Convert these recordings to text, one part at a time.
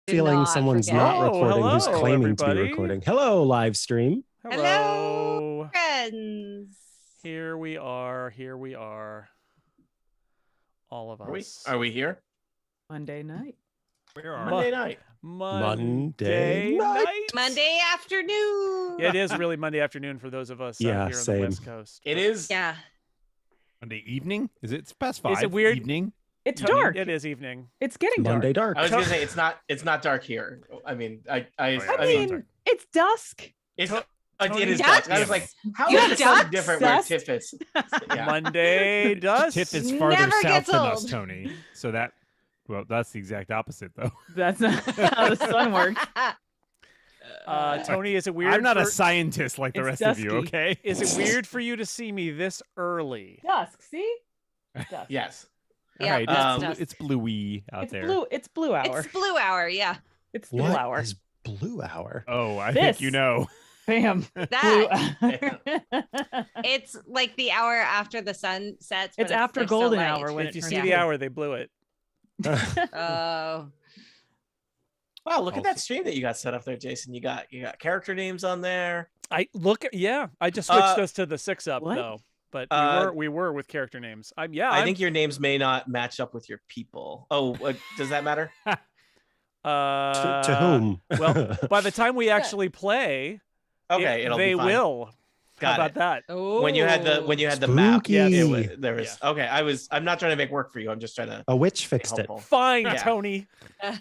feeling someone's not recording who's claiming to be everybody. recording. Hello, live stream. Hello, friends. Here we are. All of us. Are we here? Monday night. Where are Monday night? Monday night. Monday afternoon. Yeah, it is really Monday afternoon for those of us here on the West Coast. It is. Yeah. Monday evening? Is it past 5? Is it weird? Evening? It's dark. It is evening. It's getting dark. Monday dark. I was gonna say it's not dark here. I mean, I mean, it's dusk. It is Dusk? dusk. I was like, how You is have it something dusk? different Dusk? where Tiff is? Yeah. Monday dust. Tiff is farther Never south gets than us, old. Tony. So that's the exact opposite, though. That's not how the sun works. Tony, is it weird? I'm not a scientist like the It's rest of you, dusky. okay? Is it weird for you to see me this early? Dusk. See? Dusk. Yes. Yeah, All right, that's it's, dusk. it's bluey out It's there. blue. It's blue hour. It's blue hour, yeah. It's blue What hour. is blue hour? Oh, I This. think you know. Bam. That Blue. it's like the hour after the sun sets. But It's after there's still golden light. hour when If you it see turns the blue. hour, they blew it. Oh. Wow, look at that stream that you got set up there, Jason. You got character names on there. I just switched us to the 6-up what? though. But we were with character names. I think your names may not match up with your people. Oh, does that matter? To whom? Well, by the time we actually play, Okay, it'll they be fine. will. Got How about it. that? Oh. When you had the map, Spooky. there was okay. I'm not trying to make work for you. I'm just trying to A witch be fixed it. helpful. Fine, Yeah. Tony.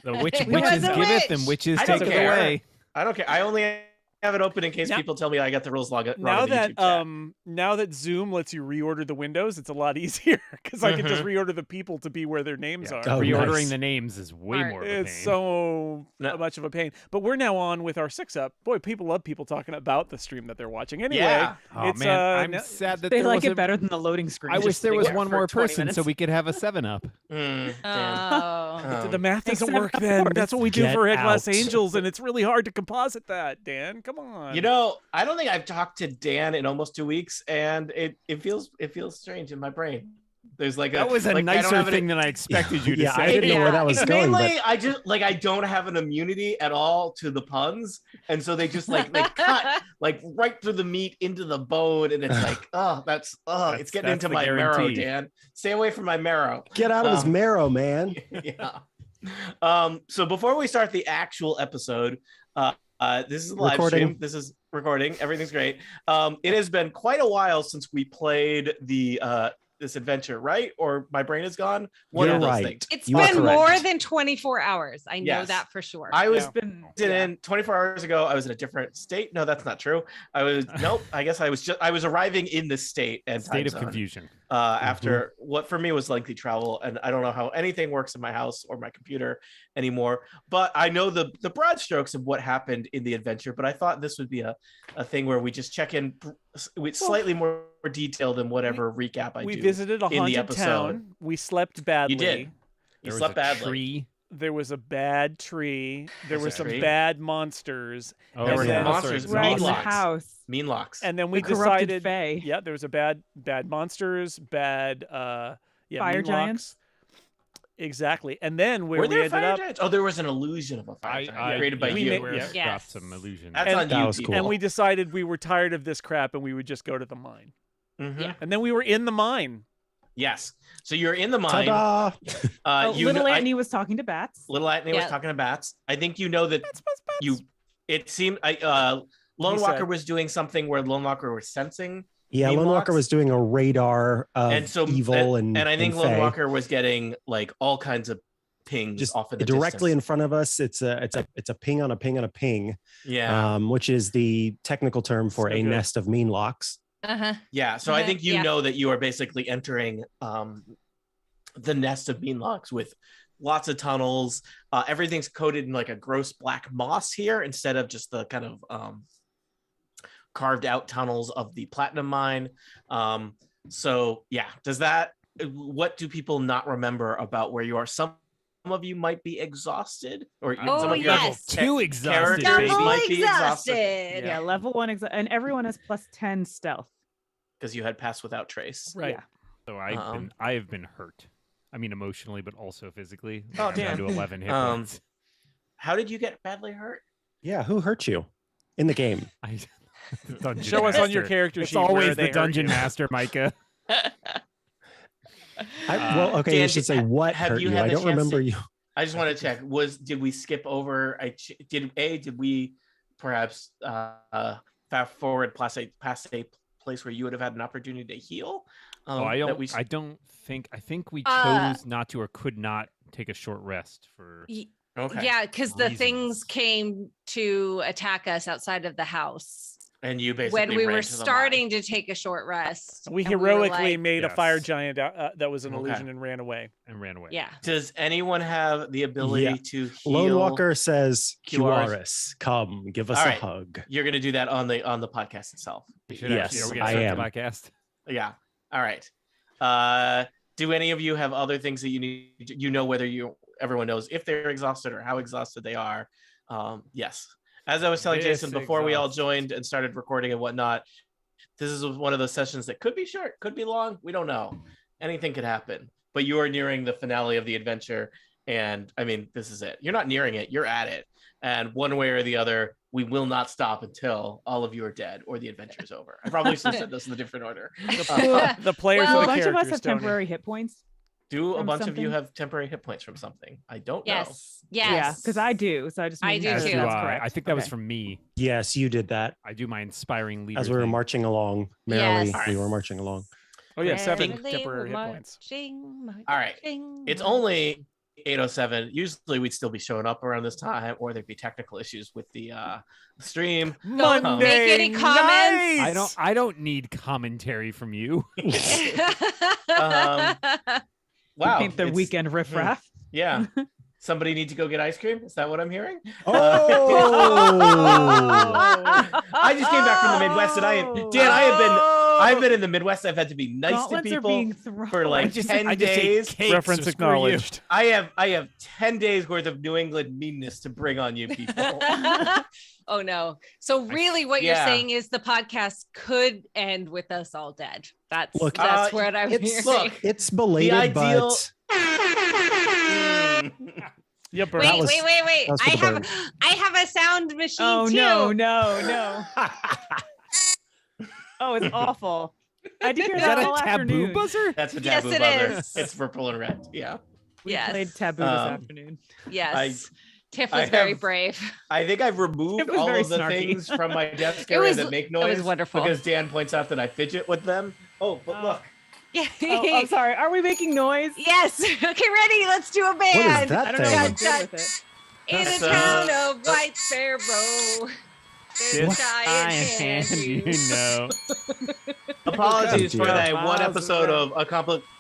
The witches was a giveth witch. and witches I don't take it care. away. I don't care. I only have it open in case Now- people tell me I got the rules wrong in the Now YouTube that chat. now that Zoom lets you reorder the windows, it's a lot easier because I can just reorder the people to be where their names are. Oh, Reordering nice. the names is way Smart. more of a It's pain. so No. much of a pain. But we're now on with our 6-up. Boy, people love people talking about the stream that they're watching. Anyway, Yeah. Oh it's man, I'm no- sad that They there like was it a- better than the loading screen. I wish Just there sitting was there one for more 20 person minutes. so we could have a 7-up. Damn. Oh. the math doesn't Except work of then. course. That's what we do Get for Glass out. Angels, and it's really hard to composite that, Dan. Come on. You know, I don't think I've talked to Dan in almost 2 weeks, and it feels strange in my brain. There's like That was a like, I don't nicer have thing than I expected you to Yeah, say. I didn't know where that was It's going. mainly I don't have an immunity at all to the puns, and so they just they cut like right through the meat into the bone, and it's like it's getting That's into the my marrow, guarantee. Dan. Stay away from my marrow. Get out of his marrow, man. Yeah. So before we start the actual episode, this is a live Recording. stream. This is recording. Everything's great. It has been quite a while since we played this adventure, right? Or my brain is gone. One You're of those right. things. It's You are been correct. more than 24 hours. I know Yes. that for sure. I was Yeah. in 24 hours ago. I was in a different state. No, that's not true. Nope. I guess I was arriving in this state and State time of zone, confusion. after what for me was lengthy travel, and I don't know how anything works in my house or my computer anymore, but I know the broad strokes of what happened in the adventure. But I thought this would be a thing where we just check in with slightly more detail than whatever recap I we do. visited a in the haunted episode. town. We slept badly. You did. There You was slept a badly. tree. There was a bad tree. There Was were it a some tree? bad monsters. Oh, There were yeah. monsters, Right in the Mean-locks. house. Mean locks. And then we The corrupted decided, fae. yeah, there was a bad monsters, bad Fire mean giants? locks. Exactly. And then where Were we there ended fire up, giants? Oh, there was an illusion of a fire giant created by we you. made- Where yeah. it Yes. dropped some illusion. That's And- on That you, was people. cool. and we decided we were tired of this crap and we would just go to the mine. Mhm. Yeah. And then we were in the mine. Yes. So you're in the mine. Ta-da! Little Anthony was talking to bats. Little Anthony was Yeah. talking to bats. I think you know that you. It seemed Lone He Walker said- was doing something where Lone Walker was sensing, Yeah, Mean Lone Walker locks? was doing a radar of and so evil and I think and Lone fae. Walker was getting like all kinds of pings just off in the directly in distance. front of us. It's a ping on a ping on a ping, Yeah, which is the technical term for So a good. nest of mean locks. Uh-huh. yeah. So I think you Yeah. know that you are basically entering the nest of mean locks with lots of tunnels. Everything's coated in like a gross black moss here instead of just the kind of carved out tunnels of the platinum mine. So yeah, what do people not remember about where you are? Some of you might be exhausted, or Oh, some of your yes. Too exhausted, characters Double might be exhausted exhausted. Yeah, level 1 and everyone has plus 10 stealth. because you had passed without trace. Right. Yeah. So I have been hurt. I mean emotionally, but also physically. Oh, I'm down damn. to 11 hit Um, points. How did you get badly hurt? Yeah, who hurt you in the game? The dungeon Show us on your master. character It's sheet where always they the hurt dungeon you. master, Micah. Well, okay, Dan, you should say what have hurt you you. had I the don't chance remember to- you. I just want to check. Did we skip over? Did we perhaps fast forward past a place where you would have had an opportunity to heal? I think we chose not to or could not take a short rest for. Okay. Yeah, because the Reasons. things came to attack us outside of the house And you basically when we ran were to the mine. starting to take a short rest. We and were heroically like, made a Yes. fire giant that was an Okay. illusion and ran away. Yeah. Does anyone have the ability Yeah. to heal? Lone Walker says, QRs. "QRS, come, give us All a right. hug." You're going to do that on the podcast itself. Yes, Are we I gonna am. start the podcast? Yeah. All right. Do any of you have other things that you need? Whether everyone knows if they're exhausted or how exhausted they are. Yes. As I was telling This Jason before we all exhaust. joined and started recording and whatnot, this is one of those sessions that could be short, could be long. We don't know. Anything could happen. But you are nearing the finale of the adventure. And I mean, this is it. You're not nearing it. You're at it. And one way or the other, we will not stop until all of you are dead or the adventure is over. I probably should have said this in a different order. The players Well, are a the bunch of us characters. have Tony. temporary hit points. Do a From bunch of you something? have temporary hit points from something? I don't know. Yes. Yes. Yeah, because I do. So I just I need do to make too. sure Do that's I. correct. I think that was Okay. from me. Yes, you did that I do my inspiring leader. as we were thing. marching along. Merrily, Yes. we were marching along. Oh yeah, 7 Merrily temporary hit we're points. marching, All right. marching, It's marching. only 8:07. Usually we'd still be showing up around this time, or there'd be technical issues with the stream. Don't Monday make any comments. nights! I don't need commentary from you. Wow. Paint the it's- weekend riffraff. Yeah. Somebody need to go get ice cream? Is that what I'm hearing? Oh, I just came back from the Midwest and I've been in the Midwest. I've had to be nice Gauntlets to are people being thrown. for like 10 ate days. cakes. Reference Screw you. acknowledged. I have 10 days worth of New England meanness to bring on you people. Oh no. So really what yeah. you're saying is the podcast could end with us all dead. That's Look, what I'm it's- hearing. look, it's belated, ideal- but Yeah, Bert. Wait, was- wait. that was for the bird. I have a sound machine Oh too. no. Oh, it's awful. I did hear Is that that a all taboo afternoon. buzzer? That's a Yes, taboo it buzzer. is. It's purple and red. Yeah. We Yes. played taboo this Um, afternoon. Yes. Tiff I was very have- brave. I think I've removed It was all very of the snarky. things from my desk It area was- that make it noise. was wonderful. Because Dan points out that I fidget with them. Oh, but Oh. look. Yeah. Oh, I'm sorry. Are we making noise? Yes. Okay, ready. Let's do a band. what is that I don't know thing? if I'm good with it. In That's, the town of White Sparrow. There's This a giant hand you know. Apologies Oh, for dear. that one Miles episode around.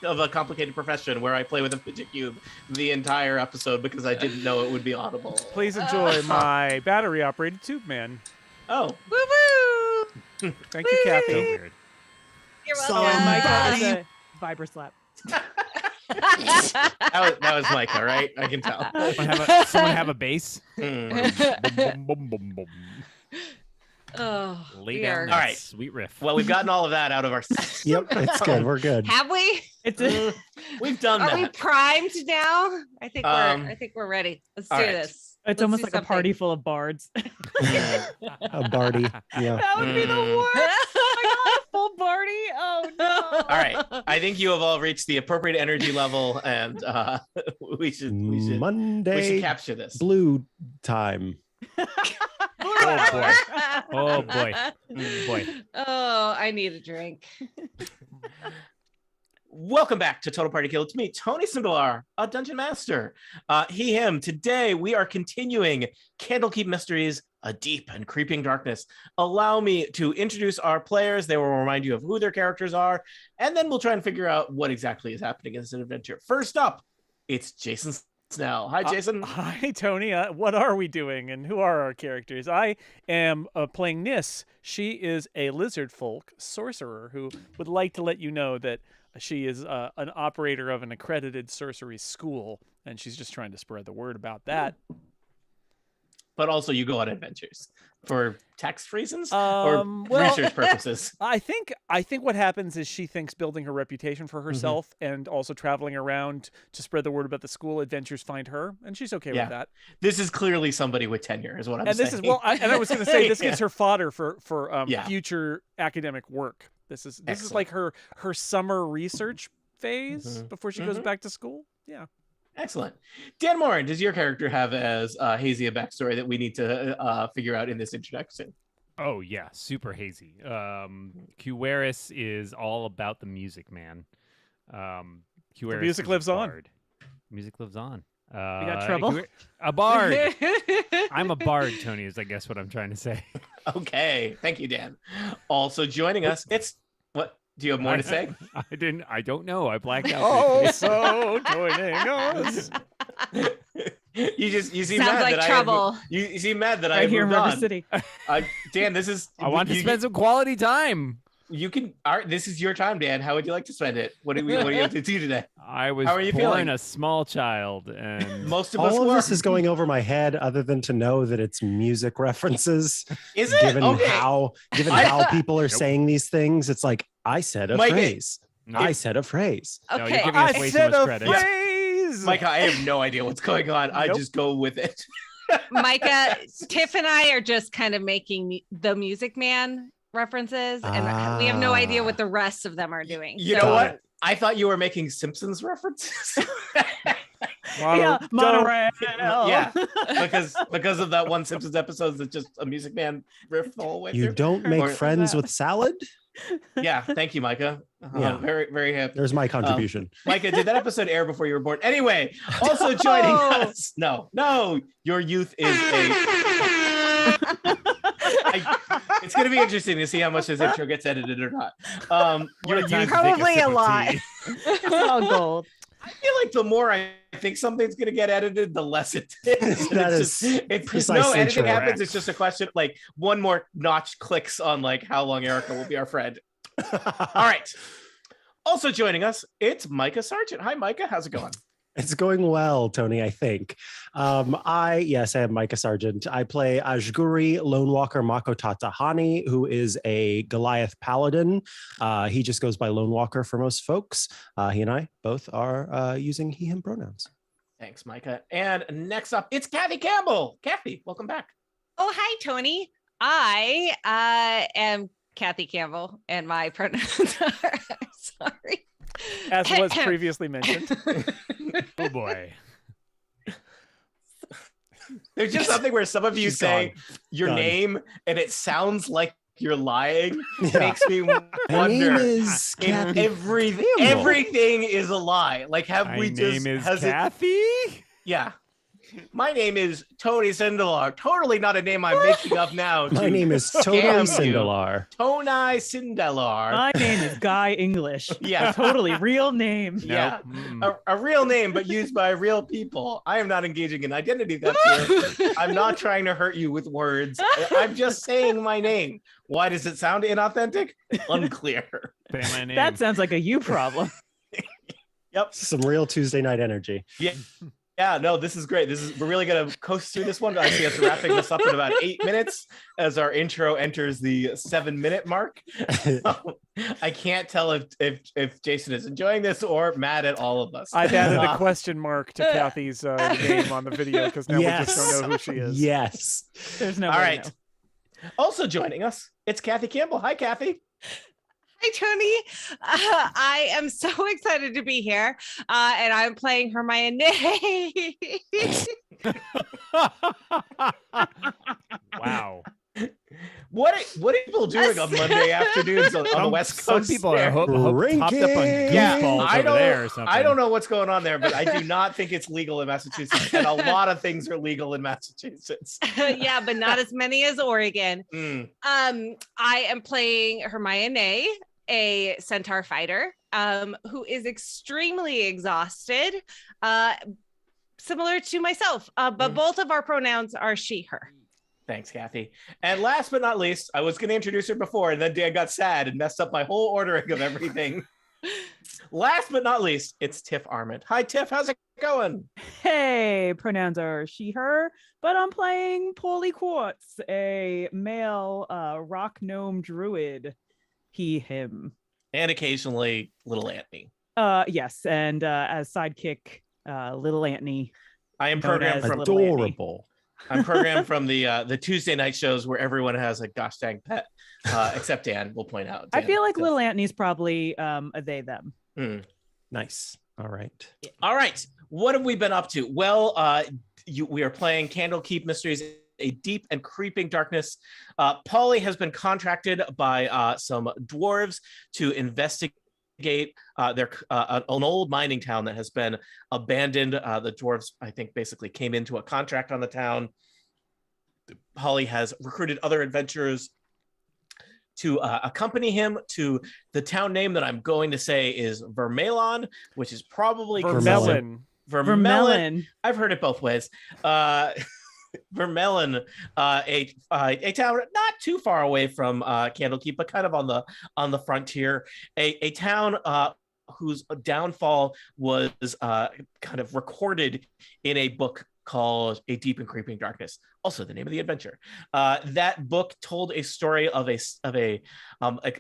of a complicated profession where I play with a fidget cube the entire episode because I didn't know it would be audible. Please enjoy my battery operated tube man. Oh, Woo woo. Thank you, So Kathy. weird. You're Oh, welcome. Micah is a vibra slap. that was Micah, right? I can tell. Someone have a bass. Mm. Boom, boom, boom, boom. Oh, Lay we down are- that All right. sweet riff. Well, we've gotten all of that out of our system. Yep, it's good. We're good. Have we? It's a, We've done Are that. we primed now? I think Um, we're ready. Let's do all right. this. it's Let's almost do like a something. party full of bards. A Barty. Yeah. That would be the Mm. worst. Oh my god, a full party. Oh no. All right. I think you have all reached the appropriate energy level, and we should Monday capture this. blue time. Oh boy. Oh boy. Boy. Oh, I need a drink. Welcome back to Total Party Kill. It's me, Tony Sindelar, a Dungeon Master. He, him. Today, we are continuing Candlekeep Mysteries, A Deep and Creeping Darkness. Allow me to introduce our players. They will remind you of who their characters are, and then we'll try and figure out what exactly is happening in this adventure. First up, it's Jason Snell. Hi, Jason. Hi, Tony. What are we doing, and who are our characters? I am playing Nis. She is a lizard folk sorcerer who would like to let you know that she is an operator of an accredited sorcery school, and she's just trying to spread the word about that. but also you go on adventures for text reasons Well, or research purposes. I think what happens is she thinks building her reputation for herself and also traveling around to spread the word about the school adventures find her, and she's okay with that. This is clearly somebody with tenure, is what I'm And saying. this is I was going to say this gives her fodder for future academic work. This is like her summer research phase before she goes back to school. Yeah. Excellent. Dan Morin, does your character have as hazy a backstory that we need to figure out in this introduction? Oh yeah, super hazy. Cueris is all about the music, man. Cueris The music is a lives on. bard. Music lives on. We got trouble. A bard. I'm a bard, Tony, is I guess what I'm trying to say. Okay. Thank you, Dan. Also joining us, it's what? Do you have more to say? I don't know. I blacked out. Also joining us. You seem Sounds mad like that trouble. you seem mad that I Right here in moved River on. City. Dan, this is I want to spend some quality time. You can. This is your time, Dan. How would you like to spend it? What do you have to do today? I was How are you born feeling? a small child, and Most of us All of were. this is going over my head, other than to know that it's music references. Is it? Given Okay. how people are saying these things, it's like I said a Mike, phrase. I said a phrase. No, you're Okay. giving us way too much credit. phrase. Micah, I have no idea what's going on. I Nope. just go with it. Micah, Tiff and I are just kind of making the Music Man references, and we have no idea what the rest of them are doing. You So- know Got what? it. I thought you were making Simpsons references. Yeah, monorail. Yeah, because of that one Simpsons episode that's just a Music Man riff the whole way You through. don't make Or- friends with salad? Yeah, thank you, Micah. Yeah. Very, very happy. There's my contribution. Micah, did that episode air before you were born? Anyway, also joining us. No, your youth is it's going to be interesting to see how much this intro gets edited or not. Your What a time youth, to take Probably sip a of lot. tea. It's all gold. I feel like the more I think something's going to get edited, the less it is. That it's is just no precisely editing correct. happens. It's just a question, like one more notch clicks on like how long Erica will be our friend. All right. Also joining us, it's Micah Sergeant. Hi, Micah. How's it going? It's going well, Tony, I think. I am Micah Sergeant. I play Ajguri Lone Walker Makoto Tahani, who is a Goliath paladin. He just goes by Lone Walker for most folks. He and I both are using he, him pronouns. Thanks, Micah. And next up, it's Kathy Campbell. Kathy, welcome back. Oh, hi, Tony. I am Kathy Campbell, and my pronouns are sorry. As was previously mentioned. Oh boy. There's just something where some of you She's say gone. your Done. name and it sounds like you're lying. Yeah. Makes me My name wonder is if Kathy. everything is a lie. Like, have My we just name is has it- Kathy. Yeah. My name is Tony Sindelar. Totally not a name I'm making up now. My name is Tony Scam you. Sindelar. Tony Sindelar. My name is Guy English. Yeah. A totally real name. Yeah. Mm. A real name, but used by real people. I am not engaging in identity theft here. I'm not trying to hurt you with words. I'm just saying my name. Why does it sound inauthentic? Unclear. Say my name. That sounds like a you problem. Yep. Some real Tuesday night energy. Yeah, no, this is great. We're really gonna coast through this one. I see us wrapping this up in about 8 minutes as our intro enters the 7-minute mark. I can't tell if Jason is enjoying this or mad at all of us. I've added a question mark to Kathy's name on the video because now we just don't know who she is. Yes. There's no All way to right. know. Also joining us, it's Kathy Campbell. Hi, Kathy. Hi, Tony. I am so excited to be here, and I'm playing Hermione. Wow. What are people doing on Monday afternoons on the West Coast? Some people are there? hopped up on Drinking. goofballs Yeah, over there or something. I don't know what's going on there, but I do not think it's legal in Massachusetts, and a lot of things are legal in Massachusetts. Yeah, but not as many as Oregon. Mm. I am playing Hermione, a centaur fighter, who is extremely exhausted, similar to myself. But both of our pronouns are she, her. Thanks, Kathy. And last but not least, I was going to introduce her before, and then Dan got sad and messed up my whole ordering of everything. Last but not least, it's Tiff Arment. Hi, Tiff. How's it going? Hey, pronouns are she, her, but I'm playing Paulie Quartz, a male rock gnome druid. He, him. And occasionally, little Anthony. Yes, and as sidekick, little Anthony. I am known programmed as from Little Anthony. Adorable. I'm programmed from the Tuesday night shows where everyone has a gosh dang pet, except Dan. We'll point out. I Dan feel like does. little Anthony's probably a they them. Nice. All right. All right. What have we been up to? Well, we are playing Candlekeep Mysteries, a deep and creeping darkness. Polly has been contracted by some dwarves to investigate an old mining town that has been abandoned. The dwarves, I think, basically came into a contract on the town. Polly has recruited other adventurers to accompany him to the town name that I'm going to say is Vermelon, which is probably Vermelon. Vermelon. I've heard it both ways. Vermelon, a town not too far away from Candlekeep, but kind of on the frontier. A town whose downfall was kind of recorded in a book called A Deep and Creeping Darkness, also the name of the adventure. That book told a story of an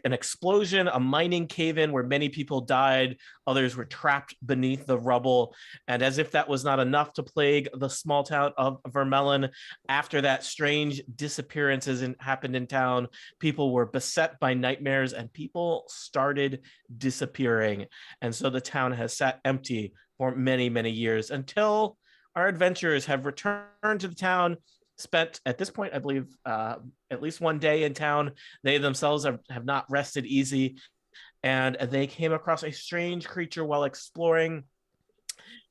explosion, a mining cave-in where many people died, others were trapped beneath the rubble, and as if that was not enough to plague the small town of Vermelon, after that strange disappearances happened in town, people were beset by nightmares and people started disappearing, and so the town has sat empty for many, many years until our adventurers have returned to the town, spent, at this point, I believe, at least one day in town. They themselves have not rested easy, and they came across a strange creature while exploring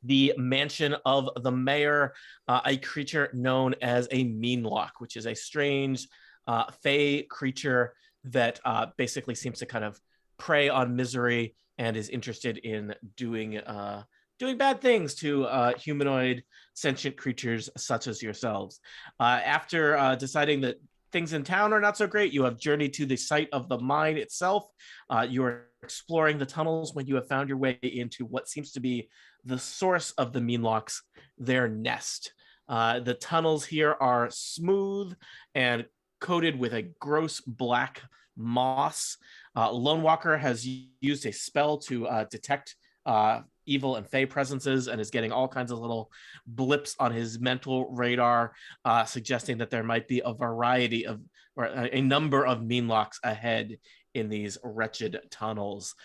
the mansion of the mayor, a creature known as a meanlock, which is a strange fey creature that basically seems to kind of prey on misery and is interested in doing bad things to humanoid sentient creatures such as yourselves. After deciding that things in town are not so great, you have journeyed to the site of the mine itself. You are exploring the tunnels when you have found your way into what seems to be the source of the meanlocks, their nest. The tunnels here are smooth and coated with a gross black moss. Lone Walker has used a spell to detect evil and fey presences and is getting all kinds of little blips on his mental radar, suggesting that there might be a variety of, or a number of meanlocks ahead in these wretched tunnels.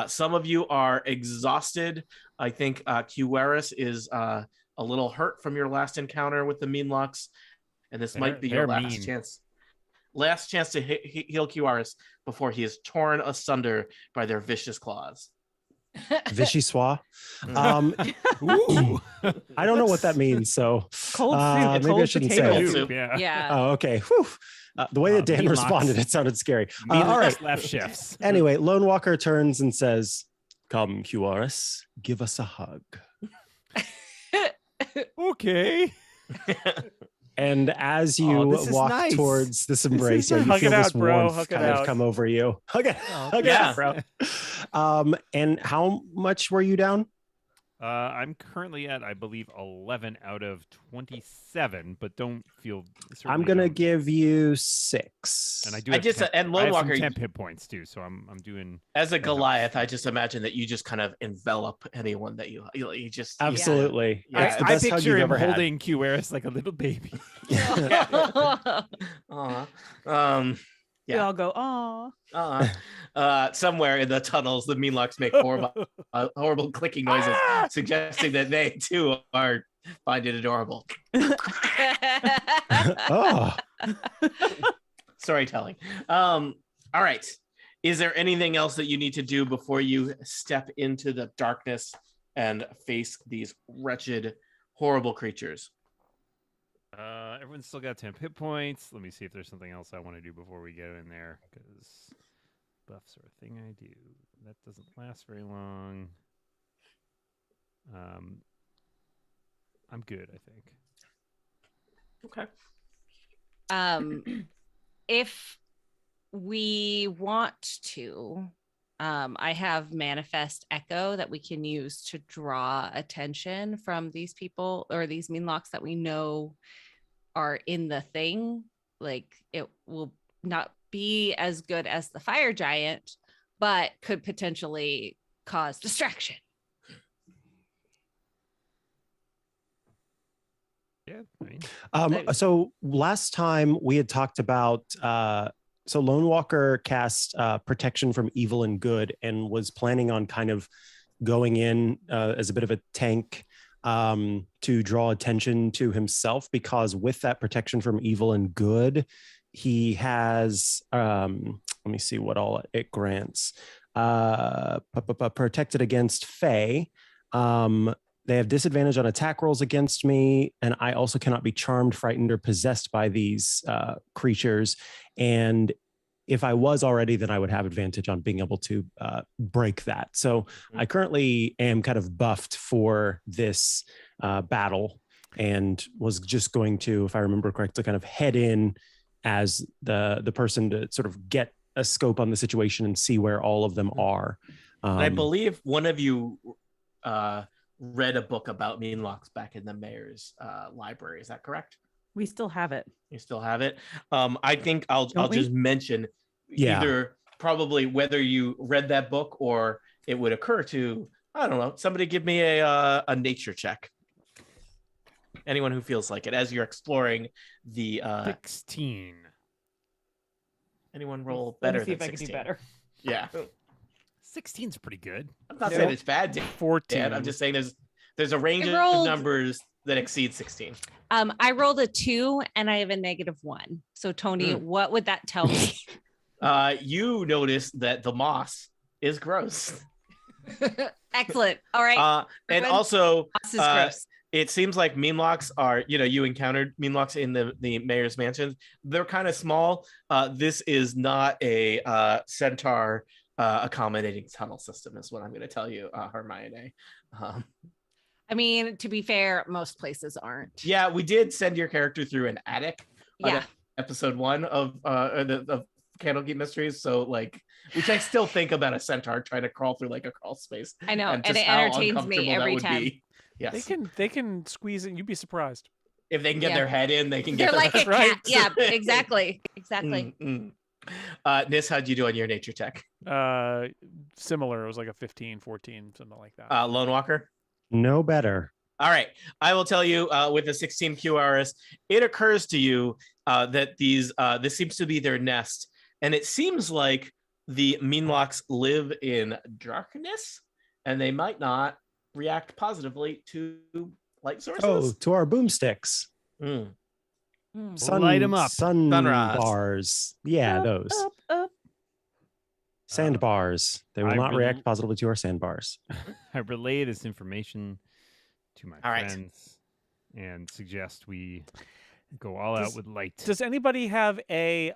Some of you are exhausted. I think Cueris is a little hurt from your last encounter with the meanlocks, and this might be your last chance. Last chance to heal Cueris before he is torn asunder by their vicious claws. Vichyssoise. I don't know what that means, so Cold soup, maybe I cold shouldn't potato say it. soup. Yeah. Oh, okay. Whew. The way that Dan meanlocks. responded, it sounded scary. All right. Left shifts. Anyway, Lone Walker turns and says, "Come, Cueris, give us a hug." Okay. And as you this is walk nice. towards this embrace, you Hug feel it this out, bro. warmth Hug it kind of out. come over you. Hug it Oh, yeah. out, bro. And how much were you down? I'm currently at, I believe, 11 out of 27, but don't feel. I'm gonna give you 6. And I do. I have just 10 and I Lone have some Walker, temp hit points too, so I'm doing. as a Goliath, I just imagine that you just kind of envelop anyone that you just Absolutely. Yeah. It's the I best hug picture you've him ever had. holding Cueris like a little baby. We all go, "Aw." Somewhere in the tunnels, the meanlocks make horrible clicking noises, suggesting that they too find it adorable. Oh, Storytelling. All right. Is there anything else that you need to do before you step into the darkness and face these wretched, horrible creatures? Everyone's still got 10 hit points. Let me see if there's something else I want to do before we go in there, because buffs are a thing I do. That doesn't last very long. I'm good, I think. Okay. If we want to, I have manifest echo that we can use to draw attention from these people or these meanlocks that we know are in the thing. Like it will not be as good as the fire giant, but could potentially cause distraction. Yeah. I mean, So last time we had talked about so Lone Walker cast protection from evil and good and was planning on kind of going in as a bit of a tank to draw attention to himself, because with that protection from evil and good, he has let me see what all it grants. Protected against Fae. They have disadvantage on attack rolls against me, and I also cannot be charmed, frightened, or possessed by these creatures. And if I was already, then I would have advantage on being able to break that. So I currently am kind of buffed for this battle, and was just going to, if I remember correctly, kind of head in as the person to sort of get a scope on the situation and see where all of them are. I believe one of you read a book about meanlocks back in the mayor's library. Is that correct? We still have it. You still have it. I think I'll just mention either probably whether you read that book or it would occur to, I don't know, somebody give me a nature check. Anyone who feels like it as you're exploring the 16. Anyone roll Let better me see than if I 16? can do better. Yeah. 16's pretty good. I'm not saying it's bad, Dan. 14. I'm just saying there's a range I rolled- of numbers that exceed 16. I rolled a 2 and I have a -1. So Tony, what would that tell me? You notice that the moss is gross. Excellent. All right. And also, Moss is gross. it seems like meanlocks are, you encountered meanlocks in the mayor's mansion. They're kind of small. This is not a centaur accommodating tunnel system, is what I'm going to tell you, Hermione. I mean, to be fair, most places aren't. Yeah, we did send your character through an attic. Yeah. Episode 1 of the Candlekeep Mysteries. So which I still think about a centaur trying to crawl through like a crawl space. I know, and just it how entertains me uncomfortable that every would time. be. Yes. They can squeeze in. You'd be surprised. If they can get their head in, they can They're get like a right. cat. Yeah, exactly. Exactly. Nis, how'd you do on your nature check? Similar. It was like a 15, 14, something like that. Lone Walker? No better. All right. I will tell you with a 16 QRS, it occurs to you that this seems to be their nest. And it seems like the meanlocks live in darkness and they might not react positively to light sources. Oh, to our boomsticks. Light 'em up. Sunrise. Bars. Yeah, those. Up. Sandbars. They will I not really- react positively to our sandbars. I relay this information to my All right. friends and suggest we go all out with light. Does anybody have a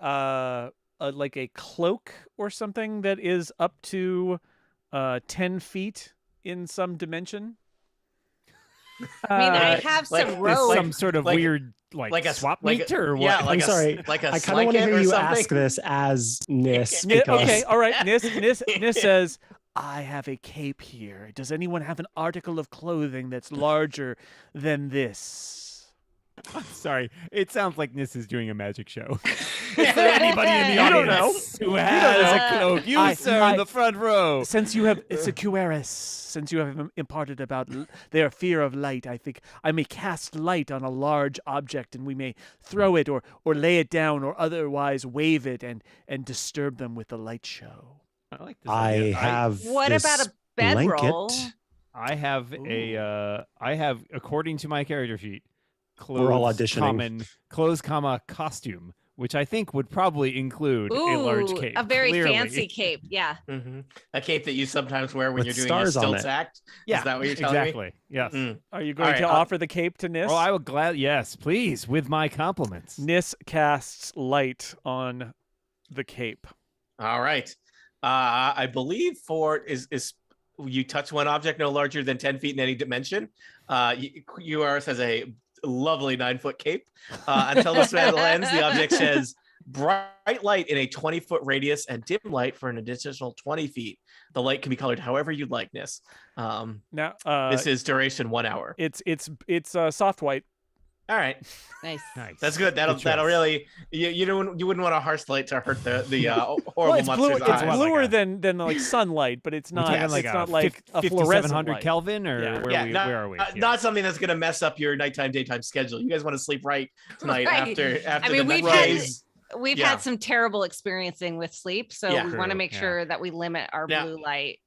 cloak or something that is up to 10 feet in some dimension? I mean, I Uh, have like- some Is robes. some sort of like- weird like a swap like meet a- or what? yeah, I'm sorry. like a I kind of want to slycat hear or you something. ask this as Nis. Nis, because- okay, all right. Nis says, I have a cape here. Does anyone have an article of clothing that's larger than this? I'm sorry. It sounds like Nis is doing a magic show. Is there anybody in the You don't audience who don't has know. a cloak? You, I- sir, in the front row. Since you have, it's a QRS, since you have imparted about their fear of light, I think I may cast light on a large object and we may throw it or lay it down or otherwise wave it and disturb them with the light show. I like this I idea. have. What this about a bedroll? blanket. I have I have, according to my character sheet, We're all clothes, auditioning. clothes, costume, which I think would probably include a large Ooh, cape. a very clearly. fancy cape. Yeah. A cape that you sometimes wear when With you're doing stars a on stilts it. act. Yeah, Is that what you're telling me? exactly. Yes. Are you going All right, to offer the cape to Nis? Oh, I would yes, please, with my compliments. Nis casts light on the cape. All right. I believe is you touch one object no larger than 10 feet in any dimension. URS has a lovely 9-foot cape. Until the span ends, the object says bright light in a 20-foot radius and dim light for an additional 20 feet. The light can be colored however you'd like, Nis. Now, This is duration 1 hour. it's soft white. All right, Nice. that's good. That'll Good choice. really you wouldn't want a harsh light to hurt the horrible Well, it's blue, monster's it's eyes. bluer than like sunlight, but it's not. talking It's not like a fluorescent 5700 light. Kelvin, or Yeah. where are we? Yeah. Not something that's gonna mess up your nighttime daytime schedule. You guys want to sleep right tonight Right. after I mean, the we've next had days. we've Yeah. had some terrible experiencing with sleep, so Yeah. we want to True, make yeah. sure that we limit our Now- blue light.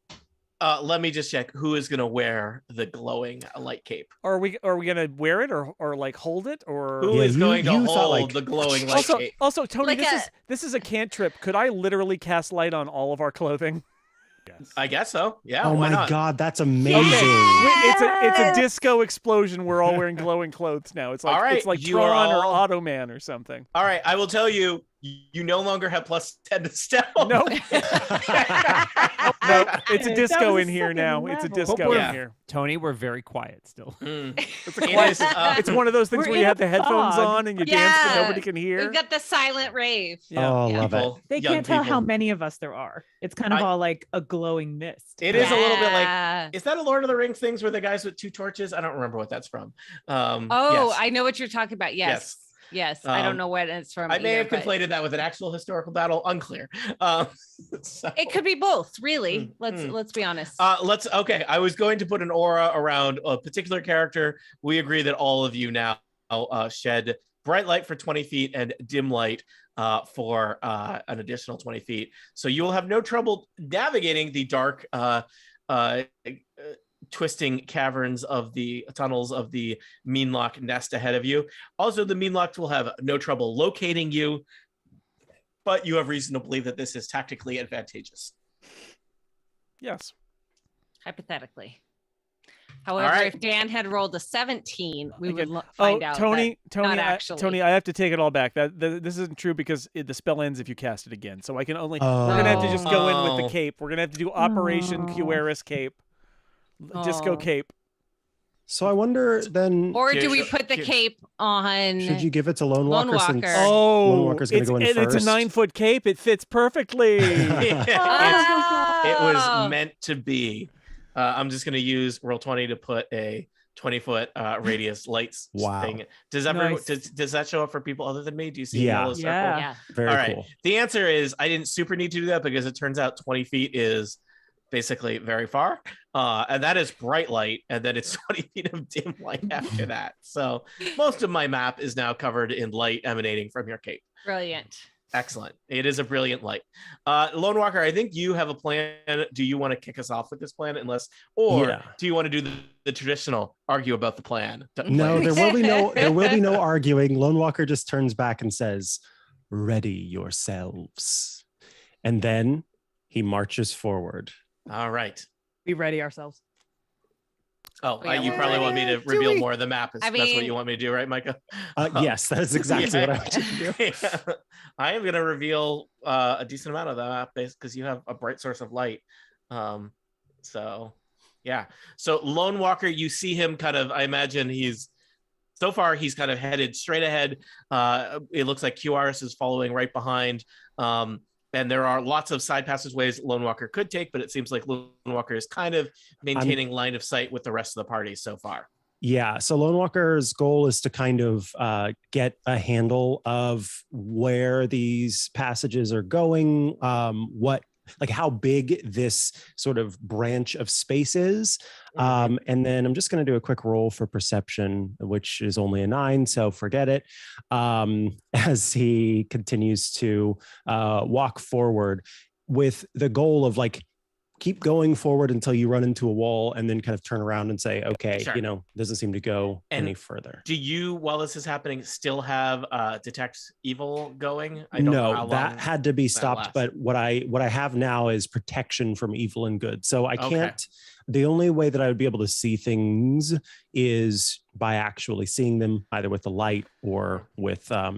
Let me just check who is gonna wear the glowing light cape. Are we gonna wear it or like hold it or? Who Yeah, is going to you hold thought, like- the glowing light cape? Also, Tony, Like this is a cantrip. Could I literally cast light on all of our clothing? Yes. I guess so. Yeah. Oh why my not? God, that's amazing. It's a Yes! disco explosion. We're all wearing glowing clothes now. It's like All right, it's like you are Tron or all- Automan or something. All right. I will tell you. You no longer have plus 10 to stealth. No, no, it's a That disco was a in here second now. It's a level. disco Yeah. in here. Tony, we're very quiet still. Mm. It's a It quiet- is, It's one of those things We're where you in have a the headphones fog. on and you dance, but Yeah. nobody can hear. We've got the silent rave. Yeah. Oh, love it. people, They young can't tell how people. many of us there are. It's kind of all like a glowing mist. It is a little bit like. Yeah. Is that a Lord of the Rings things where the guys with 2 torches? I don't remember what that's from. Oh, yes. I know what you're talking about. Yes. Yes. I don't Um, know what it's from. I may either, have but conflated that with an actual historical battle. Unclear. So- It could be both, really. Mm, Let's be honest. Okay. I was going to put an aura around a particular character. We agree that all of you now shed bright light for 20 feet and dim light for an additional 20 feet. So you will have no trouble navigating the dark, twisting caverns of the tunnels of the Meanlock nest ahead of you. Also, the Meanlock will have no trouble locating you, but you have reason to believe that this is tactically advantageous. Yes. Hypothetically. However, right. if Dan had rolled a 17, we Okay. would find out. Tony, not I, actually. Tony, I have to take it all back. This isn't true because the spell ends if you cast it again. So I can only. We're gonna have to just go in with Oh. the cape. We're gonna have to do Operation Oh. Cuaris cape, disco Oh. cape. So I wonder then, Or do Here- we put the here- cape on? should you give it to Lone Lone Walker since Walker. Oh, Lone Walker's gonna go in it's a first? 9-foot cape. It fits perfectly. It was Oh. meant to be. I'm just going to use roll 20 to put a 20-foot radius lights Wow. thing. Does everyone Nice. does that show up for people other than me? Do you see Yeah. a yellow circle? Yeah. Yeah. Very All right. cool. The answer is I didn't super need to do that because it turns out 20 feet is basically very far. And that is bright light. And then it's 20 feet of dim light after that. So most of my map is now covered in light emanating from your cape. Brilliant. Excellent. It is a brilliant light. Lone Walker, I think you have a plan. Do you want to kick us off with this plan or Yeah. do you want to do the traditional argue about the plan? No, there will be no arguing. Lone Walker just turns back and says, "Ready yourselves." And then he marches forward. All right. We ready ourselves. Oh, Yeah, you we're probably want me to reveal we? more of the map. I That's what mean- you want me to do, right, Micah? Yes, that's exactly what I want you to do. Yeah. I am going to reveal a decent amount of the map because you have a bright source of light. So, yeah. So Lone Walker, you see him kind of, I imagine he's kind of headed straight ahead. It looks like QRS is following right behind. And there are lots of side passageways Lone Walker could take, but it seems like Lone Walker is kind of maintaining line of sight with the rest of the party so far. Yeah. So Lone Walker's goal is to kind of get a handle of where these passages are going, how big this sort of branch of space is. And then I'm just going to do a quick roll for perception, which is only a 9, so forget it. As he continues to walk forward with the goal of keep going forward until you run into a wall and then kind of turn around and say, okay, Sure. doesn't seem to go And any further. Do you, while this is happening, still have detect evil going? I don't know how No, that long had to be stopped. lasts. But what I have now is protection from evil and good. So I Okay. can't. The only way that I would be able to see things is by actually seeing them, either with the light or with He's All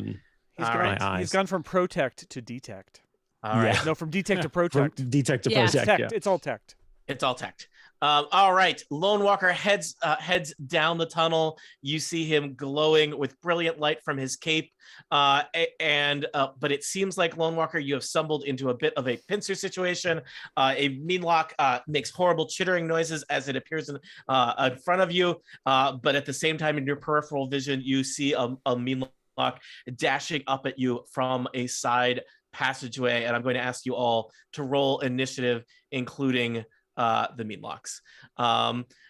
gone, right. my he's eyes. gone from protect to detect. All right. Yeah. No, from detect to From protect. detect to Yeah. protect. Tect. Yeah. It's all tect. It's all teched. All right, Lone Walker heads down the tunnel. You see him glowing with brilliant light from his cape, but it seems like Lone Walker, you have stumbled into a bit of a pincer situation. A Meanlock makes horrible chittering noises as it appears in front of you, but at the same time, in your peripheral vision, you see a Meanlock dashing up at you from a side passageway. And I'm going to ask you all to roll initiative, including the Meanlocks.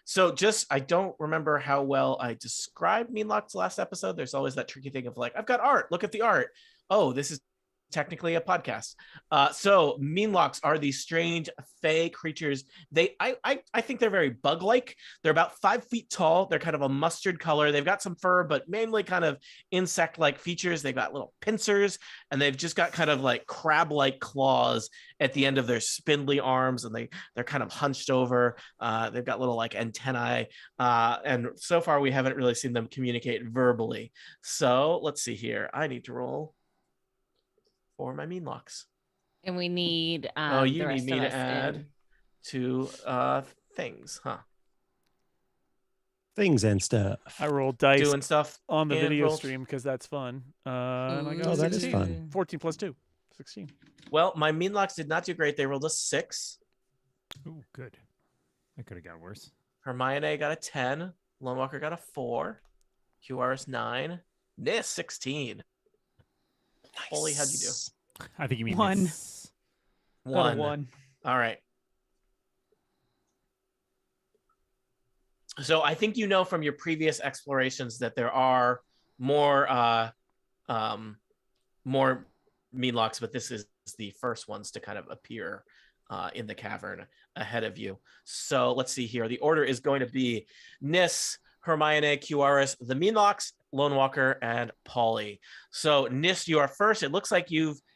So I don't remember how well I described Meanlocks last episode. There's always that tricky thing of like, I've got art, look at the art. Oh, this is technically a podcast. So Meanlocks are these strange fey creatures. I think they're very bug-like. They're about 5 feet tall. They're kind of a mustard color. They've got some fur, but mainly kind of insect-like features. They've got little pincers, and they've just got kind of like crab-like claws at the end of their spindly arms, and they're kind of hunched over. They've got little like antennae, and so far we haven't really seen them communicate verbally. So let's see here. I need to roll for my Meanlocks. And we need you the rest need me of to us add in. to things, huh? Things and stuff. I rolled dice Doing stuff on the and video roll- stream because that's fun. And I got Oh, that is 16. fun. 14 plus 2. 16. Well, my Meanlocks did not do great. They rolled a 6. Ooh, good. I could have got worse. Hermione got a 10. Lone Walker got a 4. QRS 9. Nis 16. Holy, how'd you do? I think you mean One. miss. Got a 1. one. All right. So I think you know from your previous explorations that there are more Meanlocks, but this is the first ones to kind of appear in the cavern ahead of you. So let's see here. The order is going to be Nis, Hermione, QRS, the Meanlocks, Lone Walker, and Polly. So Nis, you are first. It looks like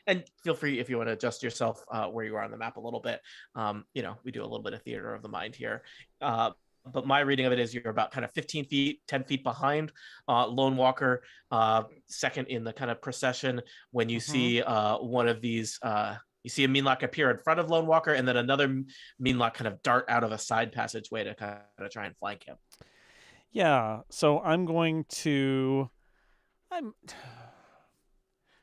and feel free if you want to adjust yourself where you are on the map a little bit. We do a little bit of theater of the mind here. But my reading of it is you're about kind of 15 feet, 10 feet behind Lone Walker, second in the kind of procession. When you see one of these, you see a Meanlock appear in front of Lone Walker, and then another Meanlock kind of dart out of a side passageway to kind of try and flank him. Yeah, so I'm going to.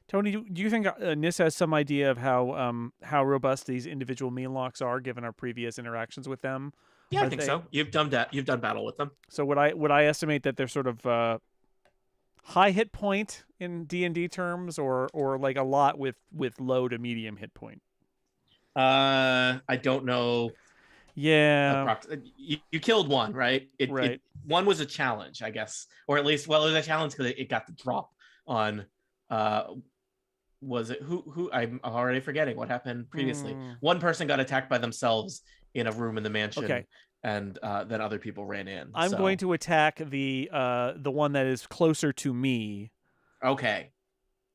Tony, do you think Nis has some idea of how robust these individual Meanlocks are, given our previous interactions with them? Yeah, I think so. You've done battle with them. So would I estimate that they're sort of high hit point in D&D terms, or like a lot with low to medium hit point? I don't know. Yeah. You killed one, right? Right. One was a challenge, I guess, or at least, well, it was a challenge because it got the drop on. Was it who? I'm already forgetting what happened previously. One person got attacked by themselves in a room in the mansion. Okay. And then other people ran in. I'm going to attack the one that is closer to me. Okay.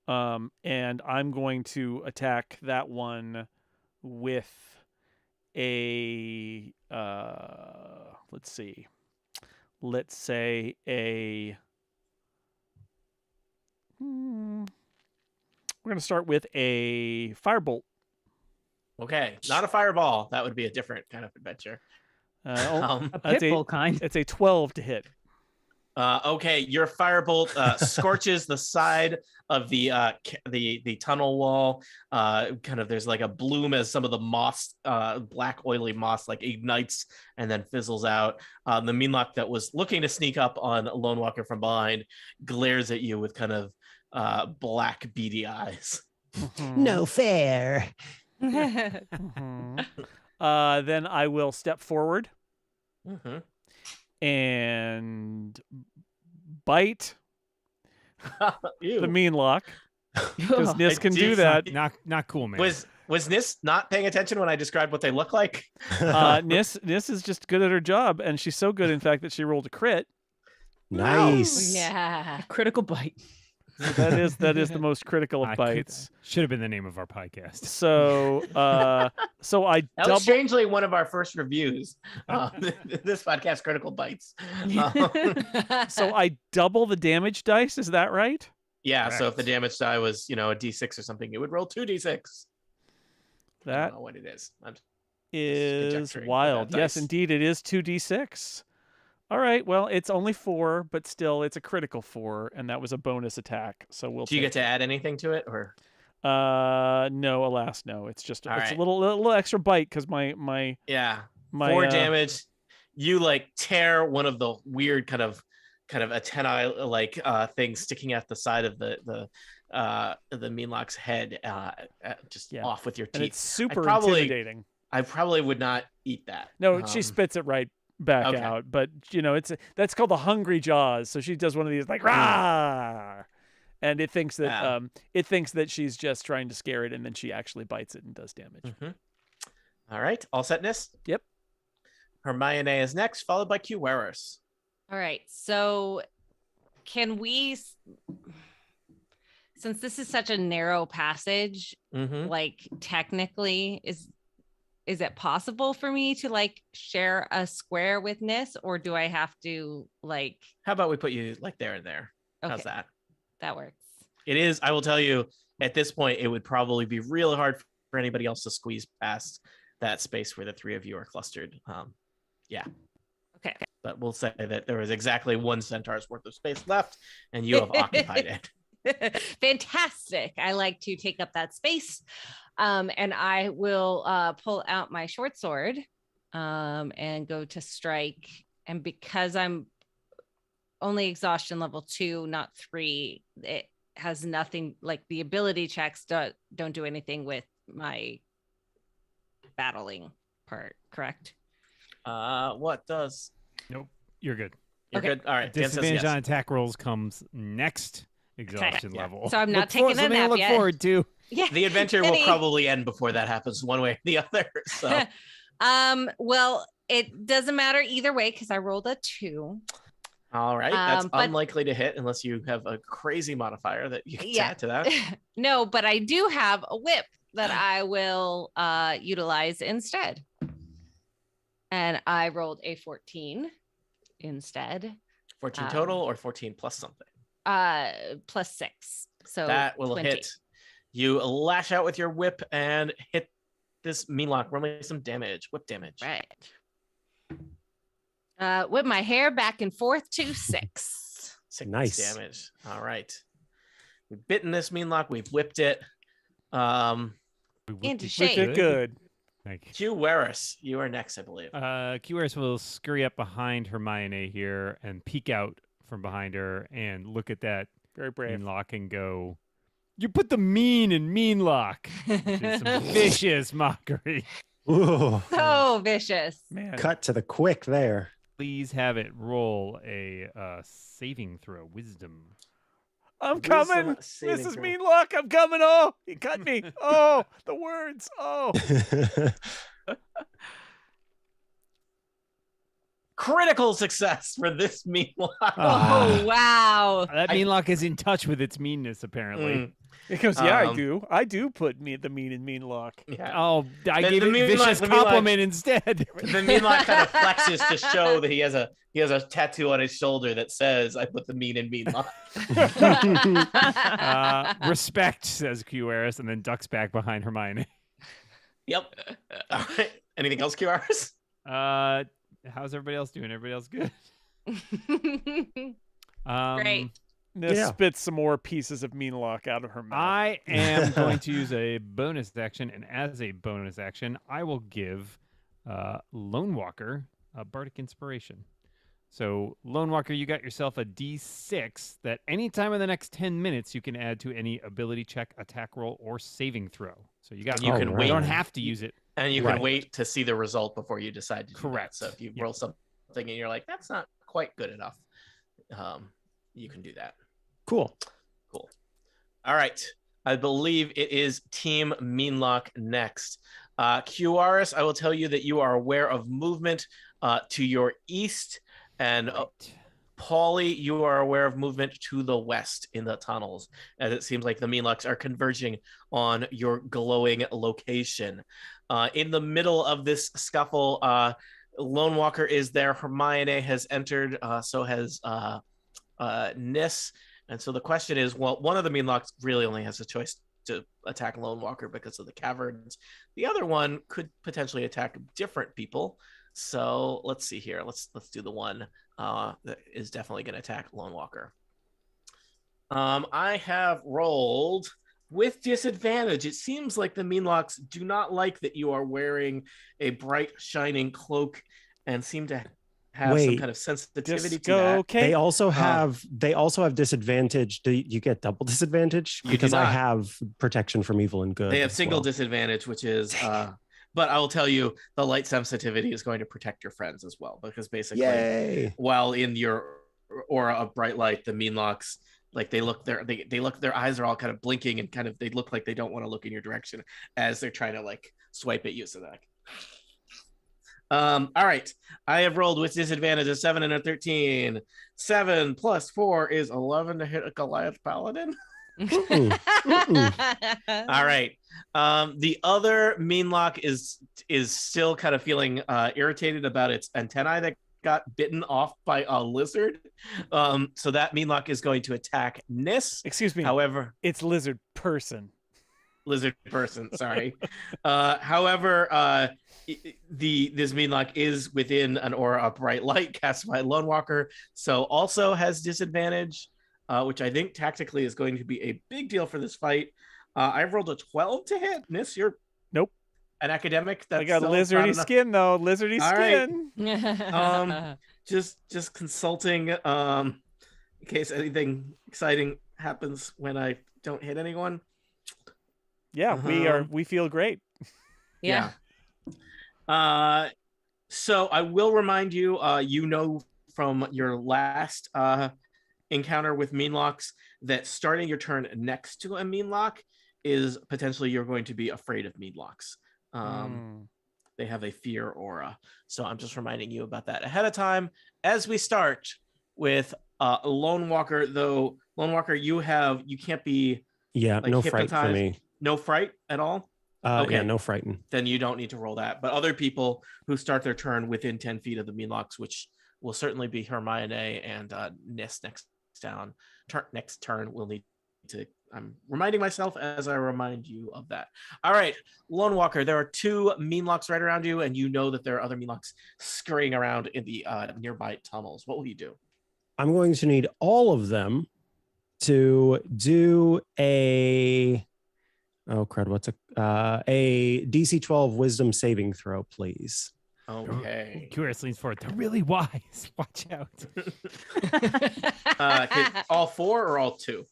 And I'm going to attack that one with a let's see. Let's say a we're going to start with a firebolt. Okay, not a fireball. That would be a different kind of adventure. A pitbull kind. It's a 12 to hit. Okay, your firebolt scorches the side of the tunnel wall. Kind of, there's like a bloom as some of the moss, black oily moss, like ignites and then fizzles out. The Meanlock that was looking to sneak up on Lone Walker from behind glares at you with kind of black beady eyes. No fair. Then I will step forward and bite the Meanlock, because Nis can do that. Not cool, man. Was Nis not paying attention when I described what they look like? Nis is just good at her job, and she's so good, in fact, that she rolled a crit. Nice. Yeah. Critical bite. So that is the most critical of bites. Should have been the name of our podcast. So I that was strangely one of our first reviews. This podcast, Critical Bites. So I double the damage dice. Is that right? Yeah. Correct. So if the damage die was, a D6 or something, it would roll 2 D6. I That don't know what it is. is conjecturing wild. without Yes, dice. indeed, it is 2d6. All right, well, it's only 4, but still, it's a critical 4, and that was a bonus attack. So we'll. Do you take get to add anything to it, or? No, alas, no. It's just All it's right. a little extra bite because my Yeah, my 4 damage. You like tear one of the weird kind of antennae like things sticking at the side of the Meanlock's head, just Yeah. off with your teeth. and it's super probably- intimidating. I probably would not eat that. No, she spits it right back okay. out. But that's called the hungry jaws. So she does one of these like rah, and it thinks that she's just trying to scare it, and then she actually bites it and does damage. All right, all setness. Yep. Hermione is next, followed by Q Wearers. All right. So can we, since this is such a narrow passage, like technically is it possible for me to like share a square with Nis, or do I have to like? How about we put you like there and there? Okay, How's that? that works. It is. I will tell you, at this point, it would probably be really hard for anybody else to squeeze past that space where the 3 of you are clustered. Yeah. Okay. But we'll say that there is exactly 1 centaur's worth of space left, and you have occupied it. Fantastic. I like to take up that space. And I will pull out my short sword and go to strike. And because I'm only exhaustion level 2, not 3, it has nothing, like the ability checks don't do anything with my battling part, correct? What does? Nope, you're good. You're Okay. good. All right. Dan says Disadvantage yes. on attack rolls comes next exhaustion Yeah. level. So I'm not taking a something to nap look yet. forward to. Yeah. The adventure will Any- probably end before that happens, one way or the other. So Well, it doesn't matter either way because I rolled a 2. all right, that's but- unlikely to hit unless you have a crazy modifier that you can Yeah. add to that. No, but I do have a whip that I will utilize instead. And I rolled a 14 instead. 14 total or 14 plus something. Plus 6. So That will 20. hit. You lash out with your whip and hit this Meanlock. Roll me some damage. Whip damage. Right. Whip my hair back and forth to 6. 6 Nice. damage. All right. We've bitten this Meanlock. We've whipped it. Into It shape. Wicked good. Thank you. Q Weris, you are next, I believe. QRS will scurry up behind Hermione here and peek out from behind her and look at that Very brave. Meanlock and go, "You put the mean in Meanlock." It's some vicious mockery. Ooh, So vicious. Man. cut to the quick there. Please have it roll a saving throw, wisdom. I'm Wisdom coming. saving This is throw. mean luck. I'm coming. Oh, he cut me. Oh, the words. Oh. Critical success for this Meanlock. Ah. Oh, wow. That Meanlock is in touch with its meanness, apparently. Mm, He goes, yeah, I Um, do. I do put the mean in mean luck. yeah. Oh, I The- gave the it a Meanlock- vicious the Meanlock- compliment instead. The Meanlock kind of flexes to show that he has a tattoo on his shoulder that says, "I put the mean in Meanlock." Respect, says QRS, and then ducks back behind Hermione. Yep. All right. Anything else, QRs? How's everybody else doing? Everybody else good? Great. Nis Yeah. spits some more pieces of mean luck out of her mouth. I am going to use a bonus action, and as a bonus action, I will give Lone Walker a bardic inspiration. So, Lone Walker, you got yourself a D6 that anytime in the next 10 minutes you can add to any ability check, attack roll, or saving throw. So you got. You can You wait. don't have to use it. And you can Right. wait to see the result before you decide to do Correct. that. So if you Yeah. roll something and you're like, "That's not quite good enough," you can do that. Cool. Cool. All right. I believe it is Team Meanlock next. QRS, I will tell you that you are aware of movement to your east, and Right. Paulie, you are aware of movement to the west in the tunnels, as it seems like the Meanlocks are converging on your glowing location. In the middle of this scuffle, Lone Walker is there. Hermione has entered. So has Nis. And so the question is, well, one of the Meanlocks really only has a choice to attack Lone Walker because of the caverns. The other one could potentially attack different people. So let's see here. Let's do the one that is definitely going to attack Lone Walker. I have rolled with disadvantage. It seems like the Meanlocks do not like that you are wearing a bright, shining cloak and seem to have some kind of sensitivity to that. Okay. They also have disadvantage. Do you get double disadvantage? You Because do I not. have protection from evil and good. They have as single well. disadvantage, which is but I will tell you the light sensitivity is going to protect your friends as well, because basically Yay. while in your aura of bright light, the Meanlocks, like they look their eyes are all kind of blinking and kind of they look like they don't want to look in your direction as they're trying to like swipe at you. So that all right, I have rolled with disadvantage a 7 and a 13. 7 plus 4 is 11 to hit a Goliath paladin. All right. The other Meanlock is still kind of feeling irritated about its antennae that got bitten off by a lizard. So that Meanlock is going to attack Nis. Excuse me. However, It's lizard person. Lizard person, sorry. However, this Meanlock is within an aura of bright light cast by Lone Walker, so also has disadvantage, which I think tactically is going to be a big deal for this fight. I've rolled a 12 to hit. Nis, you're Nope. an academic. That's I got still not lizardy enough. skin though. Lizardy All skin. Just consulting in case anything exciting happens when I don't hit anyone. Yeah, we feel great. Yeah. So I will remind you, from your last encounter with Meanlocks that starting your turn next to a Meanlock is potentially you're going to be afraid of Meanlocks. They have a fear aura. So I'm just reminding you about that ahead of time as we start with Lone Walker. Though Lone Walker, you can't be no fright for me. No fright at all? Okay. Yeah, no frighten. Then you don't need to roll that. But other people who start their turn within 10 feet of the Meanlocks, which will certainly be Hermione and Nis next turn, will need to. I'm reminding myself as I remind you of that. All right, Lone Walker, there are 2 Meanlocks right around you, and you know that there are other Meanlocks scurrying around in the nearby tunnels. What will you do? I'm going to need all of them to do a what's a DC 12 wisdom saving throw, please. Okay. Curious leans forward. They're really wise. Watch out. All 4 or all 2?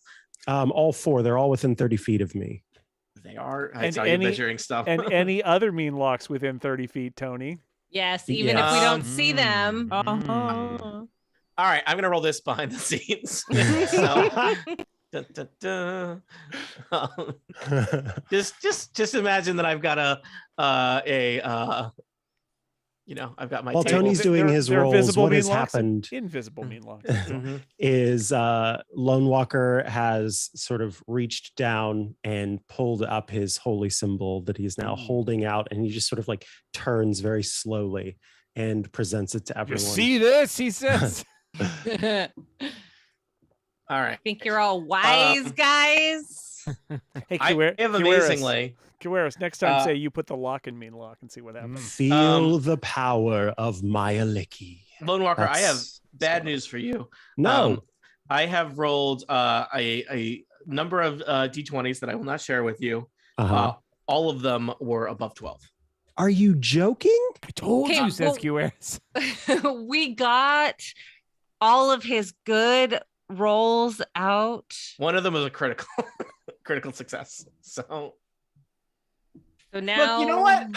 All 4. They're all within 30 feet of me. They are. I saw you measuring stuff. And any other Meanlocks within 30 feet, Tony. Yes, even if we don't see them. All right, I'm gonna roll this behind the scenes. So, just imagine that I've got I've got my. While table. Tony's doing his They're rolls, visible what has Meanlocks happened Invisible Meanlocks. Mhm. is Lone Walker has sort of reached down and pulled up his holy symbol that he's now holding out, and he just sort of like turns very slowly and presents it to You everyone. see this? He says. All right. Think you're all wise, guys? Hey, I have amazingly. Kiwaris, next time say you put the lock in Meanlock and see what happens. Feel the power of Myaliki. Lone Walker, I have That's- bad news for you. No. I have rolled a number of d20s that I will not share with you. All of them were above 12. Are you joking? I told Okay, you, says well- QRS. We got all of his good rolls out. One of them was a critical success. So now, look, you know what?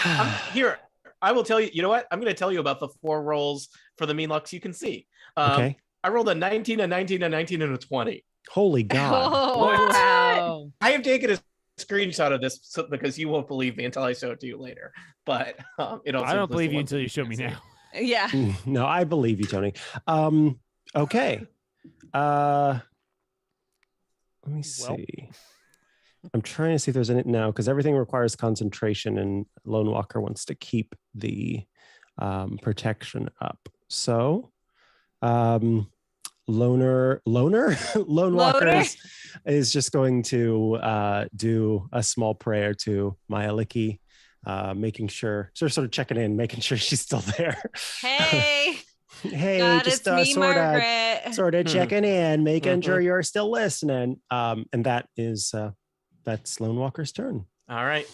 Here, I will tell you. You know what? I'm going to tell you about the 4 rolls for the Meanlocks you can see. Okay. I rolled a 19, a 19, a 19, and a 20. Holy God. Oh, wow. I have taken a screenshot of this because you won't believe me until I show it to you later. But it also I don't includes believe the you ones until that you show can me see. now. Yeah. No, I believe you, Tony. Okay. Let me see. I'm trying to see if there's any now because everything requires concentration, and Lone Walker wants to keep the protection up. So lone walker is just going to do a small prayer to Mayaliki, making sure, sort of checking in, making sure she's still there. Hey, Hey, God, just it's me, sort Margaret. of checking in, making sure you're still listening. And that's Lone Walker's turn. All right.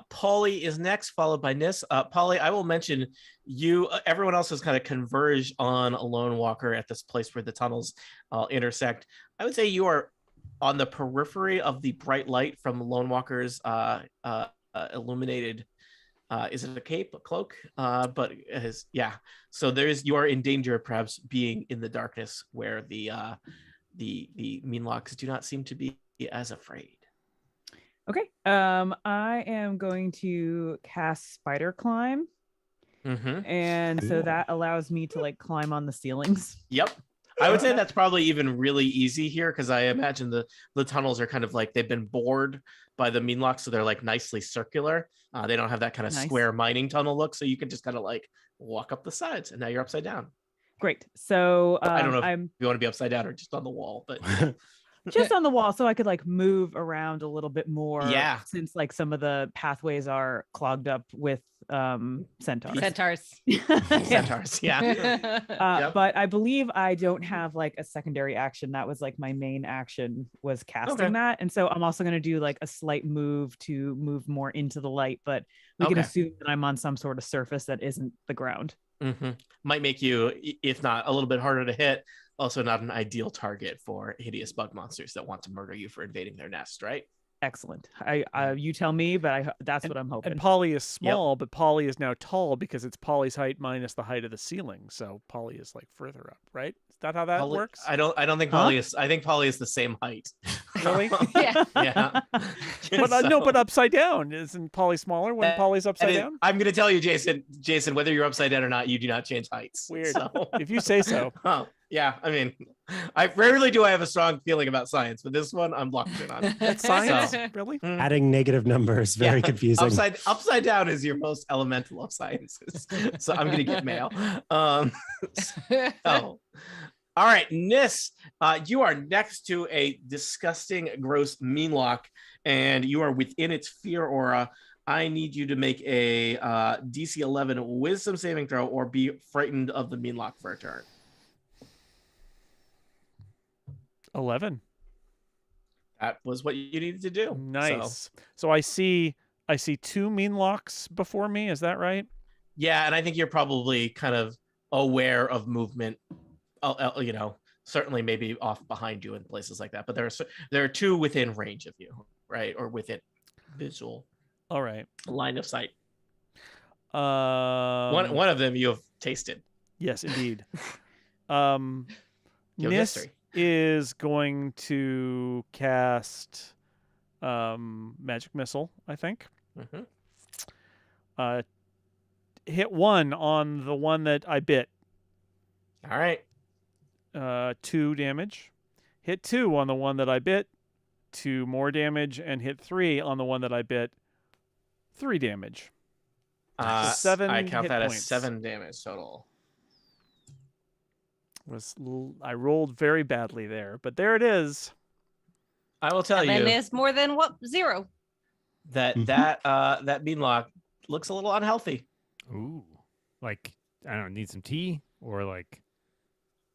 Polly is next, followed by Nis. Polly, I will mention you. Everyone else has kind of converged on a Lone Walker at this place where the tunnels intersect. I would say you are on the periphery of the bright light from Lone Walker's illuminated. Is it a cape, a cloak? But so you are in danger of perhaps being in the darkness where the Meanlocks do not seem to be as afraid. Okay. I am going to cast Spider Climb. And so that allows me to like climb on the ceilings. Yep. I would say that's probably even really easy here because I imagine the tunnels are kind of like they've been bored by the Meanlocks, so they're like nicely circular. They don't have that kind of square mining tunnel look, so you can just kind of like walk up the sides, and now you're upside down. Great. So I don't know if you want to be upside down or just on the wall, but just on the wall, so I could like move around a little bit more. Yeah. Since like some of the pathways are clogged up with centaurs. Centaurs, yeah. Yep. But I believe I don't have like a secondary action. That was like my main action was casting that. And so I'm also going to do like a slight move to move more into the light, but we can assume that I'm on some sort of surface that isn't the ground. Might make you, if not a little bit harder to hit, also not an ideal target for hideous bug monsters that want to murder you for invading their nest, right? Excellent. You tell me, but that's what I'm hoping. And Polly is small, but Polly is now tall because it's Polly's height minus the height of the ceiling. So Polly is like further up, right? Is that how that works? I don't think Polly is. I think Polly is the same height. Really? Yeah. But no, but upside down. Isn't Polly smaller when Polly's upside down? I'm going to tell you, Jason, whether you're upside down or not, you do not change heights. Weird. So. If you say so. Yeah, I mean, I rarely do I have a strong feeling about science, but this one I'm locked in on. That's science, really? Adding negative numbers, very confusing. Upside down is your most elemental of sciences, so I'm gonna get mail. All right, Nis, you are next to a disgusting, gross Meanlock, and you are within its fear aura. I need you to make a DC 11 Wisdom saving throw, or be frightened of the Meanlock for a turn. 11. That was what you needed to do. Nice. So I see two Meanlocks before me. Is that right? Yeah, and I think you're probably kind of aware of movement. You know, certainly maybe off behind you in places like that. But there are two within range of you, right, or within visual. All right. Line of sight. One of them you have tasted. Yes, indeed. Nis is going to cast Magic Missile, I think. Hit 1 on the one that I bit. All right. 2 damage. Hit 2 on the one that I bit. 2 more damage. And hit 3 on the one that I bit. 3 damage. 7 I count that points. as 7 damage total. I rolled very badly there, but there it is. I will tell you. And it's more than 0. That Meanlock looks a little unhealthy. Ooh, like I don't know, need some tea or like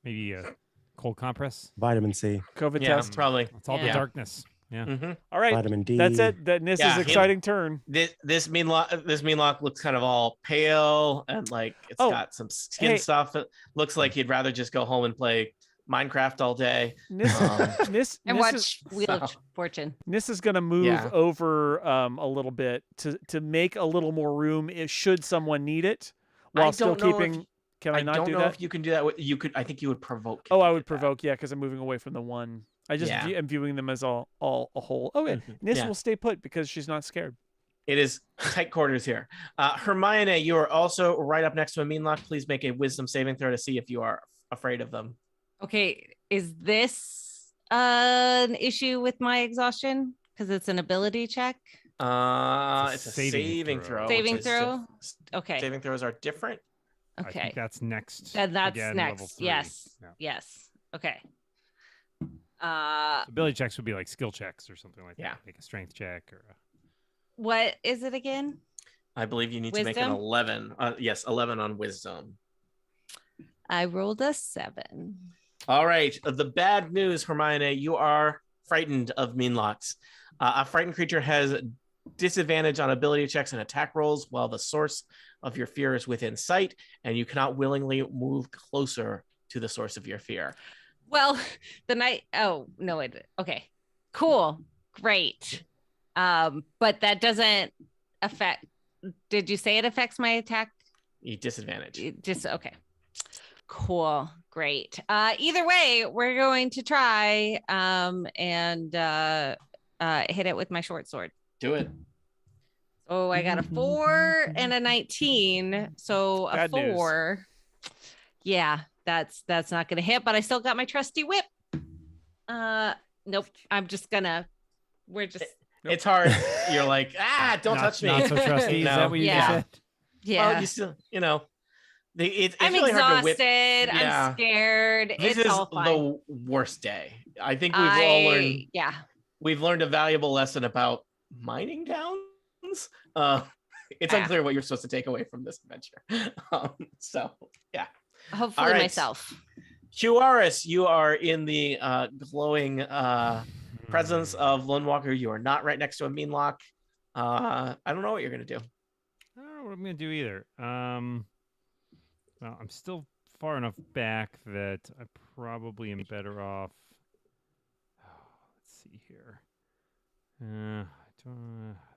maybe a cold compress, vitamin C, COVID yeah, test. Probably. It's all the darkness. Yeah. All right. Vitamin D. That's it. Nis's exciting turn. This Meanlock looks kind of all pale and like it's got some skin stuff. It looks like he'd rather just go home and play Minecraft all day. Nis and watch Wheel of Fortune. Nis is going to move over a little bit to make a little more room should someone need it, while still keeping. Can I not do that? I don't know if you can do that. You could. I think you would provoke. I would provoke. Yeah, because I'm moving away from the one. I just am viewing them as all a whole. Okay, Nis will stay put because she's not scared. It is tight quarters here. Hermione, you are also right up next to a Meanlock. Please make a Wisdom saving throw to see if you are afraid of them. Okay, is this an issue with my exhaustion? Because it's an ability check. It's a saving throw. Saving throw. Okay. Saving throws are different. Okay. I think that's next. That's again, next. Yes. Yeah. Yes. Okay. Ability checks would be like skill checks or something like Yeah. that, like a strength check or a... What is it again? I believe you need to make an Wisdom? 11. Yes, 11 on wisdom. I rolled a 7. All right. The bad news, Hermione, you are frightened of Meanlocks. A frightened creature has disadvantage on ability checks and attack rolls while the source of your fear is within sight, and you cannot willingly move closer to the source of your fear. Well, the night. Oh no! Okay, cool, great. But that doesn't affect. Did you say it affects my attack? Disadvantage. Just okay. Cool, great. Either way, we're going to try and hit it with my short sword. Do it. Oh, I got a 4 and a 19. So a Bad 4. news. Yeah, that's not gonna hit, but I still got my trusty whip. Nope. We're just It's hard. You're like, don't touch me. Not so trusty. Is No. that what you Yeah. just said? yeah. Well, you still, it's I'm really hard to whip. exhausted. Yeah. I'm scared. This It's is all fine. the worst day. I think we've all learned. Yeah. We've learned a valuable lesson about mining towns. It's unclear what you're supposed to take away from this adventure. So, yeah. Hopefully All right. myself. Huaris, you are in the glowing presence of Lone Walker. You are not right next to a Meanlock. I don't know what you're going to do. I don't know what I'm gonna do either. Well, I'm still far enough back that I probably am better off. Let's see here.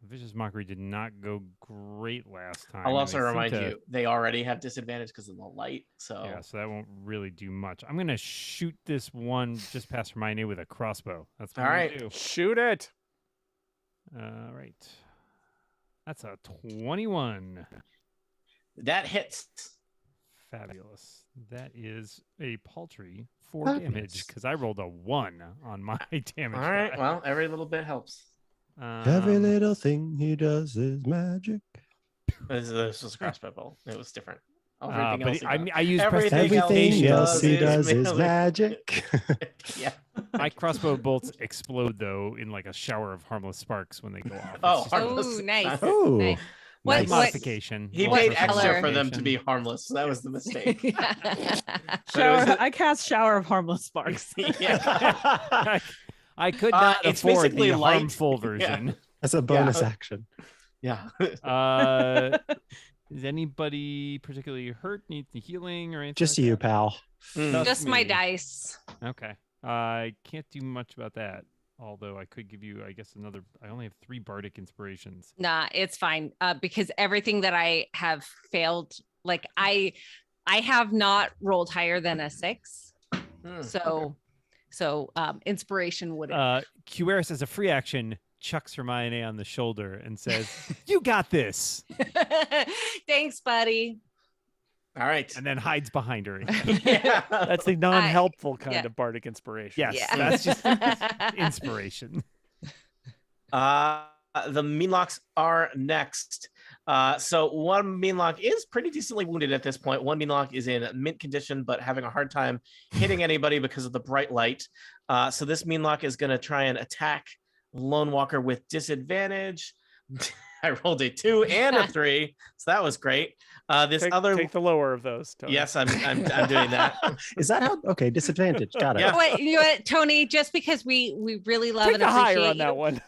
Vicious Mockery did not go great last time. I'll and also they seem remind to- you, they already have disadvantage because of the light. So, Yeah, so that won't really do much. I'm gonna shoot this one just past Hermione with a crossbow. That's what All I'm right. gonna do. Shoot it. All right. That's a 21. that hits. Fabulous. That is a paltry 4 Fabulous. damage because I rolled a 1 on my damage. All right. die. Well, every little bit helps. Every Um, little thing he does is magic. This was a crossbow bolt. It was different. but Everything else. I use Everything Everything else else he does does is is magic. Yeah. my crossbow bolts explode though in like a shower of harmless sparks when they go off. Oh, It's just harmless. Oh, nice. Oh, Nice. a What- modification. He What paid color? extra for them to be harmless. So that was the mistake. Shower, I cast shower of harmless sparks. Yeah. I could not it's afford basically the light. harmful version. That's a bonus action. Yeah. Is anybody particularly hurt? Needs the healing or anything? Just like you, that? pal. Just Just my me. dice. Okay. I can't do much about that. Although I could give you, I guess, another. I only have 3 bardic inspirations. Nah, it's fine. Because everything that I have failed, like I have not rolled higher than a 6. So inspiration wouldn't. Huaris, as a free action, chucks Hermione on the shoulder and says, "You got this," Thanks, buddy. All right. and then hides behind her. Again. Yeah. That's the non-helpful kind yeah. of bardic inspiration. Yes, Yeah. that's just inspiration. The Meanlocks are next. So one Meanlock is pretty decently wounded at this point. One Meanlock is in mint condition, but having a hard time hitting anybody because of the bright light. So this Meanlock is going to try and attack Lone Walker with disadvantage. I rolled a 2 and a 3, so that was great. This Take the lower of those. Tony. yes, I'm doing that. Is that how? Okay, disadvantage. Got it. Yeah. Wait, you know what, Tony? Just because we really love Take and the higher appreciate on that one.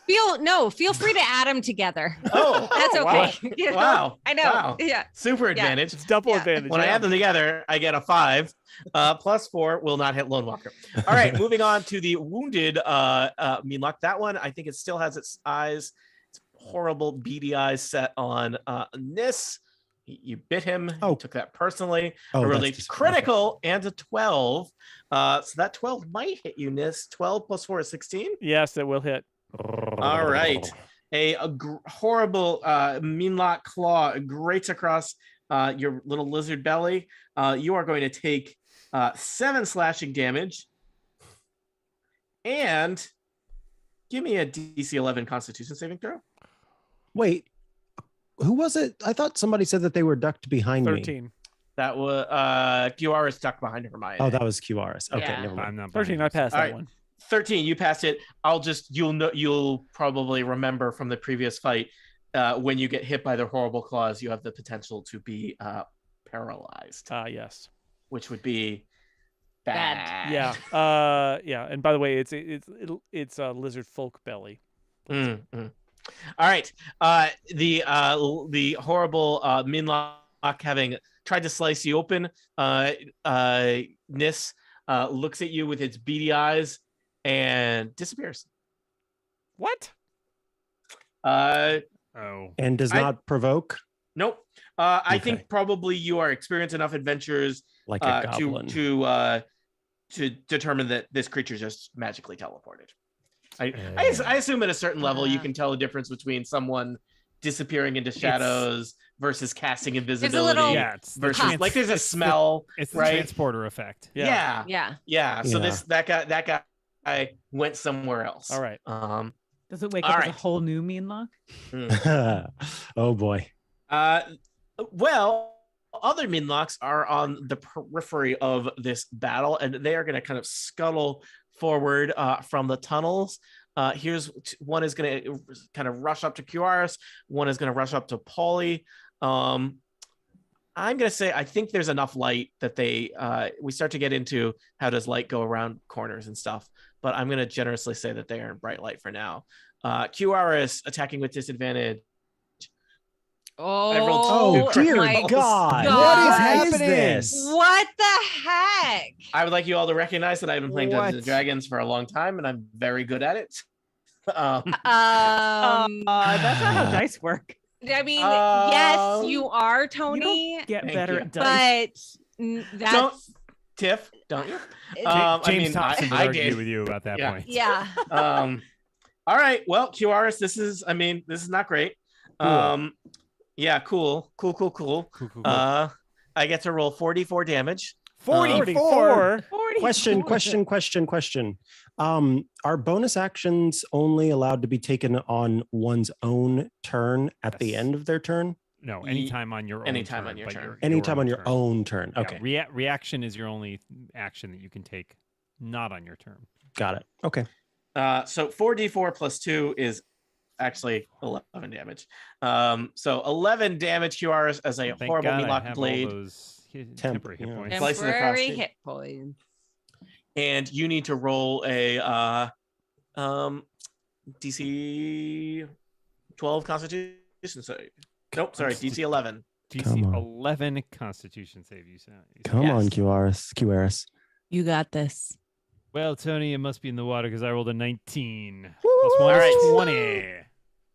feel free to add them together. Oh, That's Oh, okay. wow. You know? Wow. I know. Wow. Yeah. Super advantage. It's double Yeah. advantage. When I yeah. add them together, I get a 5. Plus 4 will not hit Lone Walker. All right, moving on to the wounded Meanlock. That one, I think it still has its eyes, its horrible beady eyes set on Nis. You bit him. Oh. You took that personally. Oh, I that's rolled a just- critical and a 12. So that 12 might hit you, Nis. 12 plus 4 is 16. Yes, it will hit. All right. A horrible Meanlock claw grates across your little lizard belly. You are going to take 7 slashing damage. And give me a DC 11 Constitution saving throw. Wait, who was it? I thought somebody said that they were ducked behind me. 13. That was QR is stuck behind Hermione. Oh, that was QRS. Okay, Yeah. never mind. I'm not 13, buying I this. passed All that right. one. 13, you passed it. You'll probably remember from the previous fight, when you get hit by the horrible claws, you have the potential to be paralyzed, Yes. which would be Bad. bad. Yeah. Yeah. And by the way, it's a lizard folk belly. Mm, mm. All right. The horrible Minlock, having tried to slice you open, Nis looks at you with its beady eyes and disappears. What? Oh. And does I- not provoke Nope. I Okay. think probably you are experienced enough adventures like a goblin. to determine that this creature just magically teleported. I assume at a certain level you Yeah. can tell the difference between someone disappearing into shadows versus casting invisibility little- Yeah, it's the versus like there's a smell. It's the right? transporter effect. Yeah. Yeah. So Yeah. that guy went somewhere else. All right. Does it wake All up right. as a whole new Meanlock? Oh boy. Well, other Minlocks are on the periphery of this battle, and they are going to kind of scuttle forward from the tunnels. Here's one is going to kind of rush up to QRS. One is going to rush up to Paulie. I'm going to say I think there's enough light that we start to get into how does light go around corners and stuff. But I'm going to generously say that they are in bright light for now. QRS attacking with disadvantage. I rolled Oh, two dear my God. God. What is happening? this? What the heck? I would like you all to recognize that I've been playing Dungeons and What? Dragons for a long time, and I'm very good at it. That's not how dice work. I mean, Um, yes, you are, You Tony, don't get Thank better you. at dice. but don't, that's Tiff, don't you? James I mean, Thompson would I argue did. with you about that Yeah. point. yeah. All right. Well, QRS, this is not great. Cool. Yeah, cool. Cool. I get to roll 44 damage. 44. Question. Are bonus actions only allowed to be taken on one's own turn at the Yes. end of their turn? No, anytime on your own Anytime turn, on your but turn. Anytime on your turn. own turn. Yeah, Okay, reaction is your only action that you can take, not on your turn. got it. Okay. So 4d4 plus 2 is actually 11 damage. So 11 damage QRs as a Thank horrible God I Meatlock have blade. all those temporary hit yeah. points. Slice it across Temporary the- hit points. And you need to roll a DC 12 Constitution save. Nope, sorry, DC 11. DC Come on. 11 Constitution save. You said. Come on, Yes. QRS. You got this. Well, Tony, it must be in the water because I rolled a 19. Woo! Plus one All is right.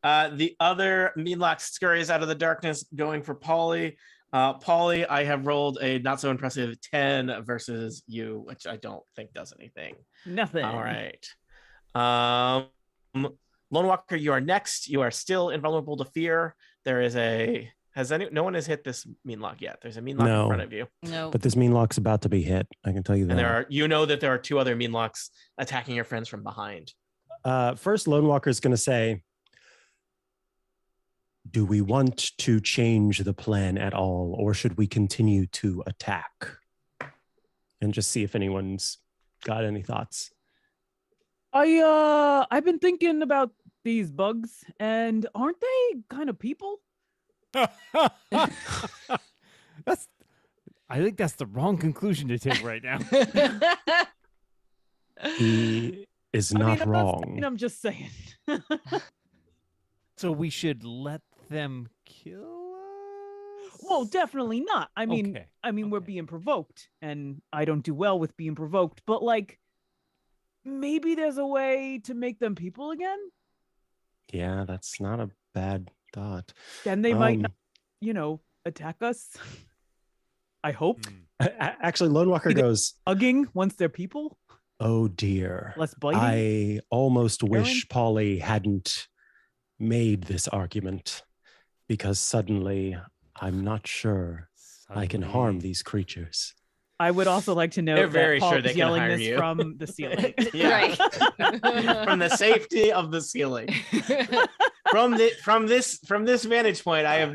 20. The other Meatlock scurries out of the darkness, going for Paulie. Paulie, I have rolled a not so impressive 10 versus you, which I don't think does anything. Nothing. All right. Lone Walker, you are next. You are still invulnerable to fear. There is no one has hit this Meatlock yet. There's a Meatlock No. in front of you. No. But this Meanlock's about to be hit. I can tell you that. And there are two other Meatlocks attacking your friends from behind. First, Lone Walker is going to say, do we want to change the plan at all, or should we continue to attack? And just see if anyone's got any thoughts. I've been thinking about these bugs, and aren't they kind of people? I think that's the wrong conclusion to take right now. He is not wrong. I'm just saying. So we should let them kill us? Well, definitely not. I mean, Okay, we're okay. being provoked, and I don't do well with being provoked. But like, maybe there's a way to make them people again. Yeah, that's not a bad thought. Then they might, Um, not, attack us. I hope. Hmm. Actually, Lone Walker Either- goes, Hugging once they're people, oh dear. less biting. I almost wish Polly hadn't made this argument, because suddenly I'm not sure I can harm Suddenly- these creatures. I would also like to know They're that very Paul sure is they can yelling hire this you. from the ceiling. Yeah. Right. From the safety of the ceiling. from this vantage point, I have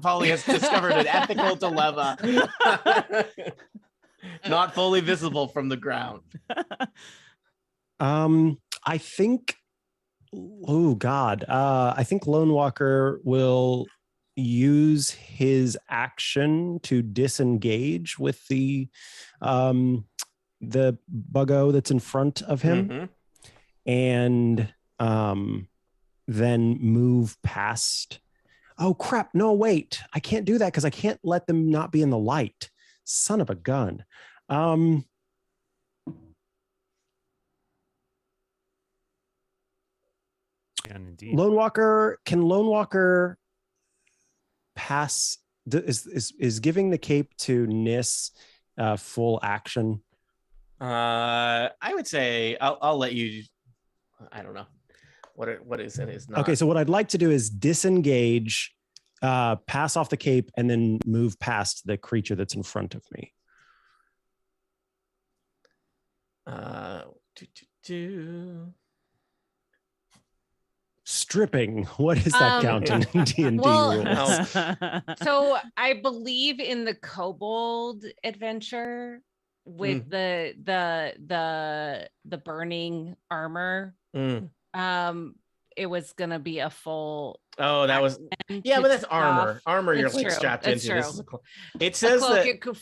Polly has discovered an ethical dilemma, not fully visible from the ground. I think. Oh God. I think Lone Walker will use his action to disengage with the buggo that's in front of him, and then move past. Oh crap! No, wait. I can't do that because I can't let them not be in the light. Son of a gun. And indeed. Lone Walker, can Lone Walker pass? Is giving the cape to Nis full action? I would say I'll let you. I don't know what is and is not. Okay, so what I'd like to do is disengage, pass off the cape, and then move past the creature that's in front of me. Stripping. What is that count in D&D rules? So I believe in the kobold adventure with the burning armor. It was gonna be a full. Oh, that was but that's armor. Armor, you're like strapped into. This is it says that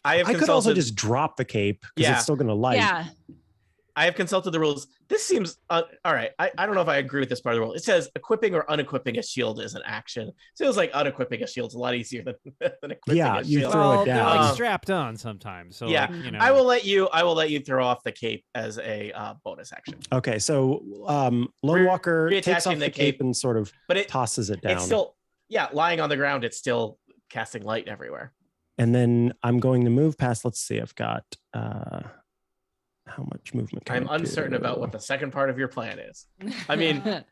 I could also just drop the cape because it's still gonna light. Yeah. I have consulted the rules. This seems all right. I don't know if I agree with this part of the rule. It says equipping or unequipping a shield is an action. Feels like unequipping a shield is a lot easier than equipping a shield. You throw it they're down. like strapped on sometimes. So yeah, like, you know. I will let you throw off the cape as a bonus action. Okay, so Lone Walker takes off the cape and sort of tosses it down. It's still lying on the ground. It's still casting light everywhere. And then I'm going to move past. Let's see. I've got how much movement can I'm I uncertain do? about what the second part of your plan is. I mean, Lone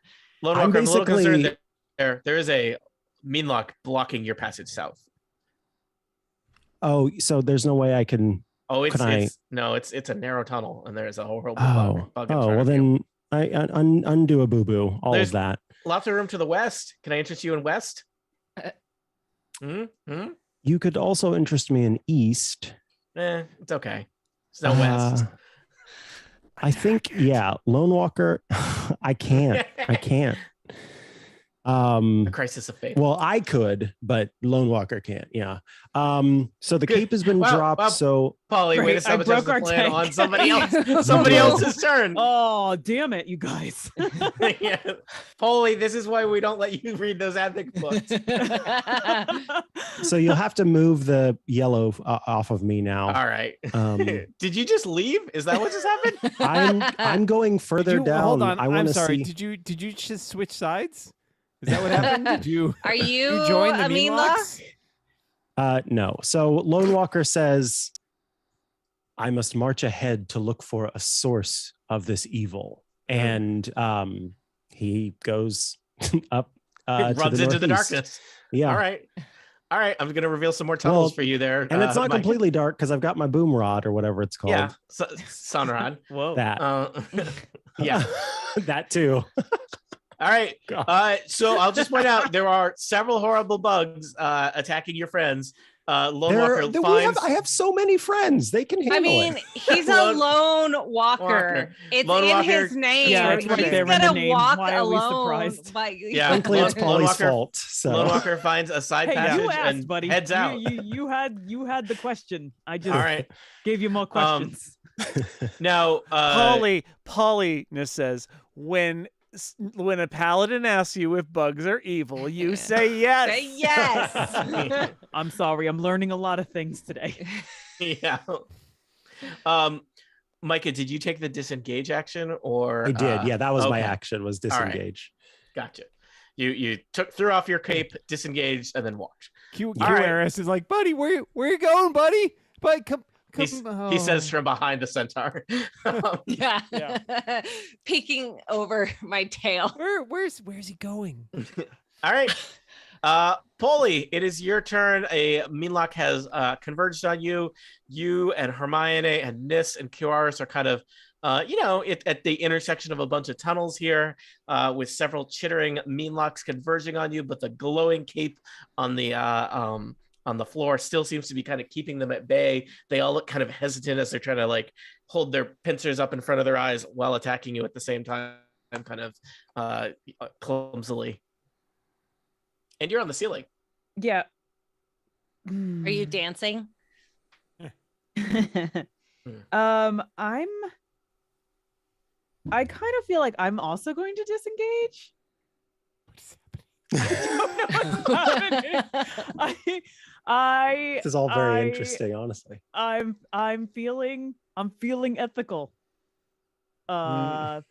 Walker, I'm a little concerned that there is a meanlock blocking your passage south. Oh, so there's no way I can. Oh, it's a narrow tunnel, and there's a horrible bug. Well then I undo a boo boo. All There's of that. Lots of room to the west. Can I interest you in west? You could also interest me in east. It's okay. It's no west. I think, Lone Walker. I can't. A crisis of faith. Well, I could, but Lone Walker can't. Yeah. So the cape has been dropped. Well, so Polly, way to sabotage the plan on somebody else. Somebody else's turn. Oh, damn it, you guys. Yeah. Polly, this is why we don't let you read those ethic books. So you'll have to move the yellow off of me now. All right. Did you just leave? Is that what just happened? I'm going further down. Hold on. I'm sorry. Did you just switch sides? Is that what happened? Did you? Are you join the a Meanlocks? No. So Lone Walker says, I must march ahead to look for a source of this evil. And he goes up runs into the darkness. Yeah. All right. I'm going to reveal some more tunnels for you there. And it's not completely dark because I've got my boom rod or whatever it's called. Yeah. Sun rod. Whoa. That. Yeah. That too. All right. So I'll just point out there are several horrible bugs attacking your friends. Lone Walker finds... I have so many friends. They can handle it. He's a lone walker. It's Lone in Walker. his name. Yeah, it's right He's there in the gonna name. walk Why are we alone. surprised? Yeah. Frankly, it's Polly's fault. So. Lone Walker finds a side passage you asked, and buddy. heads out. You had the question. I just All right. gave you more questions. Now, Polly says, when a paladin asks you if bugs are evil, you say yes. Say yes. I'm sorry. I'm learning a lot of things today. Yeah. Micah, did you take the disengage action or? I did. Yeah, that was my okay. action. Was disengage. Right. Gotcha. You threw off your cape, disengaged, and then walked. QRS is like, buddy, where you going, buddy? Buddy, come. He says from behind the centaur. Yeah. Peeking over my tail. Where's he going? All right. Polly, it is your turn. A Meanlock has converged on you. You and Hermione and Nis and Kioris are kind of at the intersection of a bunch of tunnels here, with several chittering meanlocks converging on you, but the glowing cape on the floor still seems to be kind of keeping them at bay. They all look kind of hesitant as they're trying to like hold their pincers up in front of their eyes while attacking you at the same time, kind of clumsily. And you're on the ceiling. Yeah. Are you dancing? I kind of feel like I'm also going to disengage. I don't know what's happening. This is all very interesting, honestly. I'm feeling ethical. What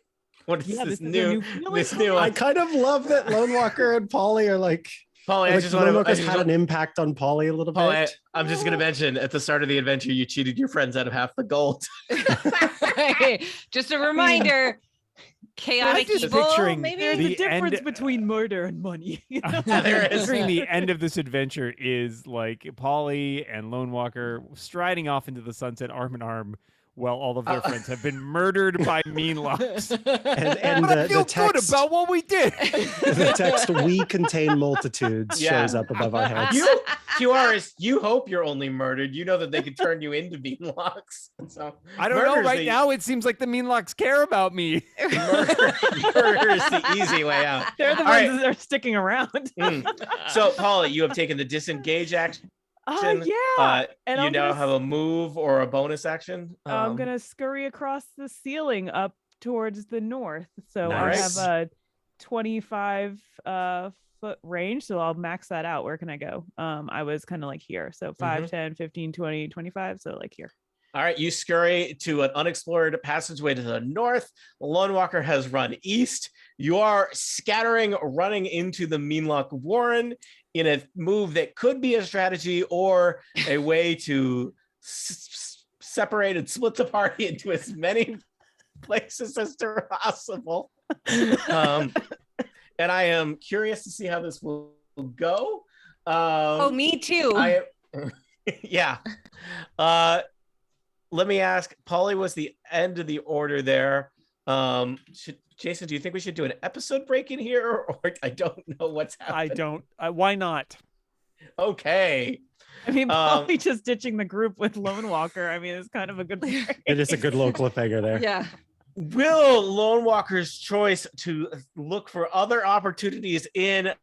is this is new? This new. I kind of love that Lone Walker and Polly are like. Polly, like Lone Walker's had an impact on Polly a little bit. I'm just gonna mention at the start of the adventure, you cheated your friends out of half the gold. Just a reminder. Chaotic evil. Maybe there's a difference between murder and money. There is. The end of this adventure is like Polly and Lone Walker striding off into the sunset arm in arm, while all of their friends have been murdered by meanlocks. And the text good about what we did. The text "We contain multitudes" shows up above our heads. You hope you're only murdered. You know that they could turn you into meanlocks. So I don't know. Right now, it seems like the meanlocks care about me. Murder is the easy way out. They're the ones that are sticking around. So, Polly, you have taken the disengage action. Yeah. And you now have a move or a bonus action. I'm gonna scurry across the ceiling up towards the north. So nice. I have a 25 foot range, so I'll max that out. Where can I go? I was kind of like here. So 5, 10, 15, 20, 25. So like here. All right, you scurry to an unexplored passageway to the north. Lone Walker has run east. You are scattering, running into the Meanlock Warren in a move that could be a strategy or a way to separate and split the party into as many places as possible. And I am curious to see how this will go. Me too. Yeah. Let me ask, Polly was the end of the order there. Jason, do you think we should do an episode break in here? Or I don't know what's happening. Why not? Okay. I mean, Polly just ditching the group with Lone Walker. I mean, it's kind of a good thing. It is a good little cliffhanger there. Yeah. Will Lone Walker's choice to look for other opportunities in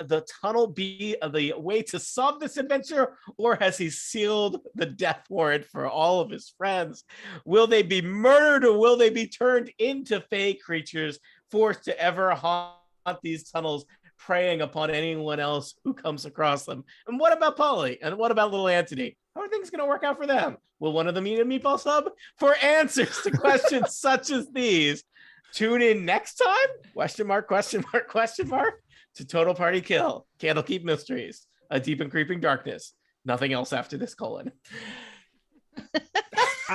the tunnel be the way to solve this adventure, or has he sealed the death warrant for all of his friends? Will they be murdered, or will they be turned into fey creatures forced to ever haunt these tunnels, preying upon anyone else who comes across them? And what about Polly? And what about little Anthony? How are things going to work out for them? Will one of them eat a meatball sub? For answers to questions such as these, tune in next time? Question mark, question mark, question mark. To Total Party Kill, Candlekeep Mysteries, A Deep and Creeping Darkness. Nothing else after this : I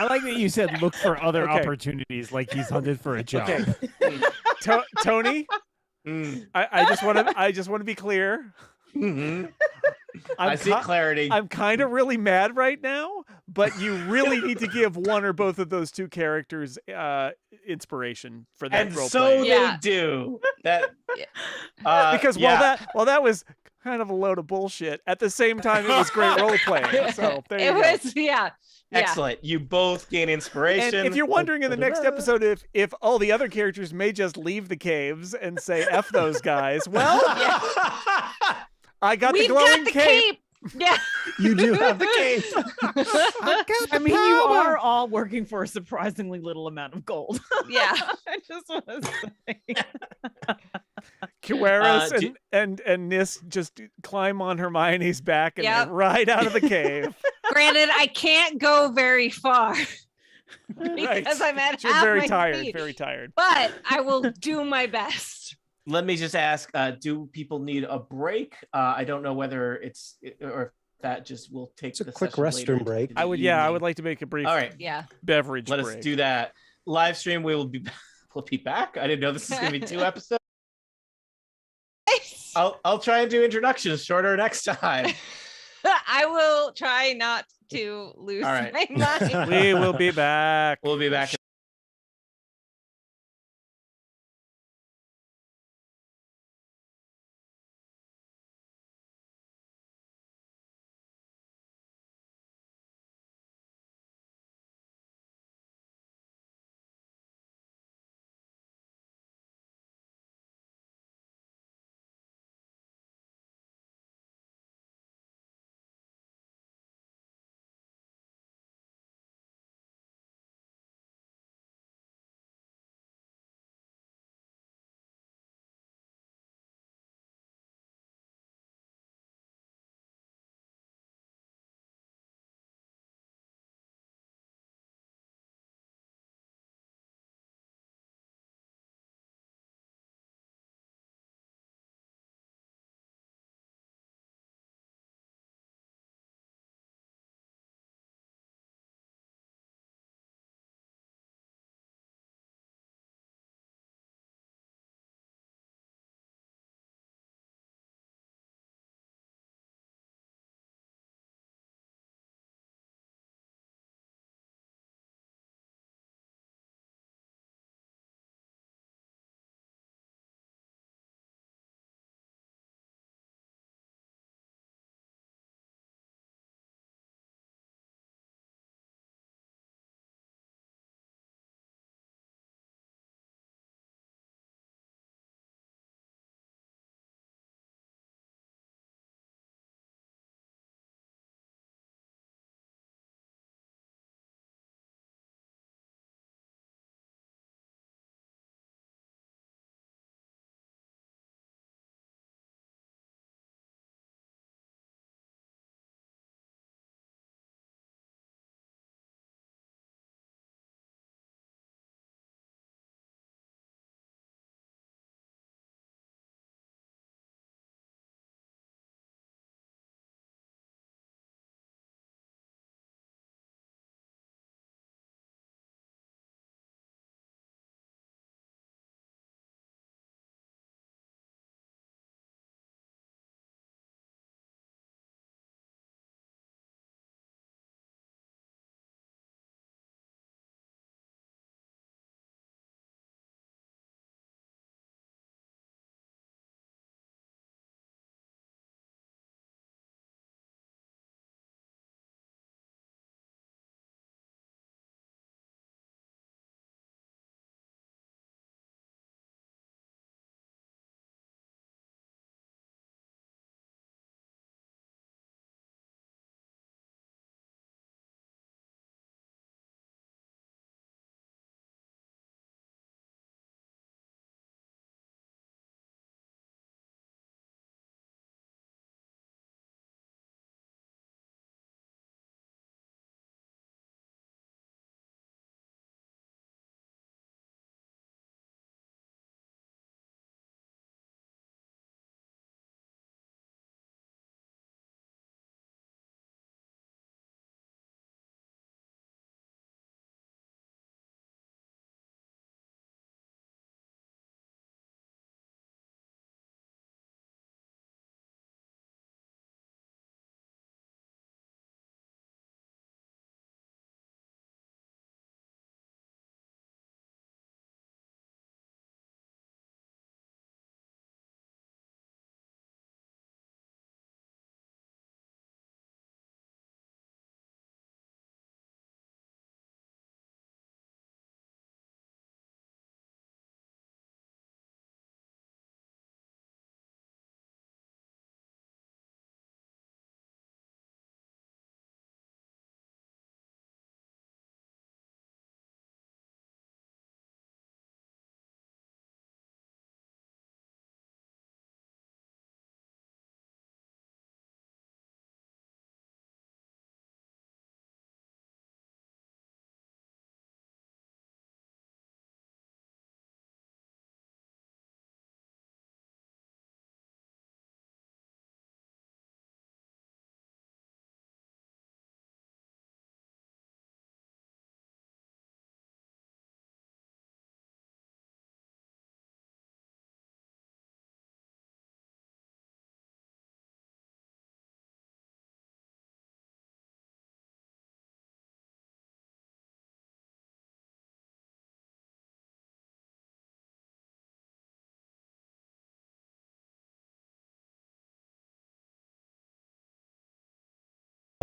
like that you said look for other opportunities, like he's hunted for a job. Okay. Tony, I just want to be clear. Mm-hmm. I see clarity. I'm kind of really mad right now, but you really need to give one or both of those two characters inspiration for that role play. They do that. Because while that was kind of a load of bullshit, at the same time it was great role playing. So there you go. Excellent. You both gain inspiration. And if you're wondering in the next episode if all the other characters may just leave the caves and say F those guys, well, I got the glowing cape. Yeah. You do have the cape. I mean, you are all working for a surprisingly little amount of gold. Yeah. I just want to say. Kiwaris and Nis just climb on Hermione's back and ride out of the cave. Granted, I can't go very far because I'm at half very my speed, very tired. But I will do my best. Let me just ask, do people need a break? I don't know whether it's or if that just will take a quick restroom break. I would like to make a brief beverage break. Let us do that. Live stream, we'll be back. I didn't know this is going to be 2 episodes. I'll try and do introductions shorter next time. I will try not to lose my mind. We will be back. We'll be back.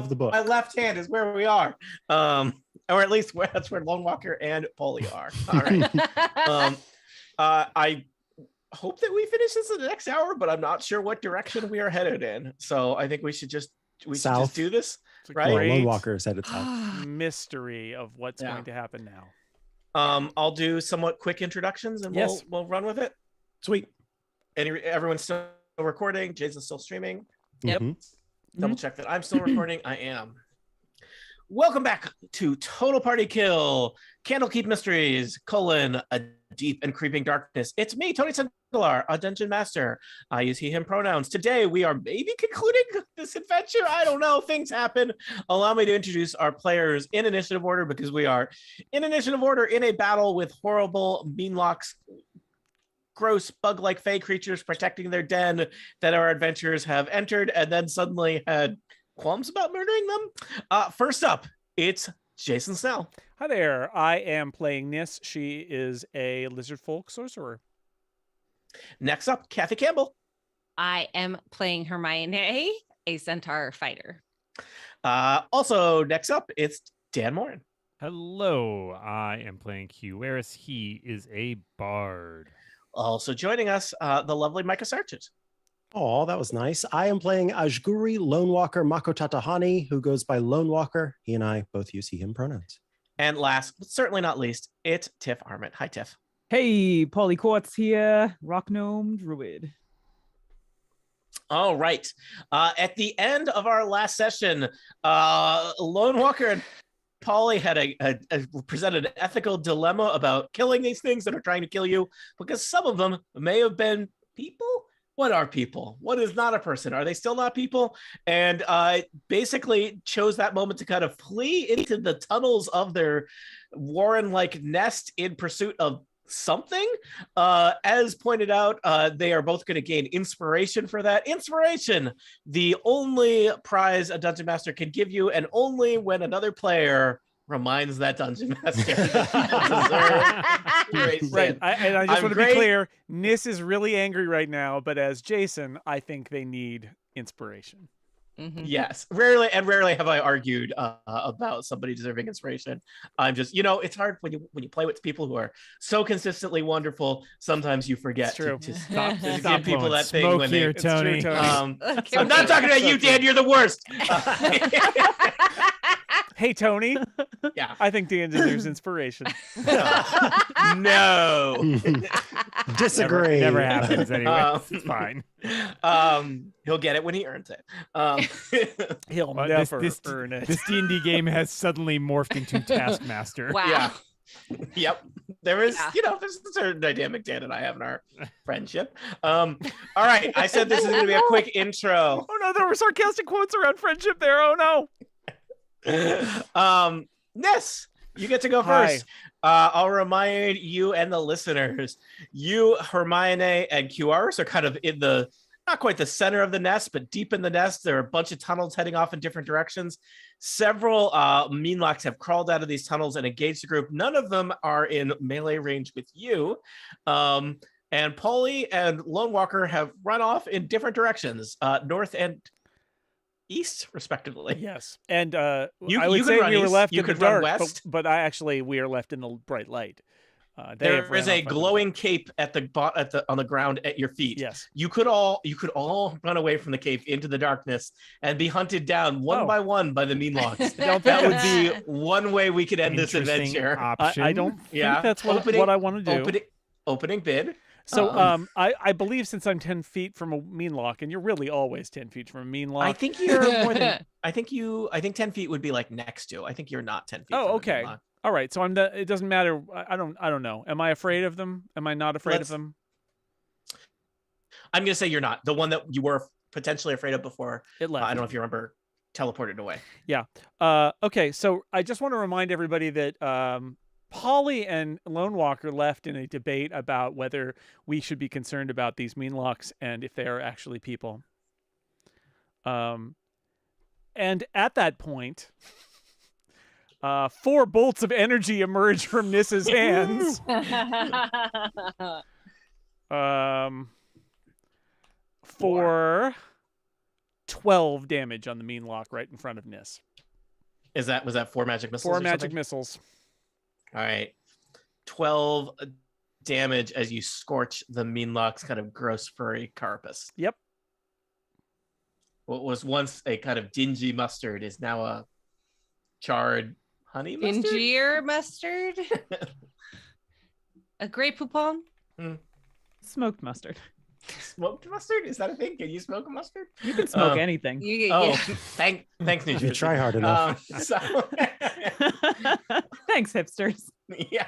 the book. My left hand is where we are. Or at least that's where Lone Walker and Polly are. All right. I hope that we finish this in the next hour, but I'm not sure what direction we are headed in. So I think we should just South. do this, It's a right? Well, great Lone Walker is headed south. mystery of what's Yeah. going to happen now. I'll do somewhat quick introductions and Yes. we'll run with it. Sweet. Everyone's still recording. Jason's still streaming. Yep. Mhm. Double check that I'm still recording. I am. Welcome back to Total Party Kill, Candlekeep Mysteries, a deep and creeping darkness. It's me, Tony Sindelar, a dungeon master. I use he, him pronouns. Today, we are maybe concluding this adventure. I don't know. Things happen. Allow me to introduce our players in initiative order, because we are in initiative order in a battle with horrible meanlocks, gross bug-like fey creatures protecting their den that our adventurers have entered and then suddenly had qualms about murdering them. First up, it's Jason Snell. Hi there. I am playing Nis. She is a lizard folk sorcerer. Next up, Kathy Campbell. I am playing Hermione, a centaur fighter. Also, next up, it's Dan Morin. Hello, I am playing Hueris. He is a bard. Also joining us, the lovely Micah Sergeant. Oh, that was nice. I am playing Ajguri Lone Walker Makotatahani, who goes by Lone Walker. He and I both use he, him pronouns. And last, but certainly not least, it's Tiff Arment. Hi, Tiff. Hey, Polly Quartz here, Rock Gnome Druid. All right. At the end of our last session, Lone Walker and Polly had presented an ethical dilemma about killing these things that are trying to kill you, because some of them may have been people. What are people? What is not a person? Are they still not people? And basically chose that moment to kind of flee into the tunnels of their warren-like nest in pursuit of something. As pointed out, they are both going to gain inspiration for that. Inspiration, the only prize a dungeon master can give you, and only when another player reminds that dungeon master. Right. I just I'm want to great. be clear. Nis is really angry right now, but as Jason, I think they need inspiration. Mhm. Yes, rarely have I argued about somebody deserving inspiration. I'm just, it's hard when you play with people who are so consistently wonderful. Sometimes you forget It's true. to Stop give people blowing that thing smoke when here, It's true, Tony. Tony. Okay, I'm not talking about you, Dan. You're the worst. Hey, Tony. Yeah. I think Dan deserves inspiration. No. Disagree. Never happens anyway. It's fine. He'll get it when he earns it. He'll Well, never this earn it. This D&D game has suddenly morphed into Taskmaster. Wow. Yeah. Yep. There is, Yeah. there's a certain dynamic Dan and I have in our friendship. All right. I said this is going to be a quick intro. Oh no, there were sarcastic quotes around friendship there. Oh no. Ness, you get to go Hi. first. I'll remind you and the listeners, you, Hermione, and QRs are kind of in the, not quite the center of the nest, but deep in the nest. There are a bunch of tunnels heading off in different directions. Several meanlocks have crawled out of these tunnels and engaged the group. None of them are in melee range with you. And Polly and Lone Walker have run off in different directions, north and east, respectively. Yes, and You- I would you could say run we were east, left you in the could run dark, west. but we are left in the bright light. They have There is ran a off by glowing cape at on the ground at your feet. Yes. You could all run away from the cape into the darkness and be hunted down one Oh. by one by the meanlocks. I don't think That would that's- be one way we could end this Interesting adventure. option. I don't think Yeah. that's what I want to do. Opening bid. So I believe since I'm 10 feet from a meanlock, and you're really always 10 feet from a meanlock. I think you're more than. I think 10 feet would be like next to. I think you're not 10 feet. Oh, from the okay. meanlock. All right, so it doesn't matter. I don't know. Am I afraid of them? Am I not afraid Let's- of them? I'm gonna say you're not. The one that you were potentially afraid of before. It left. I don't know if you remember. Teleported away. Okay, so I just want to remind everybody that Polly and Lone Walker left in a debate about whether we should be concerned about these meanlocks and if they are actually people. And at that point, 4 bolts of energy emerge from Nissa's hands. For 12 damage on the mean lock right in front of Nis. Was that 4 magic missiles? 4 or magic something? missiles. All right. 12 damage as you scorch the Meanlock's kind of gross furry carapace. Yep. What was once a kind of dingy mustard is now a charred honey mustard. Dingier mustard. A Grey Poupon. Smoked mustard. Smoked mustard? Is that a thing? Can you smoke a mustard? You can smoke anything. Thanks, New You try hard enough. Thanks, hipsters. Yeah.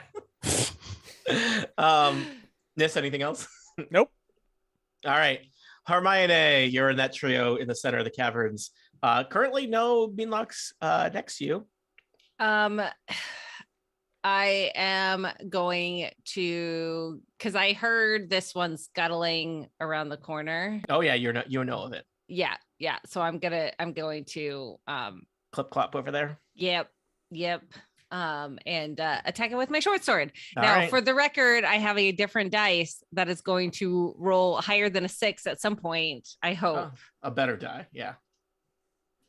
Nis, anything else? Nope. All right. Hermione, you're in that trio in the center of the caverns. Currently no Beanlocks next to you. I am going to, because I heard this one scuttling around the corner. Oh yeah, you know of it. Yeah. So I'm going to Clip clop over there. Yep. And attack it with my short sword. All now, right. for the record, I have a different dice that is going to roll higher than a 6 at some point. I hope. A better die, yeah.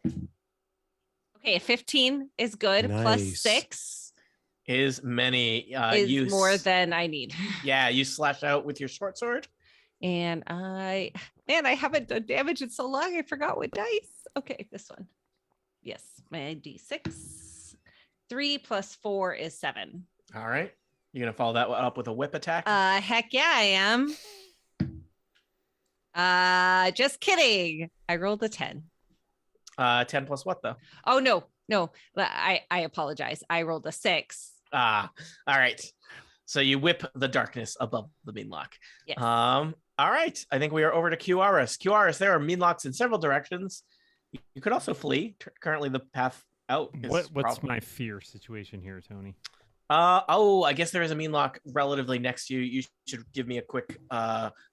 Okay, a 15 is good. Nice. Plus 6 Is many is more than I need. Yeah, you slash out with your short sword. And I haven't done damage in so long. I forgot what dice. Okay, this one. Yes, my D6. 3 plus 4 is 7. All right. You're gonna follow that up with a whip attack. Heck yeah, I am. Just kidding. I rolled a 10. 10 plus what though? Oh no. I apologize. I rolled a 6. All right. So you whip the darkness above the Meanlock. Yes. All right. I think we are over to QRS. QRS, there are Meanlocks in several directions. You could also flee. Currently, the path out is What's my fear situation here, Tony? I guess there is a Meanlock relatively next to you. You should give me a quick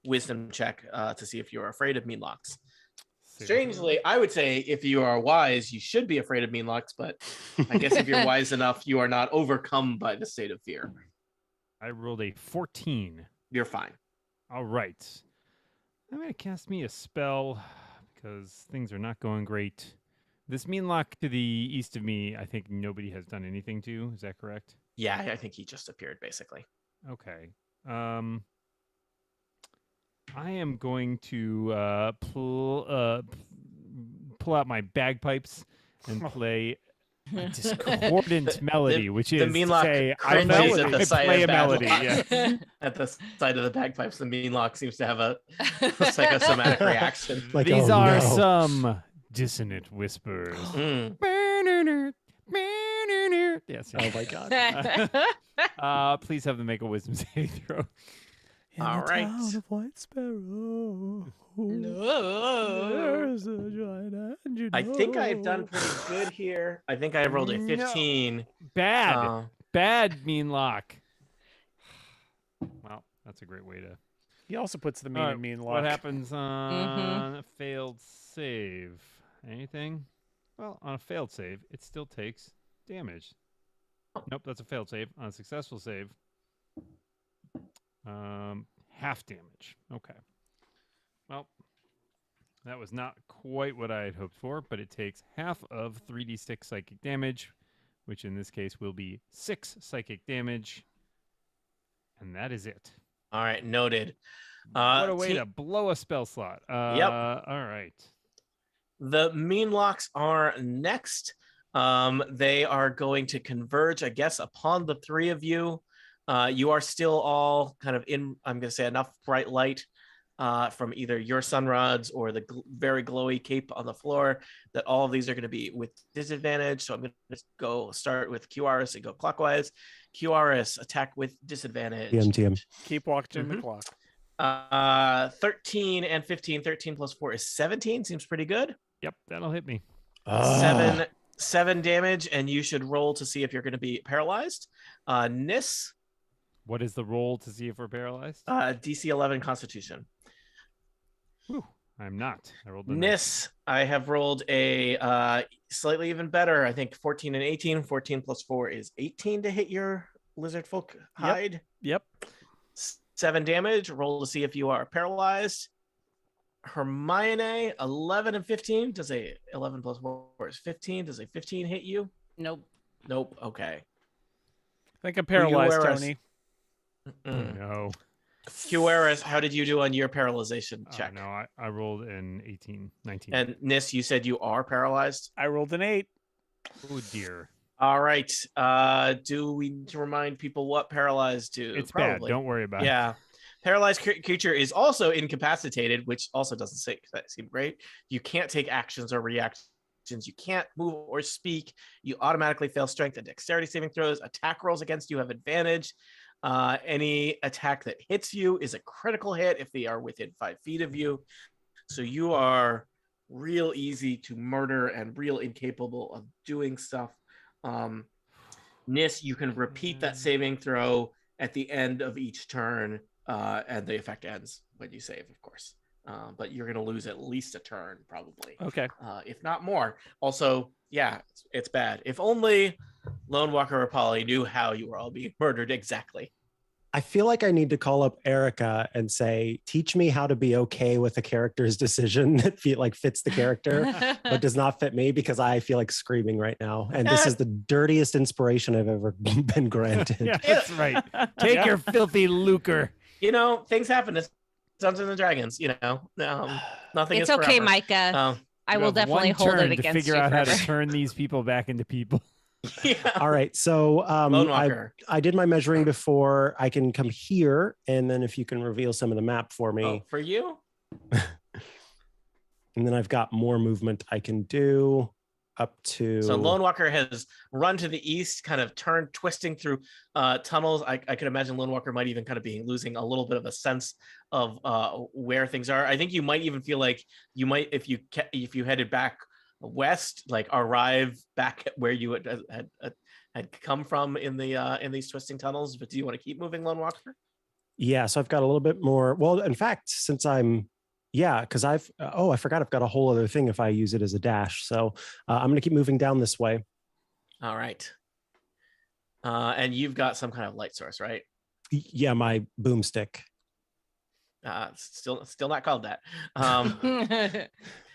wisdom check to see if you're afraid of Meanlocks. Strangely, I would say if you are wise, you should be afraid of Meanlocks, but I guess if you're wise enough, you are not overcome by the state of fear. I rolled a 14. You're fine. All right. I'm going to cast me a spell because things are not going great. This Meanlock to the east of me, I think nobody has done anything to. Is that correct? Yeah, I think he just appeared, basically. Okay. I am going to pull out my bagpipes and play a discordant melody, which is the Meanlock to say, I cringes at the I sight play of a melody. Badlock. Yeah. At the side of the bagpipes, the Meanlock seems to have a psychosomatic reaction. Like, These oh, are no. some dissonant whispers. Mm. Yes. Oh my god. Please have them make a wisdom saving throw. In All the right. town of White Sparrow. No. There's a giant and I think I've done pretty good here. I think I rolled a 15. Bad Meanlock. Well, that's a great way to. He also puts the mean All right, and mean lock. What happens on a failed save? Anything? Well, on a failed save, it still takes damage. Nope, that's a failed save. On a successful save, half damage. Okay. Well, that was not quite what I had hoped for, but it takes half of 3d6 psychic damage, which in this case will be 6 psychic damage. And that is it. All right, noted. What a way to blow a spell slot. Yep. All right. The Meanlocks are next. They are going to converge, I guess, upon the three of you. You are still all kind of in, I'm going to say, enough bright light from either your sun rods or the very glowy cape on the floor that all of these are going to be with disadvantage. So I'm going to just go start with QRS and go clockwise. QRS, attack with disadvantage. TM. Keep watching the clock. 13 and 15. 13 plus 4 is 17. Seems pretty good. Yep, that'll hit me. Seven damage, and you should roll to see if you're going to be paralyzed. Nis, What is the roll to see if we're paralyzed? DC 11 Constitution. Whew, I'm not. I rolled a Nis, I have rolled a slightly even better. I think 14 and 18. 14 plus 4 is 18 to hit your lizard folk hide. Yep. 7 damage. Roll to see if you are paralyzed. Hermione, 11 and 15. Does a 11 plus 4 is 15? Does a 15 hit you? Nope. Nope. Okay. I think I'm paralyzed, Whereas- Tony. Oh, no. Hueris, how did you do on your paralyzation check? Oh, no, I rolled an 18, 19. And Nis, you said you are paralyzed? I rolled an 8. Oh, dear. All right. Do we need to remind people what paralyzed do? It's Probably. bad. Don't worry about it. Yeah. Paralyzed creature is also incapacitated, which also doesn't seem great. You can't take actions or reactions. You can't move or speak. You automatically fail strength and dexterity saving throws. Attack rolls against you have advantage. Any attack that hits you is a critical hit if they are within 5 feet of you. So you are real easy to murder and real incapable of doing stuff. Nis, you can repeat that saving throw at the end of each turn, and the effect ends when you save, of course. But you're going to lose at least a turn, probably. Okay. If not more. Also, yeah, it's bad. If only Lone Walker or Polly knew how you were all being murdered exactly. I feel like I need to call up Erica and say, teach me how to be okay with a character's decision that fits the character, but does not fit me, because I feel like screaming right now. And this is the dirtiest inspiration I've ever been granted. Yeah, that's right. Take your filthy lucre. Things happen. It's Dungeons and Dragons, nothing It's is okay, forever. Micah. I You will have definitely one hold turn it to against figure you out how to forever. turn these people back into people. Yeah. All right. So Lone Walker. I did my measuring before. I can come here, and then if you can reveal some of the map for me. Oh, for you? And then I've got more movement I can do up to. So Lone Walker has run to the east, kind of turned, twisting through tunnels. I could imagine Lone Walker might even kind of be losing a little bit of a sense of where things are. I think you might even feel like you might, if you headed back west, arrive back at where you had come from in these twisting tunnels. But do you want to keep moving, Lone Walker? Yeah. So I've got a little bit more. Well, in fact, since because I forgot I've got a whole other thing if I use it as a dash. So I'm going to keep moving down this way. All right. And you've got some kind of light source, right? Yeah, my boomstick. Still not called that.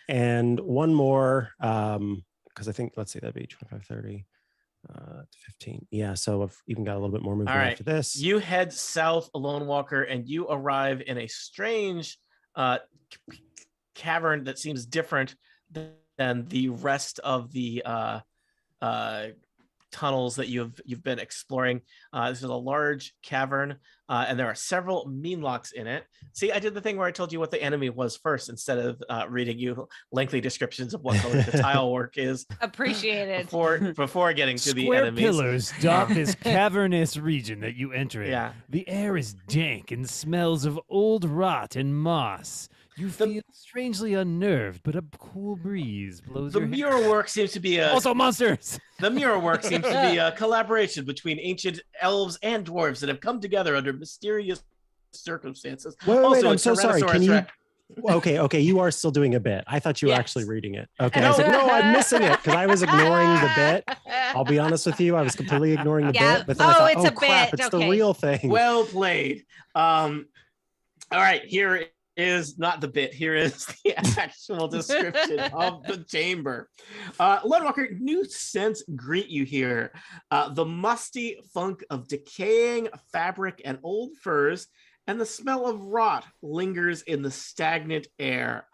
And one more, because I think, let's see, that'd be 25, 30, 15. Yeah, so I've even got a little bit more movement after this. You head south, Lone Walker, and you arrive in a strange cavern that seems different than the rest of the tunnels that you've been exploring. This is a large cavern, and there are several mean locks in it. See, I did the thing where I told you what the enemy was first instead of reading you lengthy descriptions of what color the tile work is. Appreciated. Before getting to the Square enemies. pillars dot this cavernous region that you enter in. Yeah. The air is dank and smells of old rot and moss. You feel strangely unnerved, but a cool breeze blows The your hair. mirror work seems to be Also monsters. The mirror work seems to be a collaboration between ancient elves and dwarves that have come together under mysterious circumstances. Wait, I'm a so sorry. Can Tyrannosaurus you? Rex- Okay, you are still doing a bit. I thought you were Yes. actually reading it. Okay, I was like, no, I'm missing it because I was ignoring the bit. I'll be honest with you, I was completely ignoring the Yeah. bit, but then I thought, It's a crap, bit. it's Okay. the real thing. Well played. All right, here is not the bit. Here is the actual description of the chamber. Lone Walker, new scents greet you here. The musty funk of decaying fabric and old furs, and the smell of rot lingers in the stagnant air.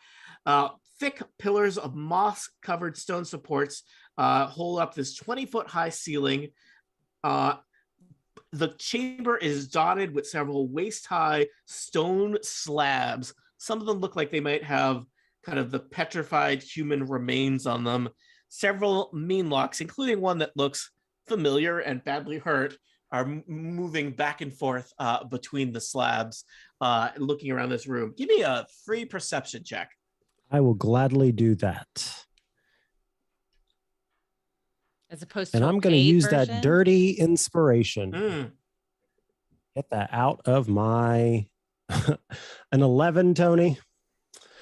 Thick pillars of moss-covered stone supports hold up this 20-foot high ceiling. The chamber is dotted with several waist-high stone slabs. Some of them look like they might have kind of the petrified human remains on them. Several mean locks, including one that looks familiar and badly hurt, are moving back and forth between the slabs, looking around this room. Give me a free perception check. I will gladly do that. As opposed to And a I'm going to paid use version? that dirty inspiration. Mm. Get that out of my an 11, Tony.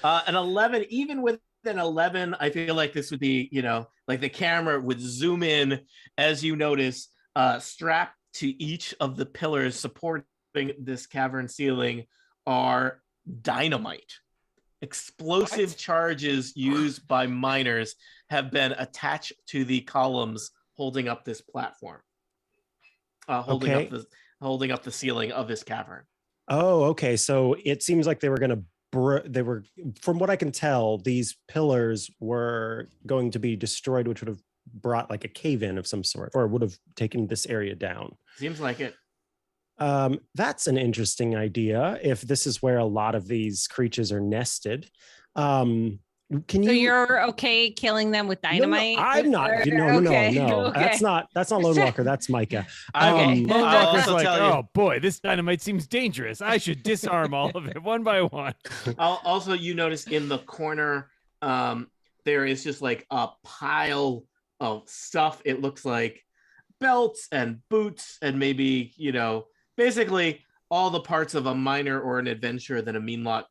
An 11, even with an 11, I feel like this would be, like the camera would zoom in as you notice strapped to each of the pillars supporting this cavern ceiling are dynamite. explosive charges used by miners have been attached to the columns holding up this platform, holding up the ceiling of this cavern. Oh, okay. So it seems like they were going to, from what I can tell, these pillars were going to be destroyed, which would have brought like a cave-in of some sort, or would have taken this area down. Seems like it. That's an interesting idea. If this is where a lot of these creatures are nested, So you're okay killing them with dynamite? No, I'm not. No. Okay. That's not Lone Walker. That's Micah. Okay. Lone Walker's like, oh boy, this dynamite seems dangerous. I should disarm all of it one by one. Also, you notice in the corner, there is just like a pile of stuff. It looks like belts and boots and maybe, basically all the parts of a miner or an adventurer that a meanlock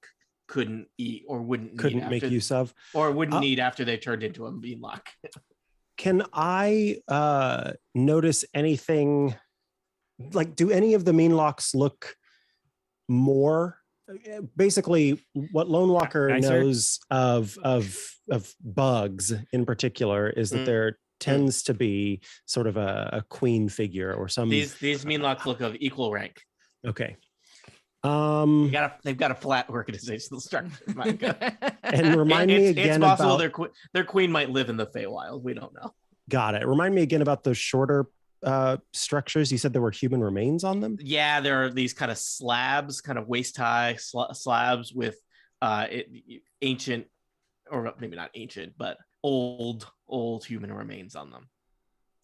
couldn't eat or couldn't make use of, or wouldn't need after they turned into a meanlock. Can I notice anything? Like, do any of the meanlocks look more? Basically, what Lone Walker knows of bugs in particular is that there tends to be sort of a queen figure or some. These meanlocks look of equal rank. Okay. They've got a flat organizational structure. And remind me again, it's possible their queen might live in the Feywild. We don't know. Got it. Remind me again about those shorter structures. You said there were human remains on them. Yeah, there are these kind of slabs, kind of waist high slabs with ancient, or maybe not ancient, but old human remains on them.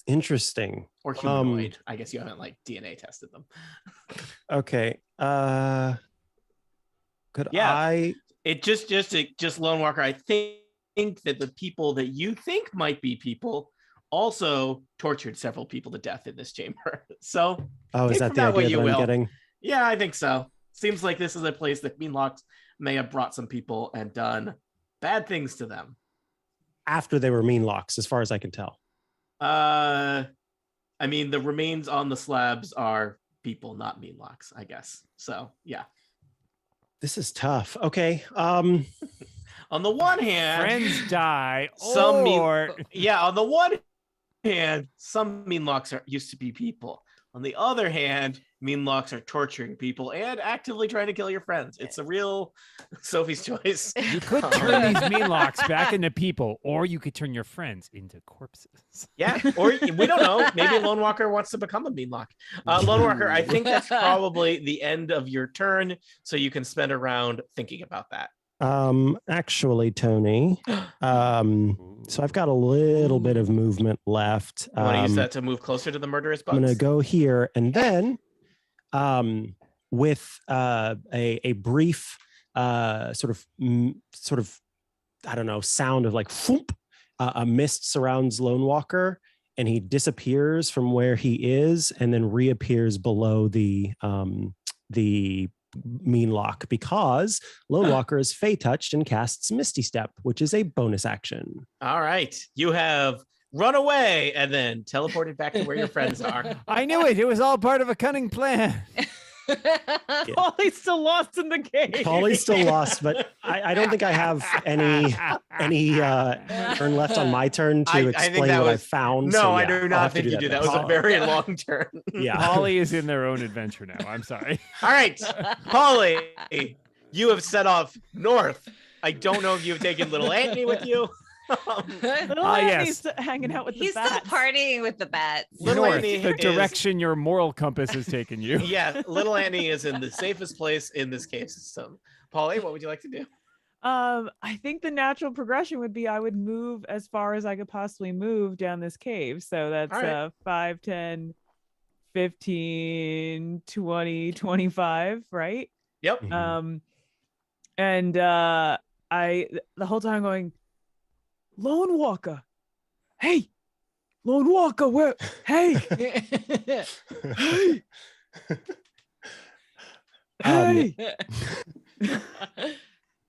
Interesting. Or humanoid. I guess you haven't like DNA tested them. Okay. It just Lone Walker. I think that the people that you think might be people also tortured several people to death in this chamber. So is that the idea that I'm getting? Yeah, I think so. Seems like this is a place that meanlocks may have brought some people and done bad things to them. After they were meanlocks, as far as I can tell. I mean, the remains on the slabs are people, not meanlocks, I guess. So, yeah. This is tough. Okay. On the one hand, friends die. On the one hand, some meanlocks used to be people. On the other hand, meanlocks are torturing people and actively trying to kill your friends. It's a real Sophie's choice. You could turn these meanlocks back into people, or you could turn your friends into corpses. Yeah, or we don't know. Maybe Lone Walker wants to become a meanlock. Lone Walker, I think that's probably the end of your turn, so you can spend a round thinking about that. Actually, Tony, so I've got a little bit of movement left. You want to use that to move closer to the murderous bugs? I'm going to go here, and then with a brief sort of I don't know, sound of like whoop, a mist surrounds Lone Walker, and he disappears from where he is, and then reappears below the meanlock, because Lone Walker is Fey touched and casts Misty Step, which is a bonus action. All right, you have run away and then teleported back to where your friends are. I knew it. It was all part of a cunning plan. Paulie's still lost in the game. Paulie's still lost, but I don't think I have any turn left on my turn to explain what I found. No, I do not think you do. That was a very long turn. Yeah, Paulie is in their own adventure now. I'm sorry. All right, Paulie, you have set off north. I don't know if you've taken little Anthony with you. Little Anthony's hanging out with the bats. He's still partying with the bats. Little North, Annie the direction your moral compass has taken you. Yeah, little Annie is in the safest place in this cave system. Paulie, what would you like to do? I think the natural progression would be I would move as far as I could possibly move down this cave. So that's 5, 10, 15, 20, 25, right? Yep. And I the whole time going, Lone Walker, hey, Lone Walker, where? Hey, hey, hey.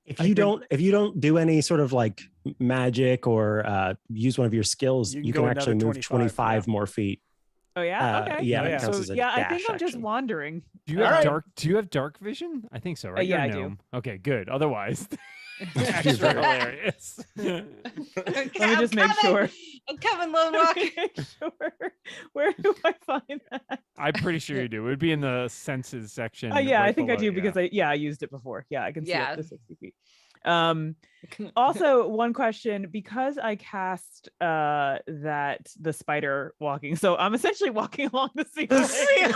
If you don't do any sort of like magic or use one of your skills, you can actually move 25 more feet. Oh yeah, okay. Yeah, it counts so, as a I dash think I'm just action. wandering. Do you have dark vision? I think so, right? Yeah, You're a gnome. Okay, good. Otherwise, Extra hilarious. Let me just make sure. I'm coming, Lone Walker. Sure. Where do I find that? I'm pretty sure you do. It would be in the senses section. Yeah, right I think I below, do because I used it before. Yeah, I can see up to 60 feet. Also, one question, because I cast that the spider walking, so I'm essentially walking along the ceiling.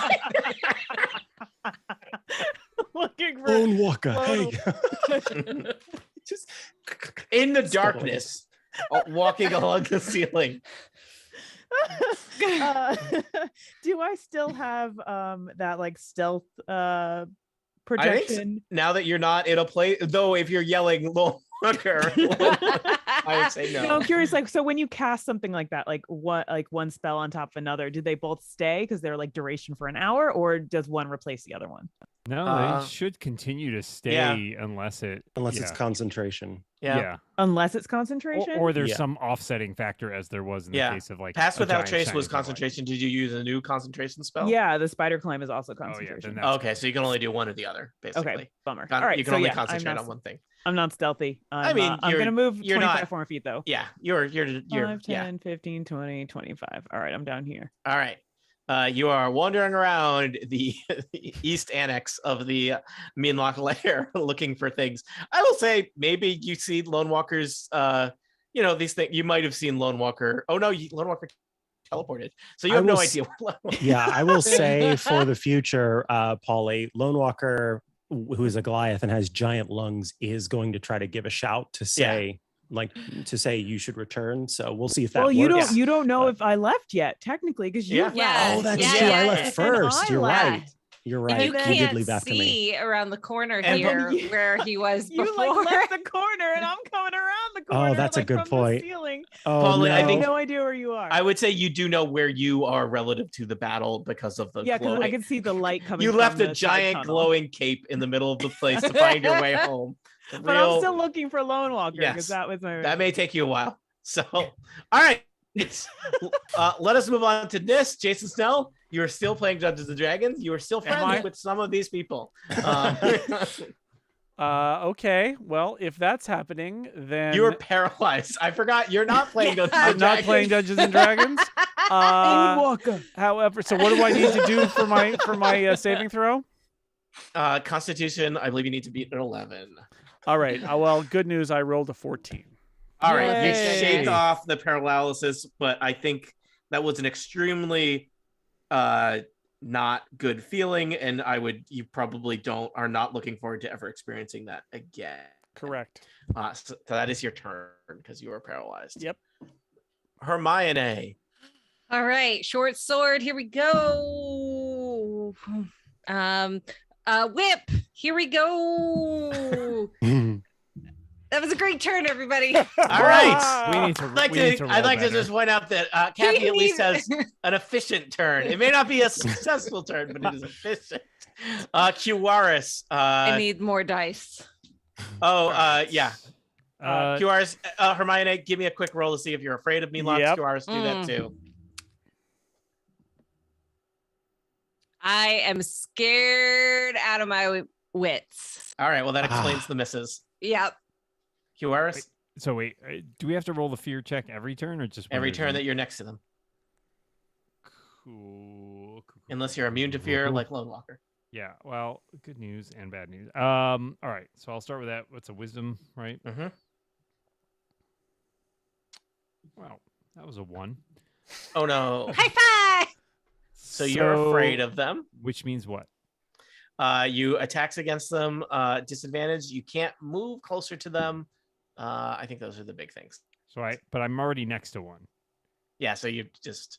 Looking for Lone Walker, hey. Just in the darkness, walking along the ceiling. Do I still have that like stealth projection? Now that you're not in a place, though, if you're yelling Lone Walker, I would say no. No, I'm curious, like, so when you cast something like that, like what, like one spell on top of another, do they both stay because they're like duration for an hour, or does one replace the other one? No, they should continue to stay unless it's concentration. Yeah. Unless it's concentration, or there's some offsetting factor, as there was in the case of like Pass a Without giant Trace shiny was purple. concentration. Did you use a new concentration spell? Yeah, the spider climb is also Oh, yeah, concentration. then that's Okay, so you can only do one or the other, basically. Okay, bummer. All right, you can so only yeah, concentrate on one thing. I'm not stealthy. I mean, I'm gonna move you're 25 not- more feet though. Yeah, you're 5, 10, 15, 20, 25. All right, I'm down here. All right. You are wandering around the east annex of the Meanlock Lair looking for things. I will say maybe you see Lone Walker's, these things. You might have seen Lone Walker. Oh, no, Lone Walker teleported. So you have no idea. Yeah, I will say for the future, Polly, Lone Walker, who is a Goliath and has giant lungs, is going to try to give a shout to say, you should return. So we'll see if that works. You don't know if I left yet, technically, because you left. Oh, that's true. I left first. You're right. You're right. You You did can't leave after me. see around the corner And- here where he was before. You like left the corner, and I'm coming around the corner. Oh, that's a good from point. The ceiling. Oh, Polly, no. I think- No idea where you are. I would say you do know where you are relative to the battle because of the because glowing. I can see the light coming. You from left the a side giant tunnel. glowing cape in the middle of the place to find your way home. But I'm still looking for Lone Walker because Yes. that was my. That may take you a while. So, all right. Let us move on to this. Jason Snell, you are still playing Dungeons and Dragons. You are still Am friends I? with some of these people. Okay. Well, if that's happening, then You are paralyzed. I forgot you're not playing Dungeons I'm and not Dragons. playing Dungeons and Dragons. Lone Walker. However, so what do I need to do for my saving throw? Constitution, I believe you need to beat an 11. All right. Well, good news. I rolled a 14. All right, you Yay. shaved off the paralysis, but I think that was an extremely not good feeling, and you probably are not looking forward to ever experiencing that again. Correct. So that is your turn because you are paralyzed. Yep. Hermione. All right, short sword. Here we go. Whip. Here we go. That was a great turn, everybody. All right. We need to. I'd like to just point out that Kathy at least has an efficient turn. It may not be a successful turn, but it is efficient. Kiwaris. I need more dice. Yeah. Kiwaris, Hermione, give me a quick roll to see if you're afraid of Meanlocks. Yep. Kiwaris, do that too. I am scared out of my wits. All right. Well, that explains the misses. Yep. Kiwaris, So wait, do we have to roll the fear check every turn or just when every there's turn an- that you're next to them, Cool. unless you're immune to fear like Lone Walker. Yeah. Well, good news and bad news. All right. So I'll start with that. What's a wisdom, right? Mm-hmm. Wow, that was a 1. Oh no. High five. So you're afraid of them. Which means what? You attacks against them, disadvantage. You can't move closer to them. I think those are the big things. But I'm already next to one. Yeah, so you just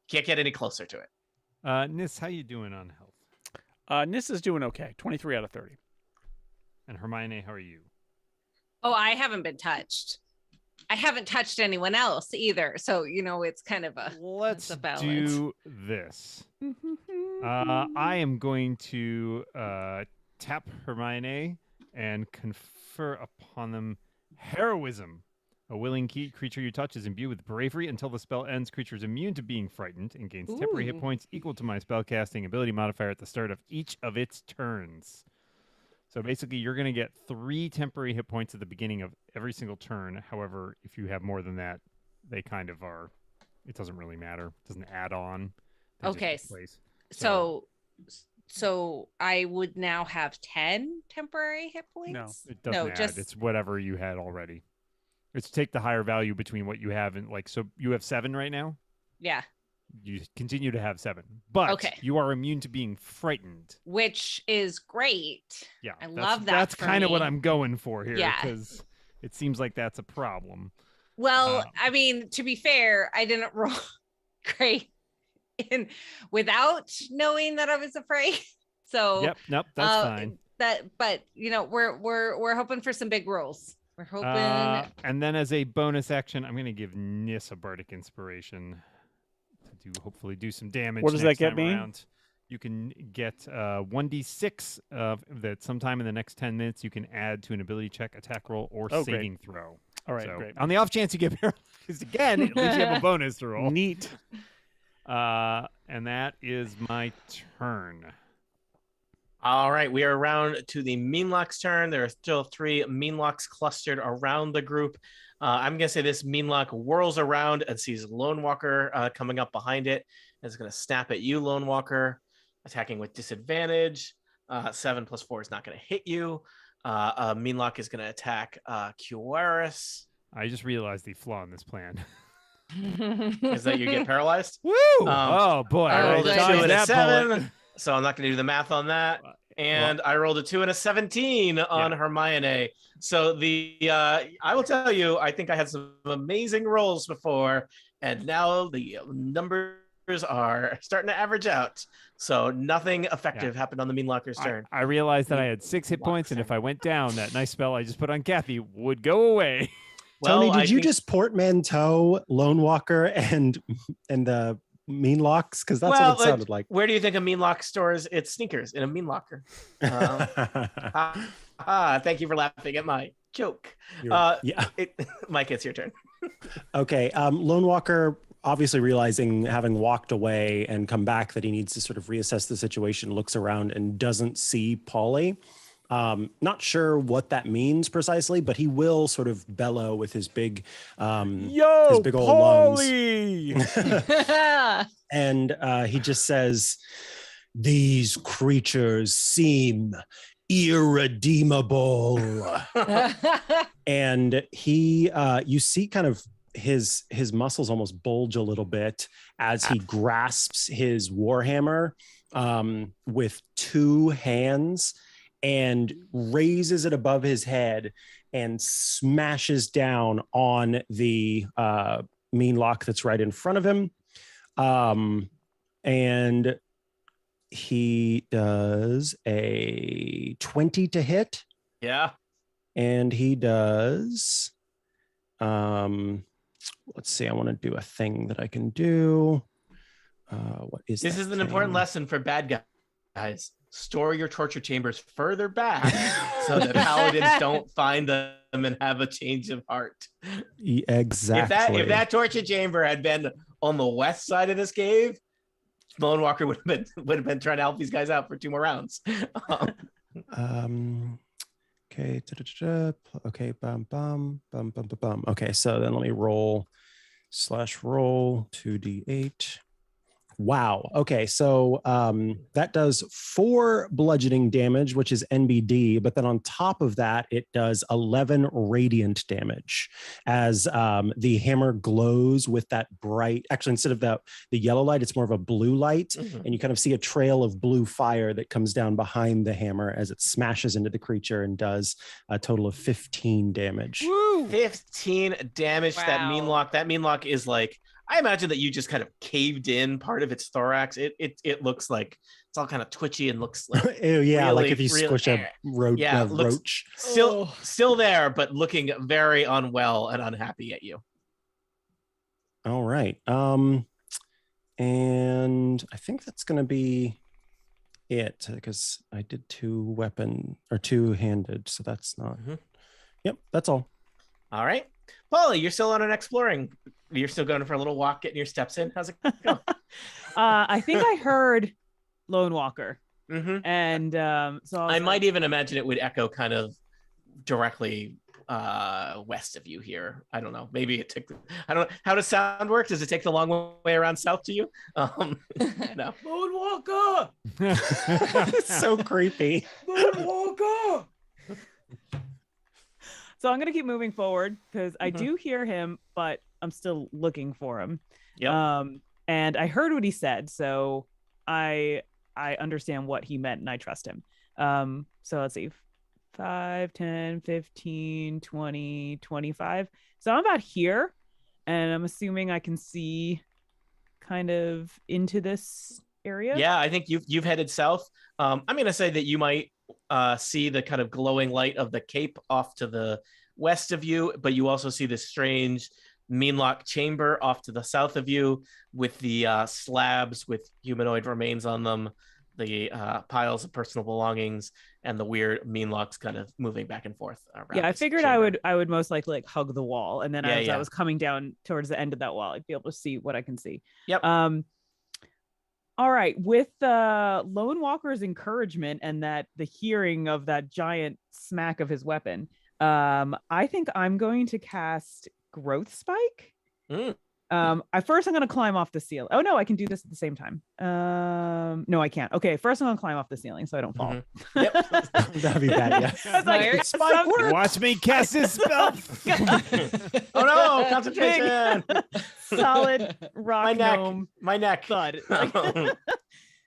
can't get any closer to it. Nis, how you doing on health? Nis is doing okay. 23 out of 30. And Hermione, how are you? Oh, I haven't been touched. I haven't touched anyone else either. So, it's kind of a Let's balance. do this. I am going to tap Hermione and confer upon them heroism. A willing creature you touch is imbued with bravery until the spell ends. Creature is immune to being frightened and gains temporary hit Ooh. points equal to my spellcasting ability modifier at the start of each of its turns. So basically, you're going to get 3 temporary hit points at the beginning of every single turn. However, if you have more than that, they kind of are. It doesn't really matter. It doesn't add on. They Okay. just replace. So I would now have 10 temporary hit points? No. It doesn't add. It's whatever you had already. It's take the higher value between what you have and so you have 7 right now? Yeah. You continue to have 7. But you are immune to being frightened. Which is great. Yeah. I love that. That's kind of what I'm going for here. Yeah. Because it seems like that's a problem. Well, I mean, to be fair, I didn't roll great without knowing that I was afraid. So yep, nope, that's fine. But we're hoping for some big rolls. We're hoping. And then as a bonus action, I'm going to give Nis a bardic inspiration to hopefully do some damage. What does that get me? Around. You can get 1d6 that sometime in the next 10 minutes you can add to an ability check, attack roll, or saving throw. All right, great. On the off chance you get paralyzed again, at least you have a bonus to roll. Neat. And that is my turn. All right, we are around to the Meanlock's turn. There are still 3 Meanlocks clustered around the group. I'm going to say this Meanlock whirls around and sees Lone Walker coming up behind it. It's going to snap at you, Lone Walker, attacking with disadvantage. 7 + 4 is not going to hit you. Meanlock is going to attack Cuaris. I just realized the flaw in this plan. Is that you get paralyzed? Woo! Oh, boy. I rolled a 2 and a 7. bullet. So I'm not going to do the math on that. And I rolled a 2 and a 17 on Hermione. So I will tell you, I think I had some amazing rolls before, and now the numbers are starting to average out. So nothing effective happened on the Meanlocker's turn. I realized that I had 6 hit points, and if I went down, that nice spell I just put on Kathy would go away. Tony, did you just portmanteau Lone Walker and the Meanlocks? Because that's what it sounded like. Where do you think a Meanlock stores its sneakers? In a Meanlocker. Thank you for laughing at my joke. Mike, it's your turn. Okay. Lone Walker, obviously realizing, having walked away and come back, that he needs to sort of reassess the situation, looks around and doesn't see Polly. Not sure what that means precisely, but he will sort of bellow with his big, his big old Polly! lungs. And he just says, "These creatures seem irredeemable." And he, you see kind of his muscles almost bulge a little bit as he grasps his warhammer with 2 hands and raises it above his head and smashes down on the Meanlock that's right in front of him. And he does a 20 to hit. Yeah. And he does, let's see, I want to do a thing that I can do. What is this? Is an important lesson for bad guys. Store your torture chambers further back so that paladins don't find them and have a change of heart. Exactly. If that torture chamber had been on the west side of this cave, Lone Walker would have been trying to help these guys out for 2 more rounds. Okay. Okay. Bum. Okay. So then let me roll /roll 2d8. Wow. Okay. So that does 4 bludgeoning damage, which is NBD. But then on top of that, it does 11 radiant damage as the hammer glows with that bright, actually, instead of the yellow light, it's more of a blue light. Mm-hmm. And you kind of see a trail of blue fire that comes down behind the hammer as it smashes into the creature and does a total of 15 damage. Woo! 15 damage. Wow. That Meanlock is like, I imagine that you just kind of caved in part of its thorax. It looks like it's all kind of twitchy and looks like ew, yeah, really, like if you squish a roach. Still there, but looking very unwell and unhappy at you. All right. And I think that's gonna be it because I did 2-handed, so that's not. Mm-hmm. Yep, that's all. All right. Polly, you're still on an exploring. You're still going for a little walk, getting your steps in. How's it going? I think I heard Lone Walker. And so I might even imagine it would echo kind of directly west of you here. I don't know. Maybe it took. I don't know. How does sound work? Does it take the long way around south to you? No. Moonwalker. So creepy. Moonwalker. So I'm gonna keep moving forward because I do hear him, but I'm still looking for him. Yep. And I heard what he said, so I understand what he meant and I trust him. So let's see. 5, 10, 15, 20, 25. So I'm about here, and I'm assuming I can see kind of into this area. Yeah, I think you've headed south. I'm gonna say that you might see the kind of glowing light of the cape off to the west of you, but you also see this strange Meanlock chamber off to the south of you with the slabs with humanoid remains on them, the piles of personal belongings, and the weird Meanlocks kind of moving back and forth around. Yeah, I figured chamber. I would most likely like hug the wall, and then as I Yeah. was coming down towards the end of that wall, I'd be able to see what I can see. Yep. All right, with Lone Walker's encouragement and that the hearing of that giant smack of his weapon, I think I'm going to cast Growth Spike. I'm going to climb off the ceiling. Oh no, I can do this at the same time. No, I can't. Okay, first I'm going to climb off the ceiling so I don't fall. Yep. That'd be bad. Yeah. I was like, Spike work. Watch me cast this spell. Oh no, concentration. Solid rock My neck. gnome My neck. thud.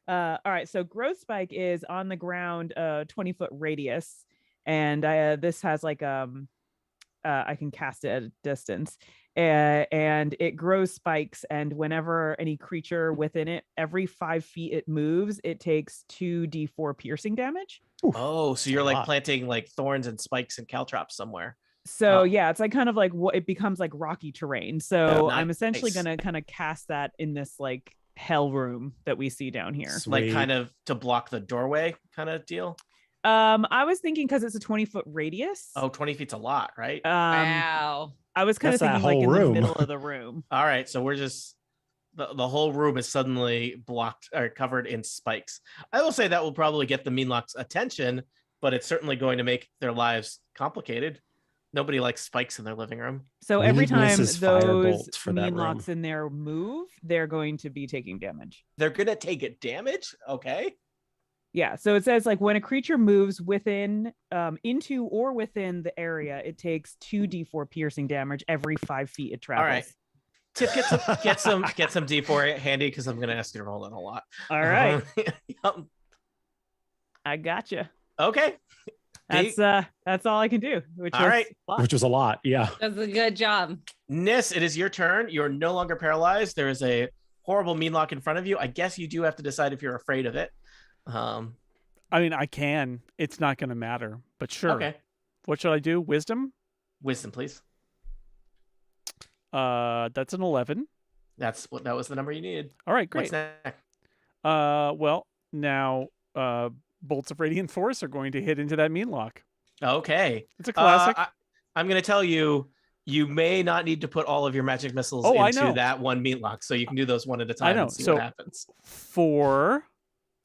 All right, so Growth Spike is on the ground, 20-foot radius, and this has like I can cast it at a distance, and it grows spikes, and whenever any creature within it, every 5 feet it moves, it takes 2d4 piercing damage. Oh, so you're a like lot. planting like thorns and spikes and caltrops somewhere. So Oh. yeah, it's like kind of like what it becomes like rocky terrain. So Oh, I'm essentially nice. gonna kind of cast that in this like hell room that we see down here. Like Sweet. kind of to block the doorway kind of deal. I was thinking because it's a 20-foot radius. Oh, 20 feet's a lot, right? Wow. I was kind of That's that thinking like whole in room. the middle of the room. All right, so we're just the whole room is suddenly blocked or covered in spikes. I will say that will probably get the Meanlock's attention, but it's certainly going to make their lives complicated. Nobody likes spikes in their living room. So We every need time Mrs. those Firebolt for that Meanlocks in there move, they're going to be taking damage. They're gonna take it damage. Okay. Yeah, so it says like when a creature moves within, into or within the area, it takes 2d4 piercing damage every 5 feet it travels. All right. Tip, get some D4 handy because I'm gonna ask you to roll it a lot. All right, Yep. I gotcha. Okay. That's all I can do. Which All is right. a lot. Which was a lot. Yeah. That's a good job. Nis, it is your turn. You're no longer paralyzed. There is a horrible Meanlock in front of you. I guess you do have to decide if you're afraid of it. I mean, I can. It's not going to matter, but sure. Okay. What should I do? Wisdom? Wisdom, please. That's an 11. That was the number you needed. All right, What's great. next? Well, now bolts of radiant force are going to hit into that Meanlock. Okay. It's a classic. I'm going to tell you, you may not need to put all of your magic missiles I into know. that one Meatlock, so you can do those one at a time I know. and see So- what happens. 4.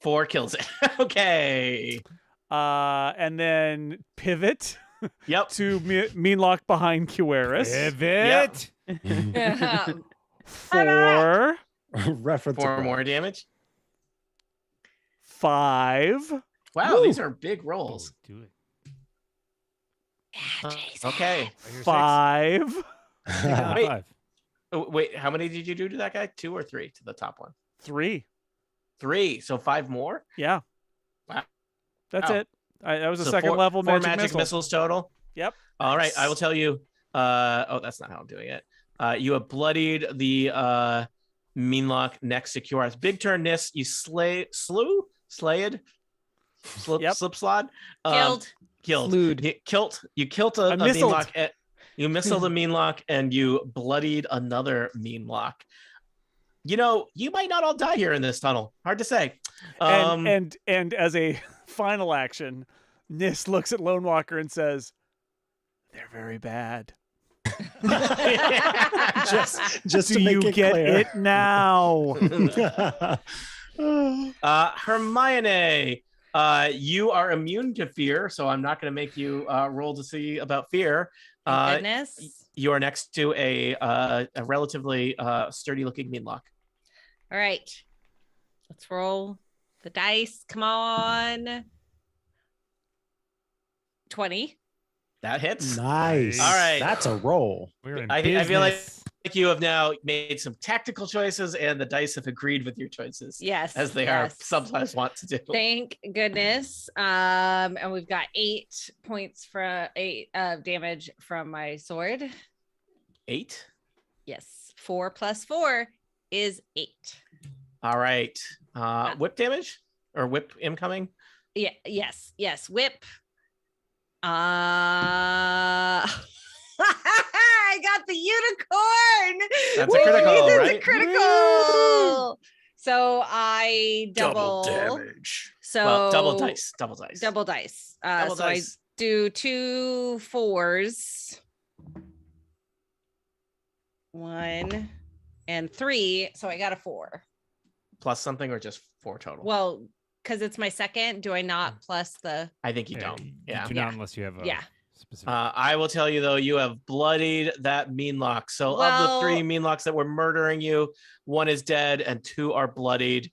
4 kills it. Okay. And then pivot Yep. to Meanlock behind Cueris. Pivot. 4. Reference. 4 more damage. 5. Wow, Woo. these are big rolls. Do it. Okay. I hear 6. 5. Wait. 5. Oh, wait, how many did you do to that guy? 2 or 3 to the top one? 3. 3. So 5 more? Yeah. Wow. That's Wow. it. That was a So second 4 level four magic missile. missiles total. Yep. All right, I will tell you. Oh, that's not how I'm doing it. You have bloodied the Meanlock next to Cueris. Big turn, Nis. You slayed, Yep. slipslod, Killed. Slewed. You killed a missiled. Meanlock. You missiled a Meanlock, and you bloodied another Meanlock. You know, you might not all die here in this tunnel. Hard to say. And as a final action, Nis looks at Lone Walker and says, "They're very bad. just Do to make you it get clear. it now?" Hermione, You are immune to fear, so I'm not going to make you roll to see about fear. Thank goodness. You are next to a relatively sturdy-looking meanlock. All right. Let's roll the dice. Come on. 20. That hits. Nice. All right. That's a roll. We're in I feel like business. you have now made some tactical choices, and the dice have agreed with your choices. Yes. As they are sometimes want to do. Thank goodness. And we've got 8 points for 8 damage from my sword. 8? Yes. 4 plus 4 is 8. All right. Whip damage or whip incoming? Yeah. Yes. Whip. I got the unicorn. That's a critical, This right? is a critical. So I double damage. So well, double dice. Double dice. Double So dice. I do 2 4s. 1 and 3. So I got a 4. Plus something or just 4 total? Well, because it's my second, do I not plus the? I think you don't. You Yeah. do not unless you have a specific. I will tell you though, you have bloodied that meanlock. So of Well- the 3 meanlocks that were murdering you, 1 is dead and 2 are bloodied.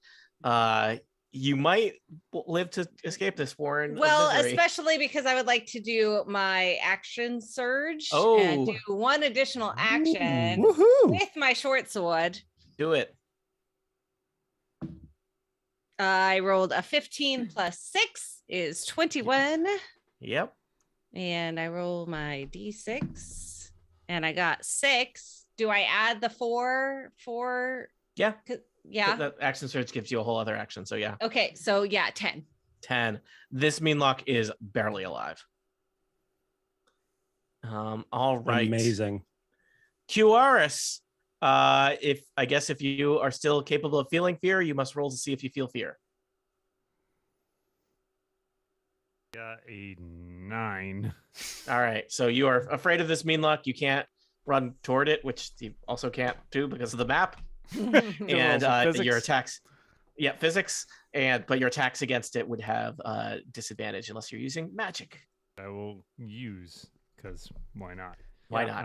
You might live to escape this, Warren. Well, of misery. especially because I would like to do my action surge and Oh. do 1 additional action Woohoo! with my short sword. Do it. I rolled a 15 plus 6 is 21. Yep. And I roll my d6 and I got 6. Do I add the 4? Yeah. Yeah. The action surge gives you a whole other action. So yeah. Okay. So yeah, 10. 10. This meanlock is barely alive. All right. Amazing. QRS. If you are still capable of feeling fear, you must roll to see if you feel fear. Got a 9. All right. So you are afraid of this meanlock. You can't run toward it, which you also can't do because of the map. And your attacks. Yeah, physics. But your attacks against it would have disadvantage unless you're using magic. I will use because why not? Why not?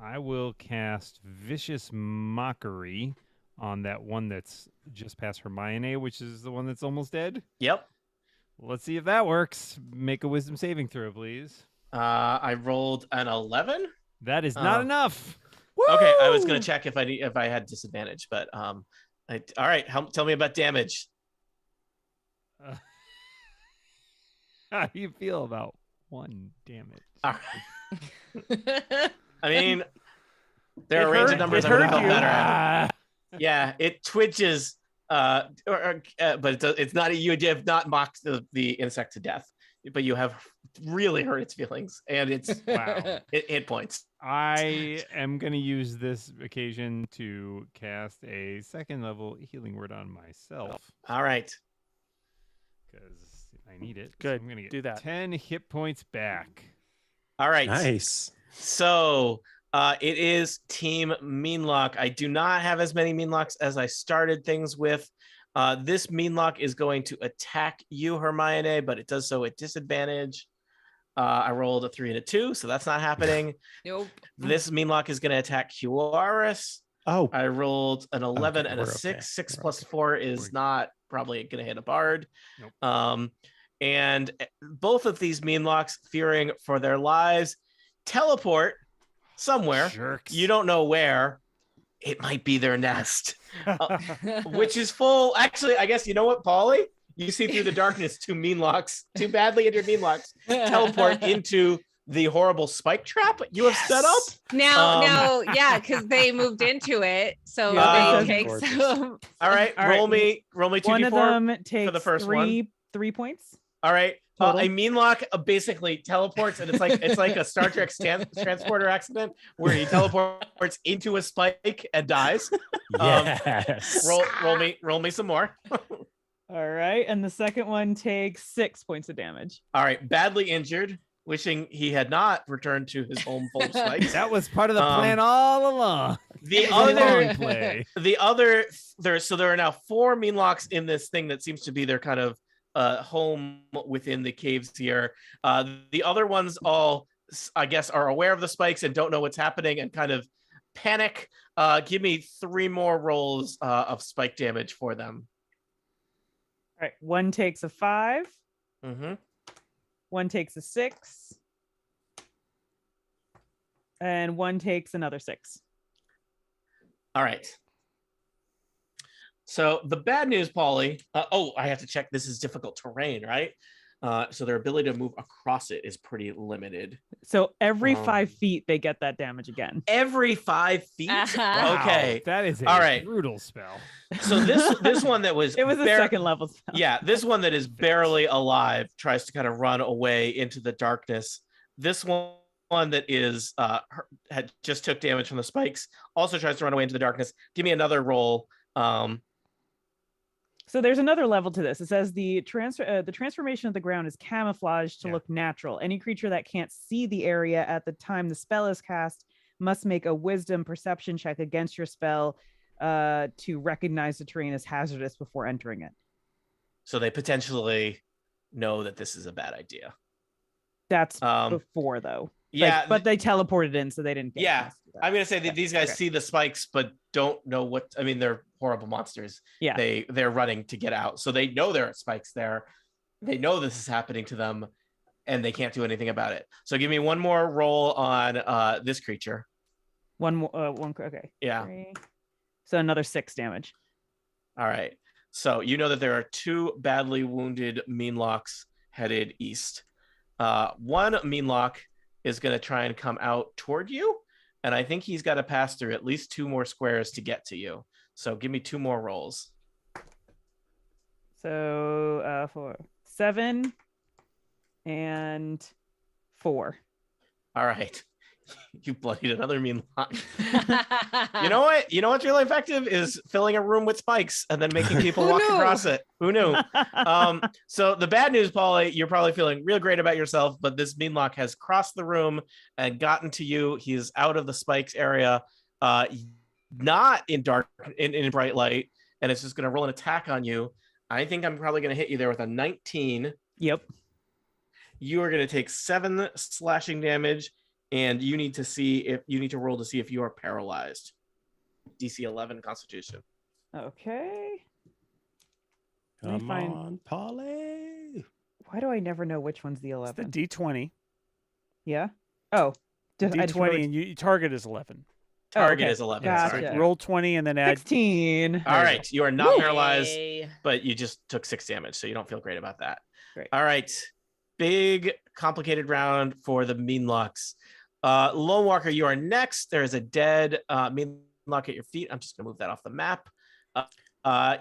I will cast Vicious Mockery on that one that's just past Hermione, which is the one that's almost dead. Yep. Let's see if that works. Make a wisdom saving throw, please. I rolled an 11. That is not enough. Okay, I was gonna check if I had disadvantage, but all right. Tell me about damage. How do you feel about 1 damage? All right. I mean, there are a range of numbers I would have felt better at. Yeah, it twitches, but it's not. You have not mocked the insect to death, but you have really hurt its feelings, and it's it hit points. I am going to use this occasion to cast a 2nd level healing word on myself. All right. Because I need it. Good. So I'm going to get Do that. 10 hit points back. All right. Nice. So it is Team Meanlock. I do not have as many Meanlocks as I started things with. This Meanlock is going to attack you, Hermione, but it does so at disadvantage. I rolled a 3 and a 2, so that's not happening. Nope. This Meanlock is going to attack Huaris. Oh, I rolled an 11 and a we're 6. okay. 6 We're plus 4 is not probably going to hit a bard. Nope. And both of these Meanlocks, fearing for their lives, teleport somewhere. Jerks. You don't know where. It might be their nest, which is full. Actually, I guess you know what, Paulie? You see through the darkness 2 Meanlocks, 2 badly injured Meanlocks, teleport into the horrible spike trap you have set up. Now, yeah, because they moved into it, so Yeah, they take gorgeous. some. All right, All right. roll me 2d4. One of them takes the first 3 points. All right. Total. A Meanlock basically teleports, and it's like a Star Trek transporter accident where he teleports into a spike and dies. yes. Roll me some more. All right, and the second one takes 6 points of damage. All right, badly injured, wishing he had not returned to his home full of spikes. That was part of the plan all along. The Long other play. there are now 4 Meanlocks in this thing that seems to be their kind of home within the caves here. The other ones all, I guess, are aware of the spikes and don't know what's happening and kind of panic. Give me 3 more rolls of spike damage for them. All right. One takes a 5. Mm-hmm. One takes a 6. And one takes another 6. All right. So the bad news, Polly. I have to check. This is difficult terrain, right? So their ability to move across it is pretty limited. So every 5 feet, they get that damage again. Every 5 feet? Wow, Okay. That is a All right. brutal spell. So this one that was It was a second level spell. Yeah, this one that is barely alive tries to kind of run away into the darkness. This one that is had just took damage from the spikes also tries to run away into the darkness. Give me another roll. So there's another level to this. It says the transformation of the ground is camouflaged to look natural. Any creature that can't see the area at the time the spell is cast must make a wisdom perception check against your spell to recognize the terrain as hazardous before entering it. So they potentially know that this is a bad idea. That's before though. Yeah, but they teleported in, so they didn't get Yeah, I'm gonna say that these guys Okay. see the spikes, but don't know what. I mean, they're horrible monsters. Yeah. They're running to get out, so they know there are spikes there. They know this is happening to them, and they can't do anything about it. So give me one more roll on this creature. One more. Okay. Yeah. 3. So another 6 damage. All right. So you know that there are 2 badly wounded Meanlocks headed east. One Meanlock is going to try and come out toward you, and I think he's got to pass through at least 2 more squares to get to you. So give me 2 more rolls. So 7 and 4. All right. You bloodied another Meanlock. You know what? You know what's really effective is filling a room with spikes and then making people walk across it. Who knew? So the bad news, Polly, you're probably feeling real great about yourself, but this Meanlock has crossed the room and gotten to you. He's out of the spikes area, not in dark, in bright light, and it's just going to roll an attack on you. I think I'm probably going to hit you there with a 19. Yep. You are going to take 7 slashing damage. And you need to roll to see if you are paralyzed. DC 11 Constitution. Okay. Let me Come find- on, Polly. Why do I never know which one's the It's 11? the D20. Yeah. Oh. I just D20 wrote- and you target is 11. Target okay. is 11. Gotcha. Sorry. Roll 20 and then add 16. All right. You are not paralyzed, Yay. but you just took 6 damage, so you don't feel great about that. Great. All right. Big, complicated round for the Meanlocks. Lone Walker, you are next. There is a dead Meanlock at your feet. I'm just going to move that off the map.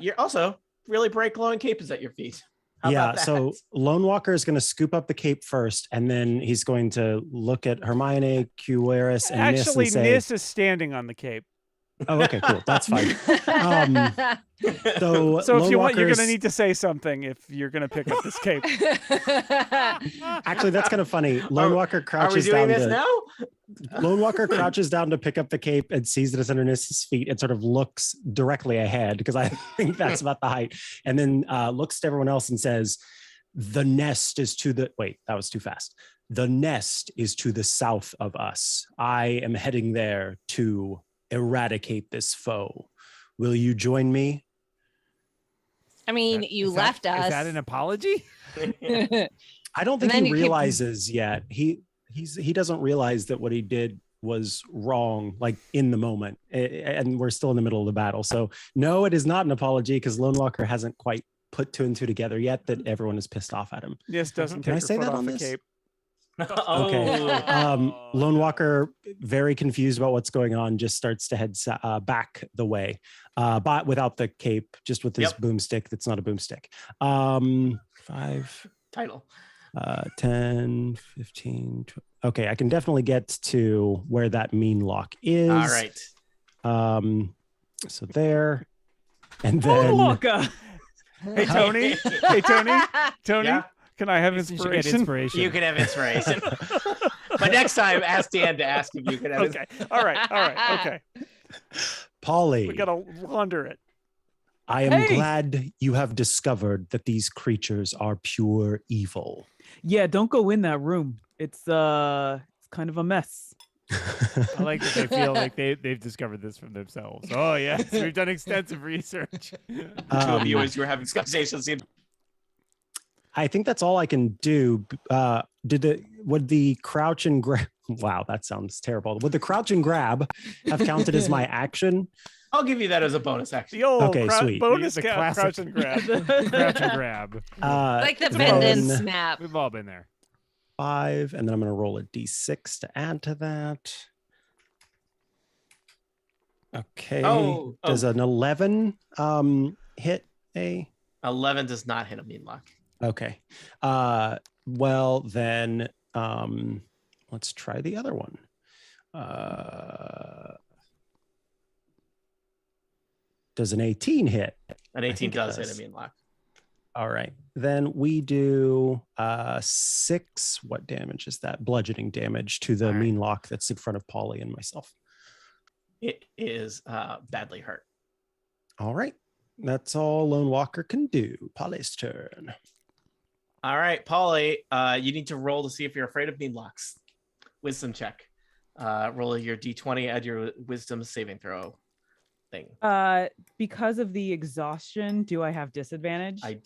You're also really bright glowing cape is at your feet. How Yeah, about that? so Lone Walker is going to scoop up the cape first, and then he's going to look at Hermione, Cueris, and Nis Actually, and say, Nis is standing on the cape. "Oh, okay, cool, that's fine." So So if Lone you want, you're going to Walker's- need to say something if you're going to pick up this cape. Actually, that's kind of funny. Lone Walker Are we crouches doing down this to now? Lone Walker crouches down to pick up the cape and sees that it's under Nis's feet and sort of looks directly ahead because I think that's about the height, and then looks to everyone else and says, "The nest is to the wait. That was too fast. The nest is to the south of us. I am heading there to eradicate this foe. Will you join me?" I mean, you Is left that, us. Is that an apology? I don't think And then he you keep- realizes yet. He doesn't realize that what he did was wrong, like in the moment, and we're still in the middle of the battle. So no, it is not an apology because Lone Walker hasn't quite put 2 and 2 together yet that everyone is pissed off at him. Nis doesn't Can take I her say foot that off on the this? cape. Okay. Lone Walker, very confused about what's going on, just starts to head back the way, but without the cape, just with his boomstick. That's not a boomstick. 5, Title. 10, 15. Okay, I can definitely get to where that Meanlock is. All right. So there, and Oh, then Walker. Hey, Tony. Hey, Tony. Tony, Yeah? can I have You should get inspiration? inspiration. You can have inspiration. But next time, ask Dan to ask if you can have Okay. All right. Okay. Polly. We got to launder it. I am Hey! glad you have discovered that these creatures are pure evil. Yeah, don't go in that room. It's kind of a mess. I like that they feel like they've discovered this from themselves. Oh yes, we've done extensive research. The two of you, as you were having conversations, I think that's all I can do. Would the crouch and grab? Wow, that sounds terrible. Would the crouch and grab have counted as my action? I'll give you that as a bonus action. The old Okay, sweet. bonus The crouch classic. and grab. Crouch and grab. Like the then bend and snap. We've all been there. 5, and then I'm going to roll a d6 to add to that. Okay. Does an 11 hit a? 11 does not hit a mean lock. Okay. Well, then let's try the other one. Does an 18 hit? An I 18 think it does hit does. a mean lock. All right. Then we do 6. What damage is that? Bludgeoning damage to the All right. mean lock that's in front of Polly and myself. It is badly hurt. All right. That's all Lone Walker can do. Polly's turn. All right, Polly, you need to roll to see if you're afraid of mean locks. Wisdom check. Roll your d20, add your wisdom saving throw thing. Because of the exhaustion, do I have disadvantage I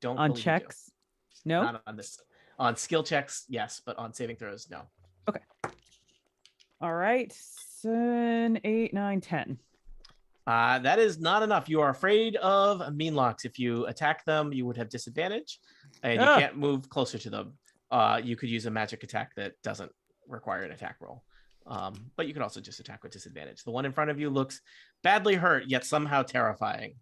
don't on believe you do. checks? No. Not on this. On skill checks, yes, but on saving throws, no. All right. 7, 8, 9, 10. That is not enough. You are afraid of mean locks. If you attack them, you would have disadvantage, and you can't move closer to them. You could use a magic attack that doesn't require an attack roll. But you could also just attack with disadvantage. The one in front of you looks badly hurt, yet somehow terrifying.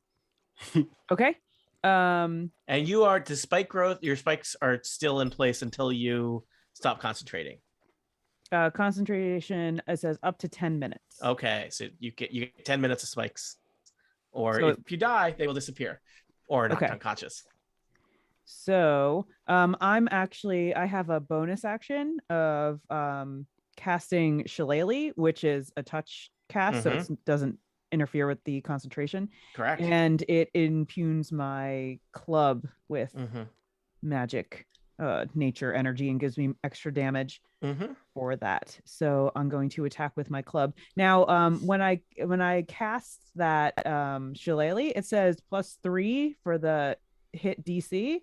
Okay. And you are, despite growth, your spikes are still in place until you stop concentrating. Concentration, it says up to 10 minutes. Okay, so you get 10 minutes of spikes, or So if you die, they will disappear, or knock Okay. unconscious. So I have a bonus action of casting Shillelagh, which is a touch cast, so it doesn't interfere with the concentration. Correct. And it impugns my club with Mm-hmm. magic nature energy and gives me extra damage Mm-hmm. for that. So I'm going to attack with my club. Now, when I cast that Shillelagh, it says +3 for the hit DC,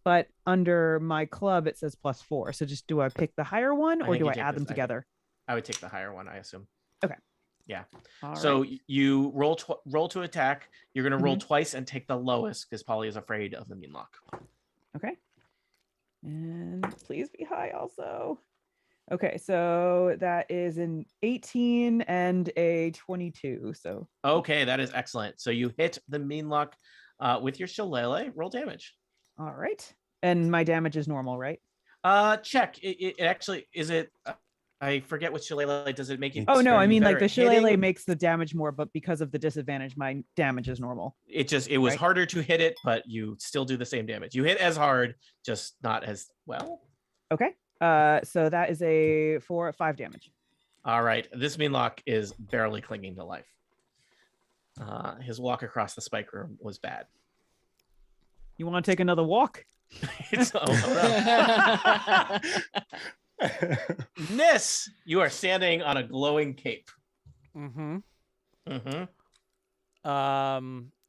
but under my club it says +4. So just do I pick the higher one, I or think do you I take add this- them together? I would take the higher one, I assume. All So right. you roll to attack. You're going to roll twice and take the lowest because Polly is afraid of the mean lock. Okay. And please be high also. Okay, so that is an 18 and a 22. So Okay, that is excellent. So you hit the mean lock with your shillelagh. Roll damage. all right. And my damage is normal, right? Check. It actually is it. I forget what shillelagh does. It make you? Oh no, are I you mean like better the at hitting? shillelagh makes the damage more, but because of the disadvantage, my damage is normal. It was Right. harder to hit it, but you still do the same damage. You hit as hard, just not as well. Okay. So that is a 5 damage. All right. This mean lock is barely clinging to life. His walk across the spike room was bad. You want to take another walk? Nis, you are standing on a glowing cape. Mm-hmm. Mm-hmm.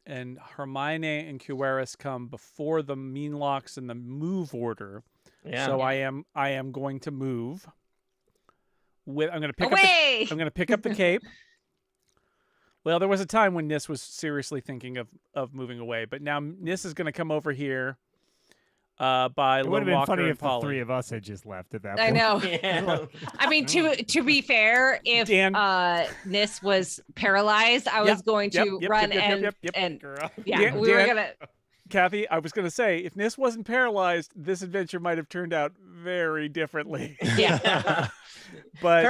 And Hermione and Cueris come before the mean locks in the move order. Yeah. So I am going to move. I'm going to pick Away! I'm going to pick up the cape. Well, there was a time when Nis was seriously thinking of moving away, but now Nis is going to come over here by It would have Lone been Walker funny and if the Polly. three of us had just left at that I point. know. Yeah. I mean, to be fair, if Dan- Nis was paralyzed, I was going to run and Girl. yeah, we were gonna. Kathy, I was going to say, if Nis wasn't paralyzed, this adventure might have turned out very differently. Yeah. But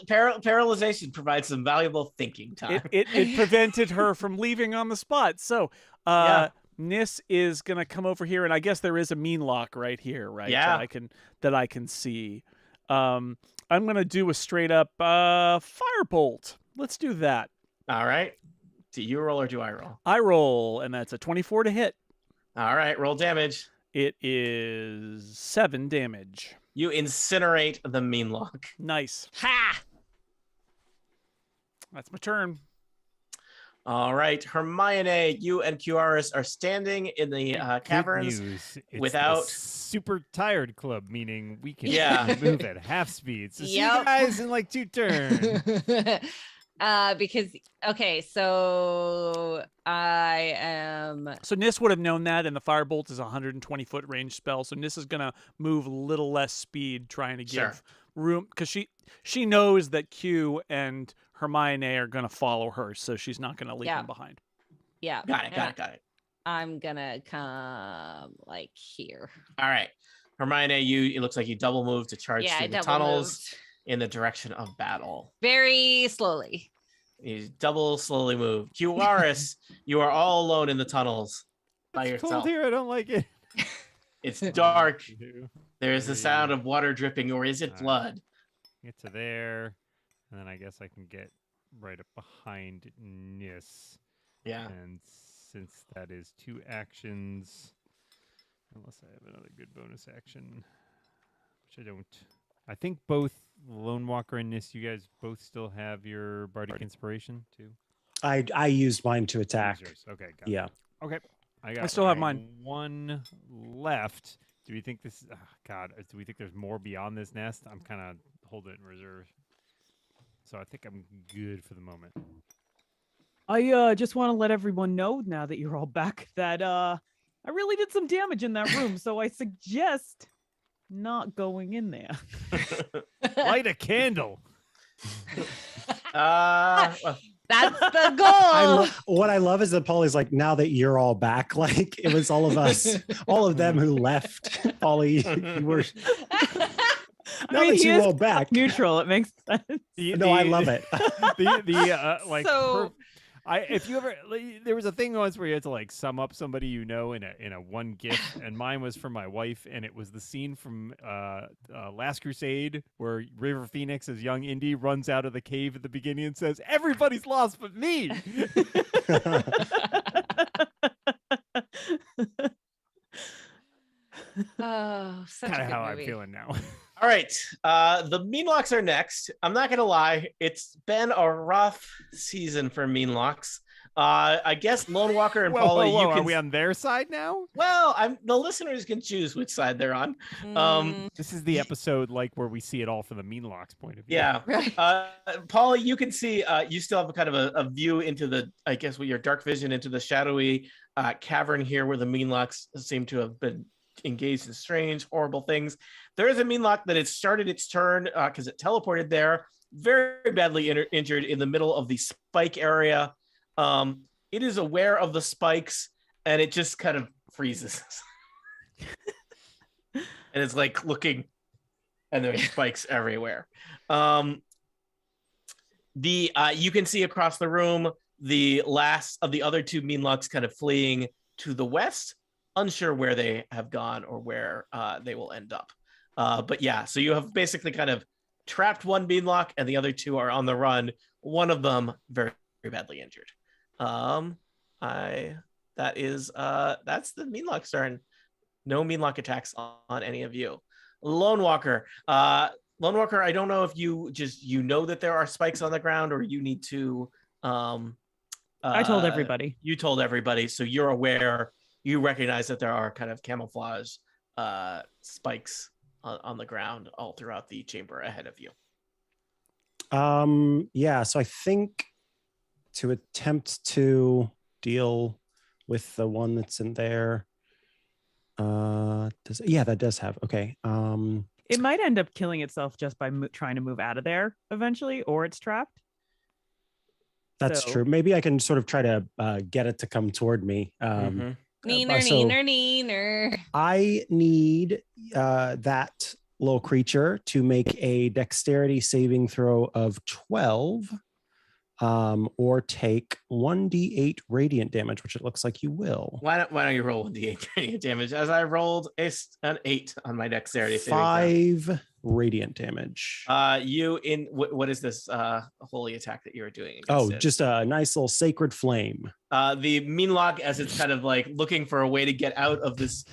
Paralyzation provides some valuable thinking time. it prevented her from leaving on the spot. So Nis is gonna come over here, and I guess there is a mean lock right here, right? Yeah. That I can see. I'm gonna do a straight up firebolt. Let's do that. All right. Do you roll or do I roll? I roll, and that's a 24 to hit. All right, roll damage. It is 7 damage. You incinerate the Meanlock. Nice. Ha! That's my turn. All right, Hermione, you and Kiaris are standing in the Good caverns. news. It's without- the super tired club, meaning we can Yeah. move at half speed. So see you Yep. guys in like 2 turns. Because okay, so I am So Nis would have known that, and the firebolt is a 120-foot range spell. So Nis is gonna move a little less speed, trying to give Sure. room, because she knows that Q and Hermione are gonna follow her, so she's not gonna leave Yeah. them behind. yeah. Got it. I'm gonna come like here. All right, Hermione, it looks like you double move to charge Yeah, I through the double tunnels moved in the direction of battle. very slowly. You double slowly move. Kiaris, you are all alone in the tunnels by It's yourself. cold here. I don't like it. It's dark. 1, 2, There is the 3. sound of water dripping, or is it Alright. blood? Get to there, and then I guess I can get right up behind Nis. Yeah. And since that is 2 actions, unless I have another good bonus action, which I don't. I think both Lone Walker and Nis, you guys both still have your Bardic Inspiration too. I used mine to Use attack. yours. Okay, got it. Yeah. Okay, I got. still have I mine. 1 left. Do we think this? God, do we think there's more beyond this nest? I'm kind of holding it in reserve. So I think I'm good for the moment. I just want to let everyone know now that you're all back that I really did some damage in that room, so I suggest not going in there. Light a candle. That's the I goal. what I love is that Polly's like, now that you're all back, like it was all of us, all of them who left. Polly, you were now mean, that he you're is all back. Neutral, it makes sense. No, I love it. Like So- if you ever there was a thing once where you had to like sum up somebody you know in a one gif, and mine was from my wife, and it was the scene from Last Crusade where River Phoenix as young Indy runs out of the cave at the beginning and says, "Everybody's lost but me." Oh, such Kind a of good how movie. I'm feeling now. All right. The Meanlocks are next. I'm not gonna lie, it's been a rough season for Meanlocks. I guess Lone Walker and Polly, you Are can. we on their side now? Well, the listeners can choose which side they're on. This is the episode like where we see it all from the Meanlocks point of view. Yeah. Right. Polly, you can see. You still have a kind of a view into the, I guess, with your dark vision into the shadowy cavern here, where the Meanlocks seem to have been engaged in strange, horrible things. There is a Meanlock that had started its turn because it teleported there, very badly injured in the middle of the spike area. It is aware of the spikes, and it just kind of freezes. And it's like looking, and there's spikes everywhere. You can see across the room the last of the other 2 Meanlocks kind of fleeing to the west, unsure where they have gone or where they will end up. But yeah, so you have basically kind of trapped one Meanlock, and the other 2 are on the run. One of them very, very badly injured. That's the Meanlock's turn. No Meanlock attacks on any of you. Lone Walker. I don't know if you know that there are spikes on the ground, or you need to. I told everybody. You told everybody, so you're aware. You recognize that there are kind of camouflage spikes on the ground all throughout the chamber ahead of you. Yeah, so I think to attempt to deal with the one that's in there. That does have. Okay. It might end up killing itself just by trying to move out of there eventually, or it's trapped. That's So- true. Maybe I can sort of try to get it to come toward me. Neener. I need that little creature to make a dexterity saving throw of 12, or take 1d8 radiant damage, which it looks like you will. Why don't you roll 1d8 radiant damage? As I rolled an 8 on my dexterity saving throw. 5 radiant damage. What is this holy attack that you were doing against Oh, it? just a nice little sacred flame. The Meanlock, as it's kind of like looking for a way to get out of this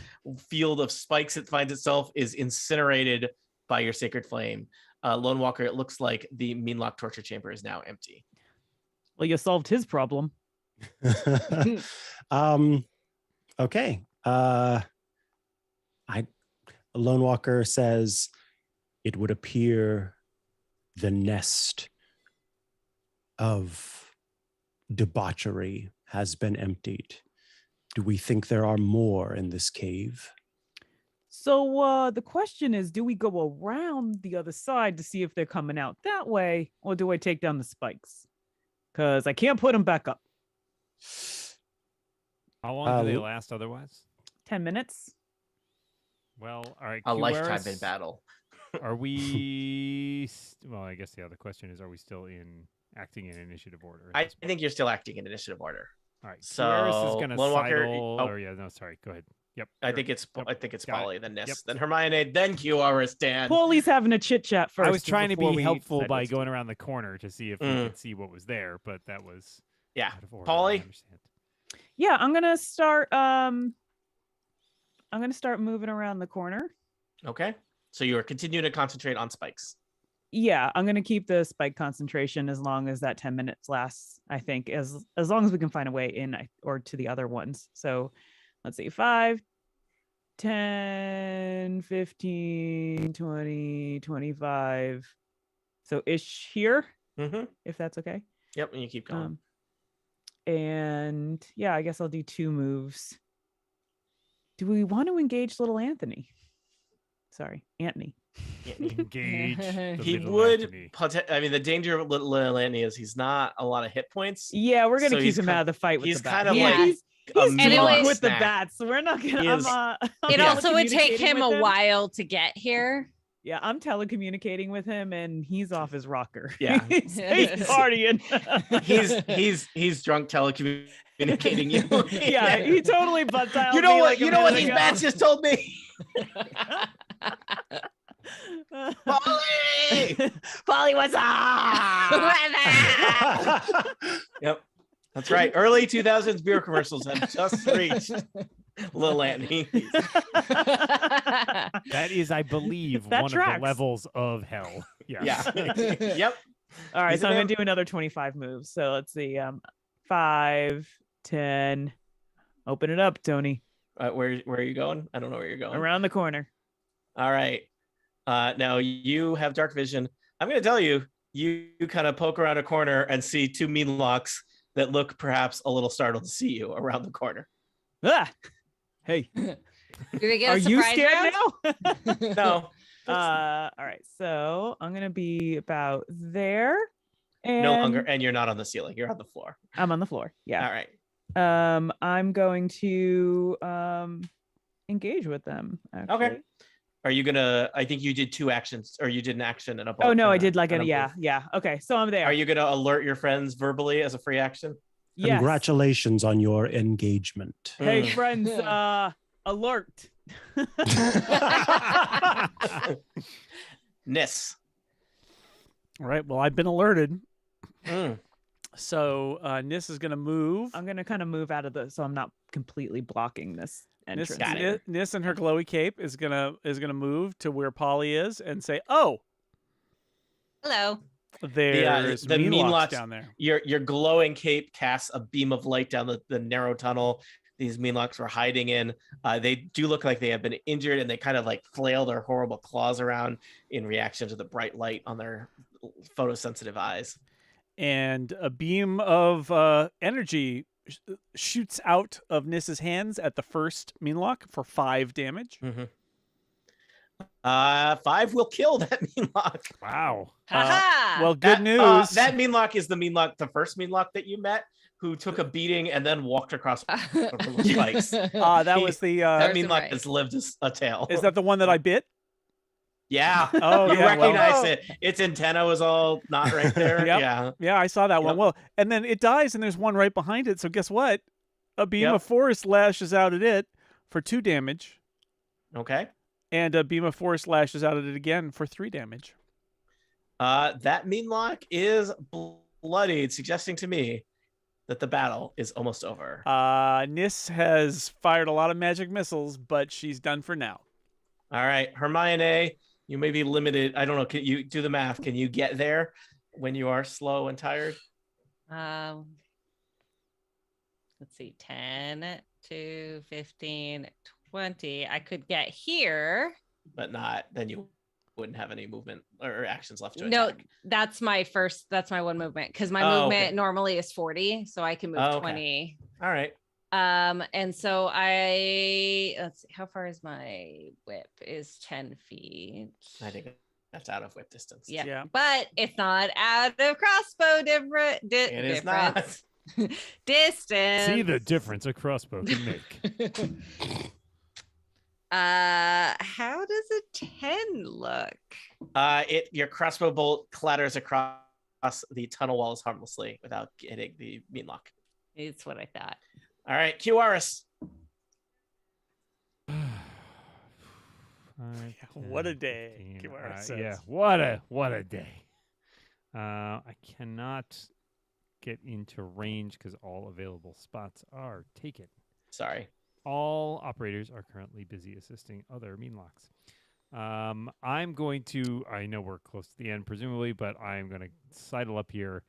field of spikes it finds itself, is incinerated by your sacred flame. Lone Walker, it looks like the Meanlock torture chamber is now empty. Well, you solved his problem. Okay. Lone Walker says, it would appear the nest of debauchery has been emptied. Do we think there are more in this cave? So the question is, do we go around the other side to see if they're coming out that way, or do I take down the spikes? Because I can't put them back up. How long do they last otherwise? 10 minutes. Well, all right. A lifetime in battle. Are we? Well, I guess the other question is: are we still acting in initiative order? I think you're still acting in initiative order. All right. So Kiaris is going to Lone Walker. sidle. Or yeah, no, sorry. Go ahead. Yep. I think it's Got Polly, it. then Nis, Yep. then Hermione, then Kiaris, Dan. Paulie's having a chit chat first. I was trying to before be we helpful said by this. going around the corner to see if we could see what was there, but that was Yeah. out of order. Polly? I understand. Yeah, I'm gonna start. I'm gonna start moving around the corner. Okay. So you are continuing to concentrate on spikes. Yeah, I'm gonna keep the spike concentration as long as that 10 minutes lasts. I think as long as we can find a way in or to the other ones. So let's see, 5, 10, 15, 20, 25. So ish here, if that's okay. Yep, and you keep going. And yeah, I guess I'll do 2 moves. Do we want to engage little Anthony? Sorry, Anthony. Engage. the He little would. Anthony. I mean, the danger of little Anthony is he's not a lot of hit points. Yeah, we're gonna So keep he's him out of the fight with He's the bat. kind of Yeah. like he's a Anyway, drunk with the snack. bats, so we're not He gonna. is- I'm It also would take telecommunicating him a with while to get here. Yeah, I'm telecommunicating with him, and he's off his rocker. Yeah. he's partying. he's drunk telecommunicating you. Yeah, he totally butt dialed. You know me what? like a You know what minute these ago. bats just told me. Polly! Polly, what's up? Yep, that's right. Early 2000s beer commercials have just reached Lil Anthony. That is, I believe, That one tracks. of the levels of hell. Yes. Yeah. Yep. All right, He's so I'm gonna available. do another 25 moves. So let's see, 5, 10. Open it up, Tony. Where are you going? I don't know where you're going. Around the corner. All right. Now you have dark vision. I'm going to tell you, you kind of poke around a corner and see 2 Meanlocks that look perhaps a little startled to see you around the corner. Ah! Hey, Do they get are a you surprise scared round? now? No. All right, so I'm gonna be about there, and No longer. And you're not on the ceiling. You're on the floor. I'm on the floor. Yeah. All right. I'm going to engage with them. Actually. Okay. Are you gonna? I think you did 2 actions, or you did an action and a. Oh no, I and did like and a move. yeah. Okay, so I'm there. Are you gonna alert your friends verbally as a free action? Yes. Congratulations on your engagement. Hey Mm. friends, alert. Nis. All right. Well, I've been alerted. Mm. So Nis is going to move. I'm gonna kind of move out of so I'm not completely blocking this Nis, entrance. Got it. Nis and her glowy cape is gonna move to where Polly is and say, "Oh, Hello. there's the Meanlocks Meanlocks- down there." Your glowing cape casts a beam of light down the narrow tunnel these Meanlocks were hiding in. They do look like they have been injured, and they kind of like flail their horrible claws around in reaction to the bright light on their photosensitive eyes. And a beam of energy shoots out of Nis's hands at the first Meanlock for 5 damage. 5 will kill that Meanlock. Wow. Haha. Well, good news. That Meanlock is the first Meanlock that you met, who took a beating and then walked across the spikes. that was the. That Serves him Meanlock right. has lived a tale. Is that the one that I bit? Yeah. Oh, You yeah. recognize well, it. Its antenna was all not right there. Yep. Yeah. yeah, I saw that one. Yep. Well, and then it dies, and there's one right behind it. So guess what? A beam Yep. of force lashes out at it for 2 damage. Okay. And a beam of force lashes out at it again for 3 damage. That Meanlock is bloodied, suggesting to me that the battle is almost over. Nis has fired a lot of magic missiles, but she's done for now. All right, Hermione, you may be limited. I don't know. Can you do the math? Can you get there when you are slow and tired? Let's see, 10 to 15, 20. I could get here. But not, then you wouldn't have any movement or actions left to No, attack. that's my one movement, because my movement normally is 40, so I can move 20. All right. And so let's see, how far is my whip? Is 10 feet. I think that's out of whip distance. Yeah. But it's not out of crossbow It is not. Distance. See the difference a crossbow can make. How does a 10 look? Your crossbow bolt clatters across the tunnel walls harmlessly without hitting the Meanlock. It's what I thought. All right, QRS. What a day. Yeah, what a day. I cannot get into range because all available spots are taken. Sorry. All operators are currently busy assisting other Meanlocks. I'm going to, I know we're close to the end presumably, but I'm going to sidle up here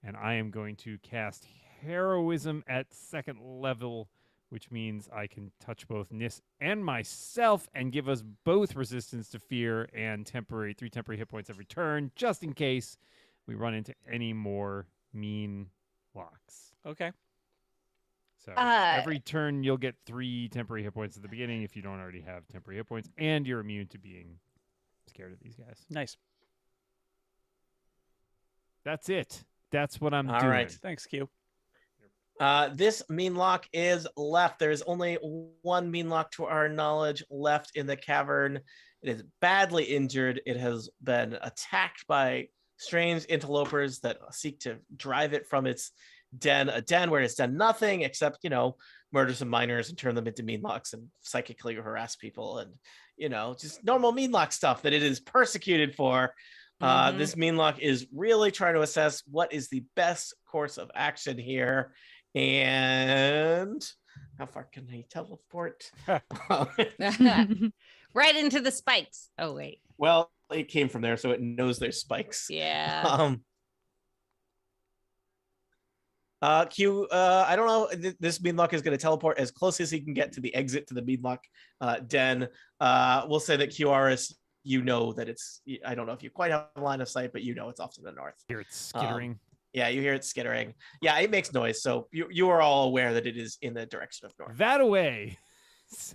and I am going to cast Heroism at 2nd level, which means I can touch both Nis and myself and give us both resistance to fear and 3 temporary hit points every turn, just in case we run into any more mean locks. Okay. So every turn you'll get 3 temporary hit points at the beginning if you don't already have temporary hit points, and you're immune to being scared of these guys. Nice. That's it. That's what I'm doing. All right. Thanks, Q. This Meanlock is left. There is only one Meanlock to our knowledge left in the cavern. It is badly injured. It has been attacked by strange interlopers that seek to drive it from its den, a den where it's done nothing except, murder some miners and turn them into Meanlocks and psychically harass people and, just normal Meanlock stuff that it is persecuted for. This Meanlock is really trying to assess what is the best course of action here. And how far can I teleport? Right into the spikes. Oh, wait. Well, it came from there, so it knows there's spikes. Yeah. Q, I don't know. This Meanlock is going to teleport as close as he can get to the exit to the Meanlock den. We'll say that QRS, that it's, I don't know if you quite have a line of sight, but it's off to the north. Hear it skittering. Yeah, you hear it skittering. Yeah, it makes noise. So you are all aware that it is in the direction of north. That away.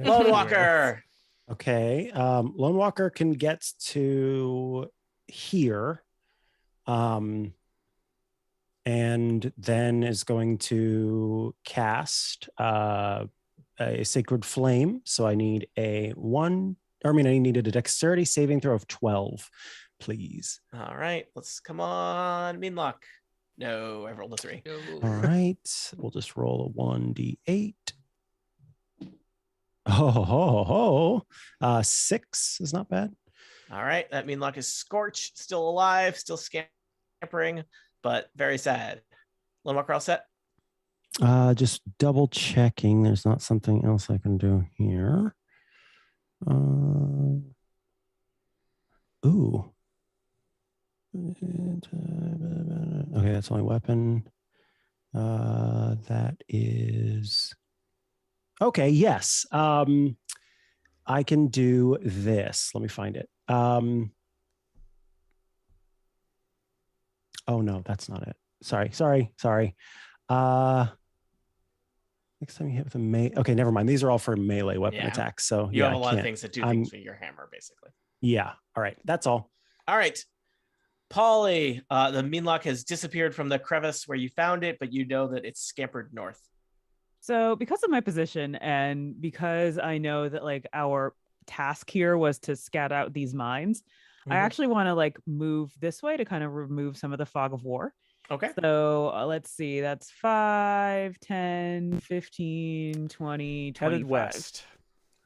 Lone Walker. Okay. Lone Walker can get to here. And then is going to cast a Sacred Flame. So I need I needed a dexterity saving throw of 12, please. All right, come on, Meanlock. No, I rolled a 3. No. All right, we'll just roll a 1d8. 6 is not bad. All right, that Meanlock is scorched, still alive, still scampering, but very sad. Lone Walker all set? Just double checking. There's not something else I can do here. Ooh. Okay, that's only weapon. That is okay. Yes. I can do this. Let me find it. Oh no, that's not it. Sorry. Next time you hit with a melee. Okay, never mind. These are all for melee weapon attacks. So you have a lot of things that do things for your hammer, basically. Yeah. All right. That's all. All right. Polly, the Meanlock has disappeared from the crevice where you found it, but you know that it's scampered north. So because of my position and because I know that our task here was to scout out these mines, I actually want to move this way to kind of remove some of the fog of war. Okay. So let's see. That's 5, 10, 15, 20, 25. Headed west.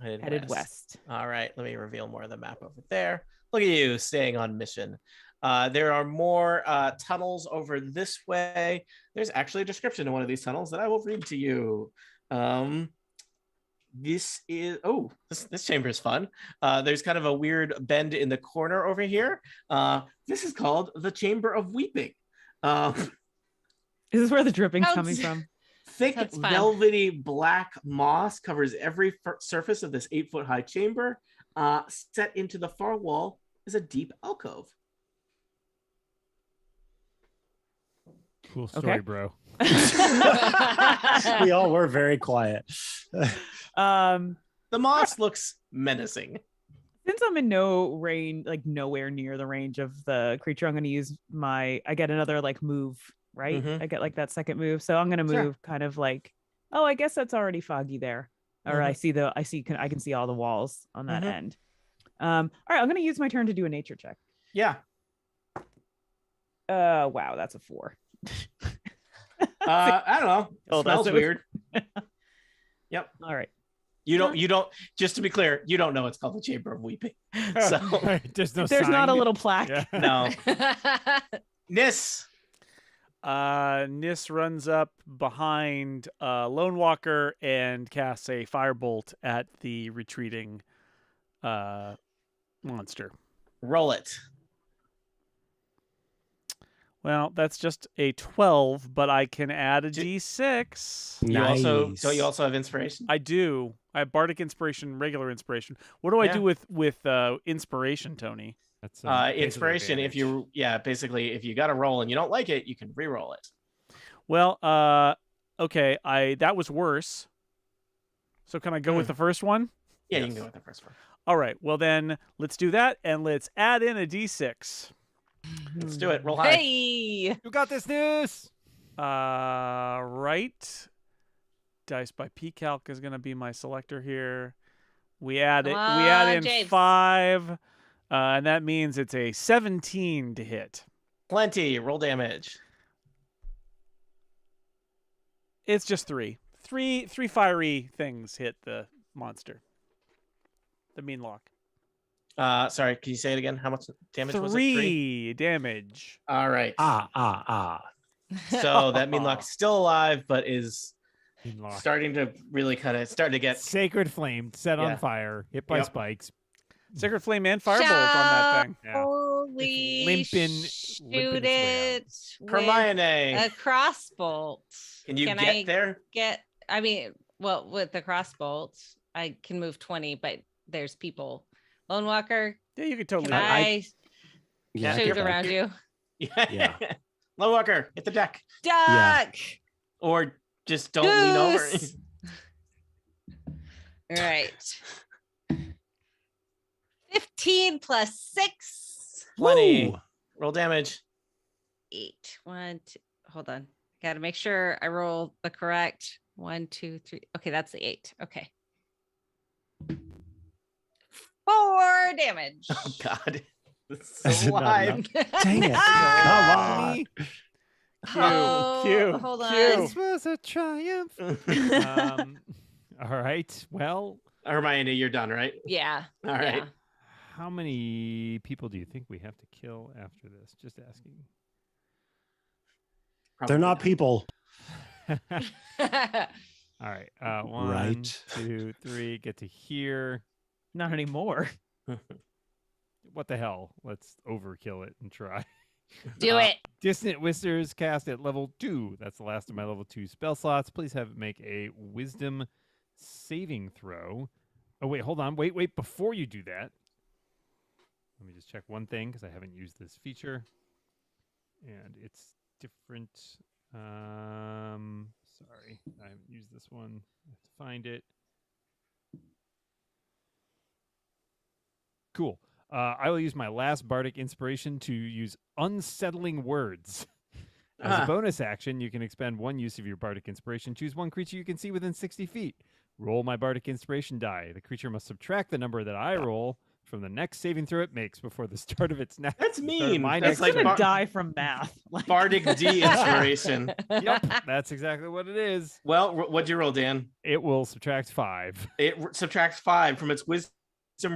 Headed west. All right, let me reveal more of the map over there. Look at you staying on mission. There are more tunnels over this way. There's actually a description of one of these tunnels that I will read to you. This chamber is fun. There's kind of a weird bend in the corner over here. This is called the Chamber of Weeping. Is this where the dripping's coming from? Thick, velvety black moss covers every surface of this 8-foot high chamber. Set into the far wall is a deep alcove. Cool story, bro. We all were very quiet. The moss looks menacing. Since I'm in no range, like nowhere near the range of the creature, I'm going to use I get another like move, right? Mhm. I get like that second move. So I'm going to move kind of like, oh, I guess that's already foggy there. Or I can see all the walls on that end. All right, I'm going to use my turn to do a nature check. Yeah. Wow, that's a 4. I don't know. It smells weird. Yep. All right. You don't, just to be clear, you don't know it's called the Chamber of Weeping. So there's no There's sign. not a little plaque. Yeah. no. Nis. Nis runs up behind Lone Walker and casts a firebolt at the retreating monster. Roll it. Well, that's just a 12, but I can add a d6. You also have inspiration? I do. I have bardic inspiration, regular inspiration. What do I do with inspiration, Tony? That's inspiration. If you if you got a roll and you don't like it, you can re-roll it. Well, okay, that was worse. So can I go with the first one? Yeah, you can go with the first one. All right. Well, then let's do that, and let's add in a d6. Let's do it. Roll high. Hey, You got this, News. Right. Dice by PCalc is going to be my selector here. We add in James. 5, and that means it's a 17 to hit. Plenty. Roll damage. It's just 3. Three fiery things hit the monster. The mean lock. Sorry, can you say it again? How much damage was it? 3 damage. All right. So that mean lock's still alive, but is Lock. starting to really starting to get Sacred flame set on fire, hit by Yep. spikes. Sacred flame and firebolt on that thing. Yeah. Holy Limping shoot its way it with Hermione. a crossbolt. Can you Can get I there? With the crossbolt, I can move 20, but there's people. Lone Walker, Yeah, you could can totally. I Yeah, shoot you're around back. you? Yeah. Lone Walker, hit the deck. Duck! Or just don't lean over. Goose! All right. 15 plus 6. 20. Woo. Roll damage. 8. 1, 2. Hold on. Got to make sure I roll the correct 1, 2, 3. Okay, that's the 8. Okay. 4 damage. Oh God. This Is is it so not live. Dang it. Ah! Come on. Oh, Q. hold on. This was a triumph. All right. Well, Hermione, you're done, right? Yeah. All right. how many people do you think we have to kill after this? Just asking. They're not people. Yeah. All right. 1, Right. 2, 3. Get to here. Not anymore. What the hell? Let's overkill it and try. Do it. Dissonant Whispers cast at level 2. That's the last of my level 2 spell slots. Please have it make a wisdom saving throw. Oh, wait, hold on. Wait. Before you do that, let me just check one thing because I haven't used this feature. And it's different. Sorry, I haven't used this one. I have to find it. Cool. I will use my last bardic inspiration to use unsettling words. As a bonus action, you can expend one use of your bardic inspiration. Choose one creature you can see within 60 feet. Roll my bardic inspiration die. The creature must subtract the number that I roll from the next saving throw it makes before the start of its next. That's mean. My That's It's next like gonna bar- die from math. Like, Bardic D inspiration. Yep, that's exactly what it is. Well, what'd you roll, Dan? It will subtract 5. It subtracts 5 from its wisdom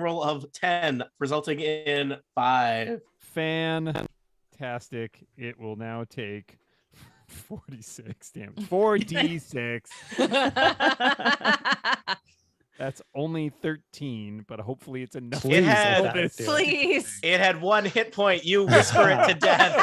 roll of 10, resulting in 5. Fantastic. It will now take 46 damage. 4d6. That's only 13, but hopefully it's enough. Please It had- let that do it. Please. It had 1 hit point. You whisper it to death.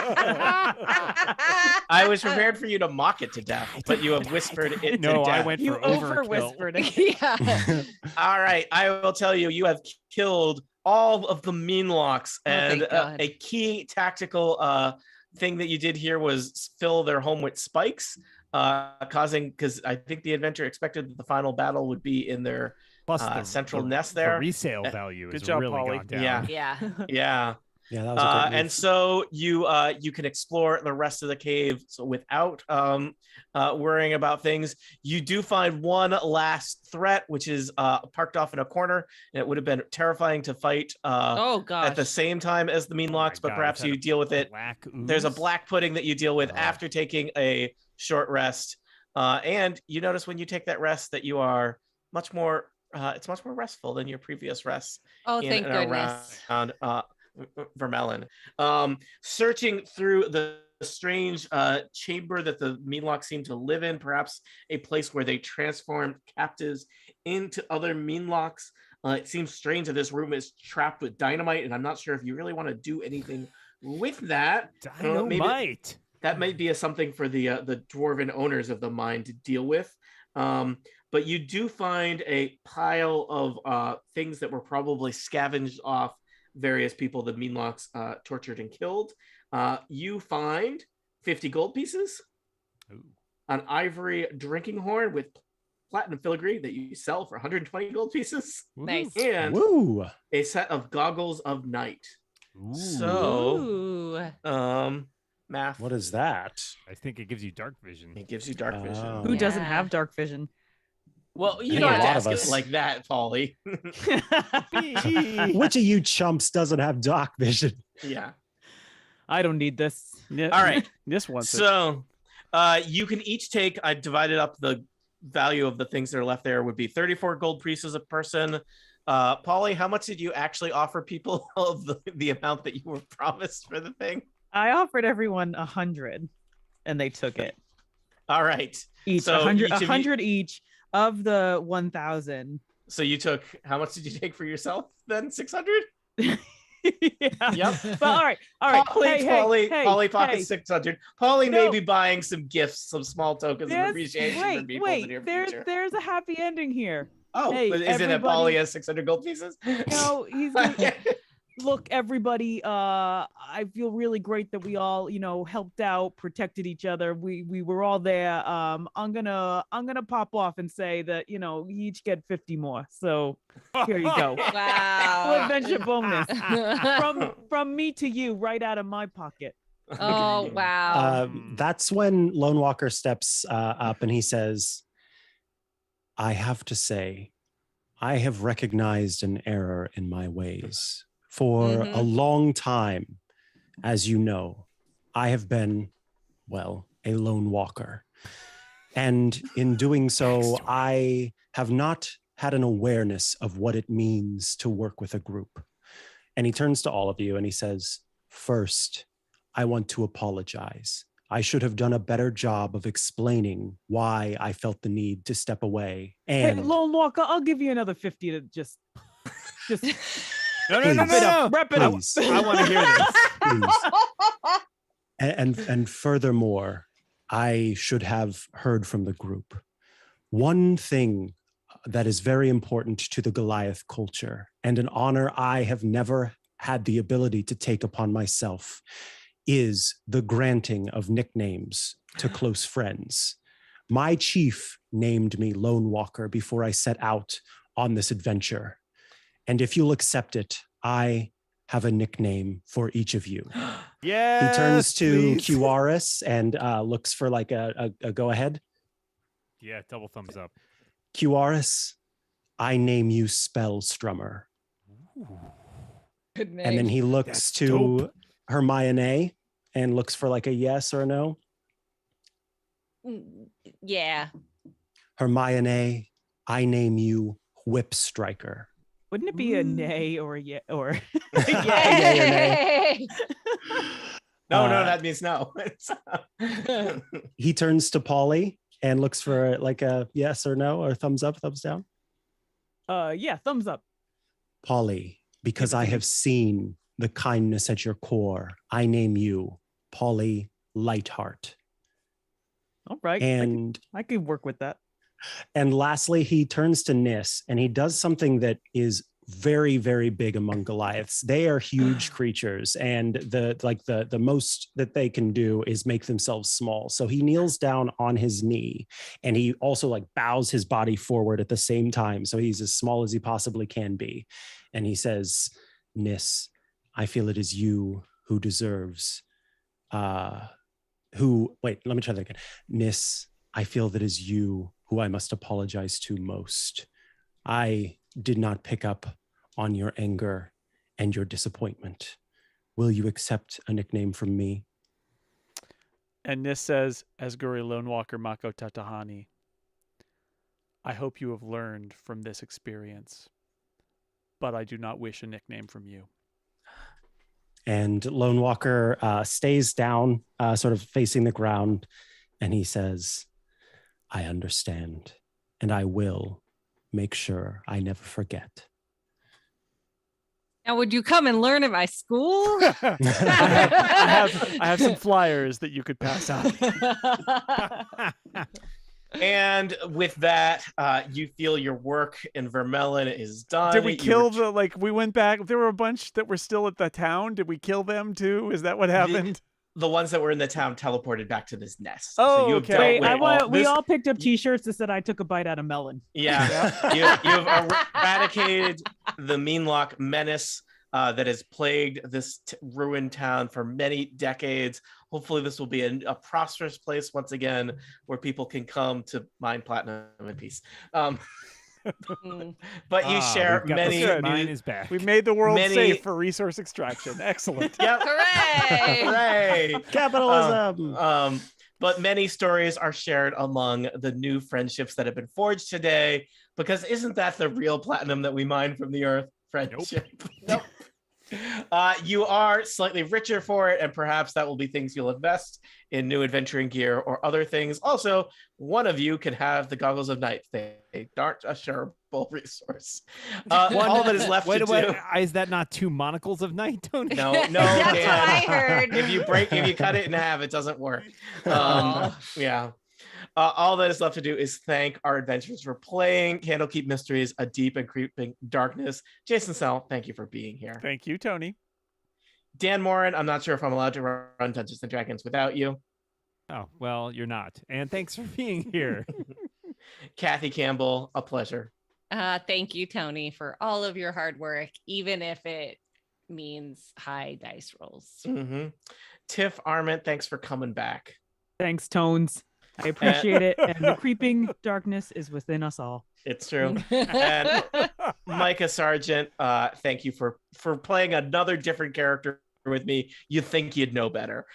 I was prepared for you to mock it to death, but you have whispered it to No, death. I went you for over overkill. whispered it. Yeah. All right, I will tell you, you have killed all of the mean locks, and thank God. a key tactical thing that you did here was fill their home with spikes, causing, because I think the adventure expected that the final battle would be in their Plus central nest there. The resale value Good is job, really Polly. gone down. Yeah. Yeah. Yeah. Yeah, that was a great move. And so you can explore the rest of the cave so without worrying about things. You do find one last threat, which is parked off in a corner, and it would have been terrifying to fight Oh gosh. at the same time as the mean Oh my locks, but God, perhaps is that you a deal with it. Black There's a ooze? black pudding that you deal with Oh. after taking a short rest, and you notice when you take that rest that you are much more. It's much more restful than your previous rests. Oh, in thank and goodness. around Vermelon. Searching through the strange chamber that the Meanlocks seem to live in, perhaps a place where they transformed captives into other Meanlocks. It seems strange that this room is trapped with dynamite, and I'm not sure if you really want to do anything with that. Maybe Dynamite. that might be something for the dwarven owners of the mine to deal with. But you do find a pile of things that were probably scavenged off various people the Meanlocks tortured and killed. You find 50 gold pieces, Ooh. an ivory drinking horn with platinum filigree that you sell for 120 gold pieces, Nice. and Woo! a set of goggles of night. Ooh. So, Ooh. math. What is that? I think it gives you dark vision. It gives you dark vision. Oh. Who doesn't Yeah. have dark vision? Well, you think don't a have to lot ask of it us- like that, Polly. Which of you chumps doesn't have dark vision? Yeah. I don't need this. Yeah, All right. This one. So you can each take, I divided up the value of the things that are left there would be 34 gold pieces a person. Polly, how much did you actually offer people of the amount that you were promised for the thing? I offered everyone 100, and they took it. All right. Each So 100, each of you- 100 each of the 1,000. So you took, how much did you take for yourself then? 600? Yeah. Yep. But all right. Polly pockets hey. 600. Polly may No. be buying some gifts, some small tokens of There's- appreciation for people in the near future. There's a happy ending here. Oh, hey, but is it that everybody- Polly has 600 gold pieces? No, he's look, everybody. I feel really great that we all, helped out, protected each other. We were all there. I'm gonna pop off and say that you each get 50 more. So here you go. Full Wow. adventure bonus from me to you, right out of my pocket. Oh wow. That's when Lone Walker steps up and he says, I have to say, I have recognized an error in my ways. For a long time, as you know, I have been, well, a lone walker. And in doing so, I have not had an awareness of what it means to work with a group. And he turns to all of you and he says, first, I want to apologize. I should have done a better job of explaining why I felt the need to step away. Hey, And Lone Walker, I'll give you another 50 to just No. wrap it up. please, I want to hear this. please. And furthermore, I should have heard from the group. One thing that is very important to the Goliath culture, and an honor I have never had the ability to take upon myself, is the granting of nicknames to close friends. My chief named me Lone Walker before I set out on this adventure. And if you'll accept it, I have a nickname for each of you. Yeah. He turns to Kiwaris and looks for like a go ahead. Yeah, double thumbs up. Kiwaris, I name you Spell Strummer. Good name. And then he looks That's to dope. Hermione and looks for like a yes or a no. Yeah. Hermione, I name you Whip Striker. Wouldn't it be a nay or a yeah or Yeah, yay or nay. No, Uh, that means no. He turns to Polly and looks for like a yes or no or thumbs up, thumbs down. yeah, thumbs up. Polly, because I have seen the kindness at your core, I name you Polly Lightheart. All right. And I could work with that. And lastly, he turns to Nis and he does something that is very, very big among Goliaths. They are huge creatures, and the most that they can do is make themselves small. So he kneels down on his knee and he also like bows his body forward at the same time. So he's as small as he possibly can be. And he says, Nis, I feel it is you who deserves let me try that again. Nis, I feel that it is you who I must apologize to most. I did not pick up on your anger and your disappointment. Will you accept a nickname from me? And Nis says, Asguri Lone Walker Mako Tatahani, I hope you have learned from this experience, but I do not wish a nickname from you. And Lone Walker stays down, sort of facing the ground, and he says, I understand, and I will make sure I never forget. Now, would you come and learn at my school? I have some flyers that you could pass out. And with that, you feel your work in Vermelon is done. Did we kill we went back, there were a bunch that were still at the town. Did we kill them too? Is that what happened? The ones that were in the town teleported back to this nest. Oh, so you have okay. dealt with We all picked up T-shirts that said I took a bite out of melon. Yeah, you've eradicated the Meanlock menace that has plagued this ruined town for many decades. Hopefully this will be a prosperous place once again where people can come to mine platinum in peace. But you share many. Mine is back. We made the world safe for resource extraction. Excellent. Yep. Hooray! Hooray! Capitalism. But many stories are shared among the new friendships that have been forged today, because isn't that the real platinum that we mine from the earth? Friendship. Nope. You are slightly richer for it, and perhaps that will be things you'll invest in new adventuring gear or other things. Also, one of you can have the goggles of night. They aren't a shareable resource. All that is left to do. Is that not 2 monocles of night, Tony? No, That's Dan. what I heard. If you cut it in half, it doesn't work. Yeah. All that is left to do is thank our adventurers for playing Candlekeep Mysteries, A Deep and Creeping Darkness. Jason Sell, thank you for being here. Thank you, Tony. Dan Morin, I'm not sure if I'm allowed to run Dungeons and Dragons without you. Oh, well, you're not. And thanks for being here. Kathy Campbell, a pleasure. Thank you, Tony, for all of your hard work, even if it means high dice rolls. Mm-hmm. Tiff Arment, thanks for coming back. Thanks, Tones. I appreciate it. And the creeping darkness is within us all. It's true. And Micah Sergeant, thank you for playing another different character with me. You'd think you'd know better.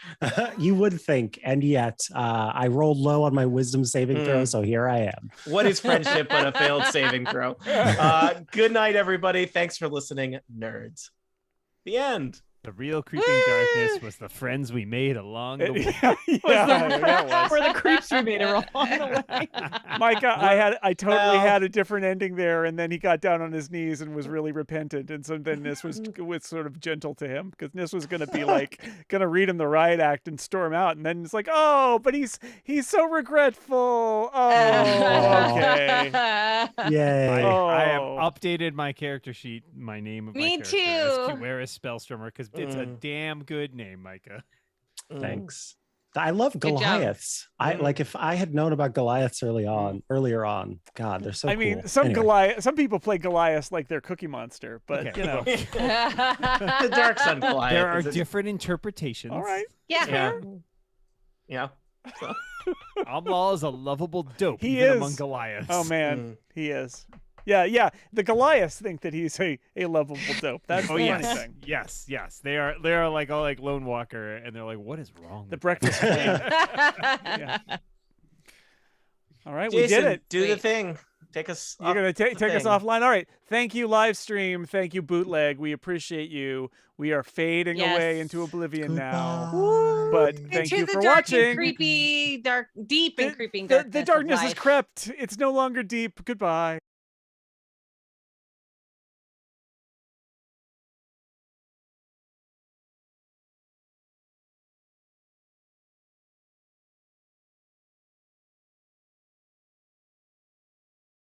You would think, and yet I rolled low on my wisdom saving throw, so here I am. What is friendship but a failed saving throw? Good night, everybody. Thanks for listening, nerds. The end. The real creeping darkness was the friends we made along the way. Or the creeps we made along the way. Micah, I totally had a different ending there, and then he got down on his knees and was really repentant, and so then Nis was sort of gentle to him, because Nis was going to be like going to read him the riot act and storm out, and then it's like, oh, but he's so regretful. Oh, okay. Yay. I have updated my character sheet, my name of my Me character too. as Cueris Spellstormer, because it's a damn good name, Micah. Thanks. I love job. Goliaths. If I had known about Goliaths earlier on, God, they're so cool. I mean, some people play Goliath like they're Cookie Monster, but Okay. you know. The Dark Sun Goliath. There are is it? different interpretations. All right. Yeah. Yeah. So. Amlal is a lovable dope He even is. among Goliaths. Oh man, he is. Yeah. The Goliaths think that he's a lovable dope. That's the funny yes, thing. yes. They are like all like Lone Walker, and they're like, what is wrong? The with Breakfast that Clan. Yeah. All right, Jason, we did it. do the Sweet. take take us. You're gonna take us thing. offline. All right. Thank you, live stream. Thank you, bootleg. We appreciate you. We are fading away Yes. into oblivion now. Goodbye. But thank Into you the for dark watching. and creepy, deep and creeping The darkness. darkness of has life. crept. It's no longer deep. Goodbye.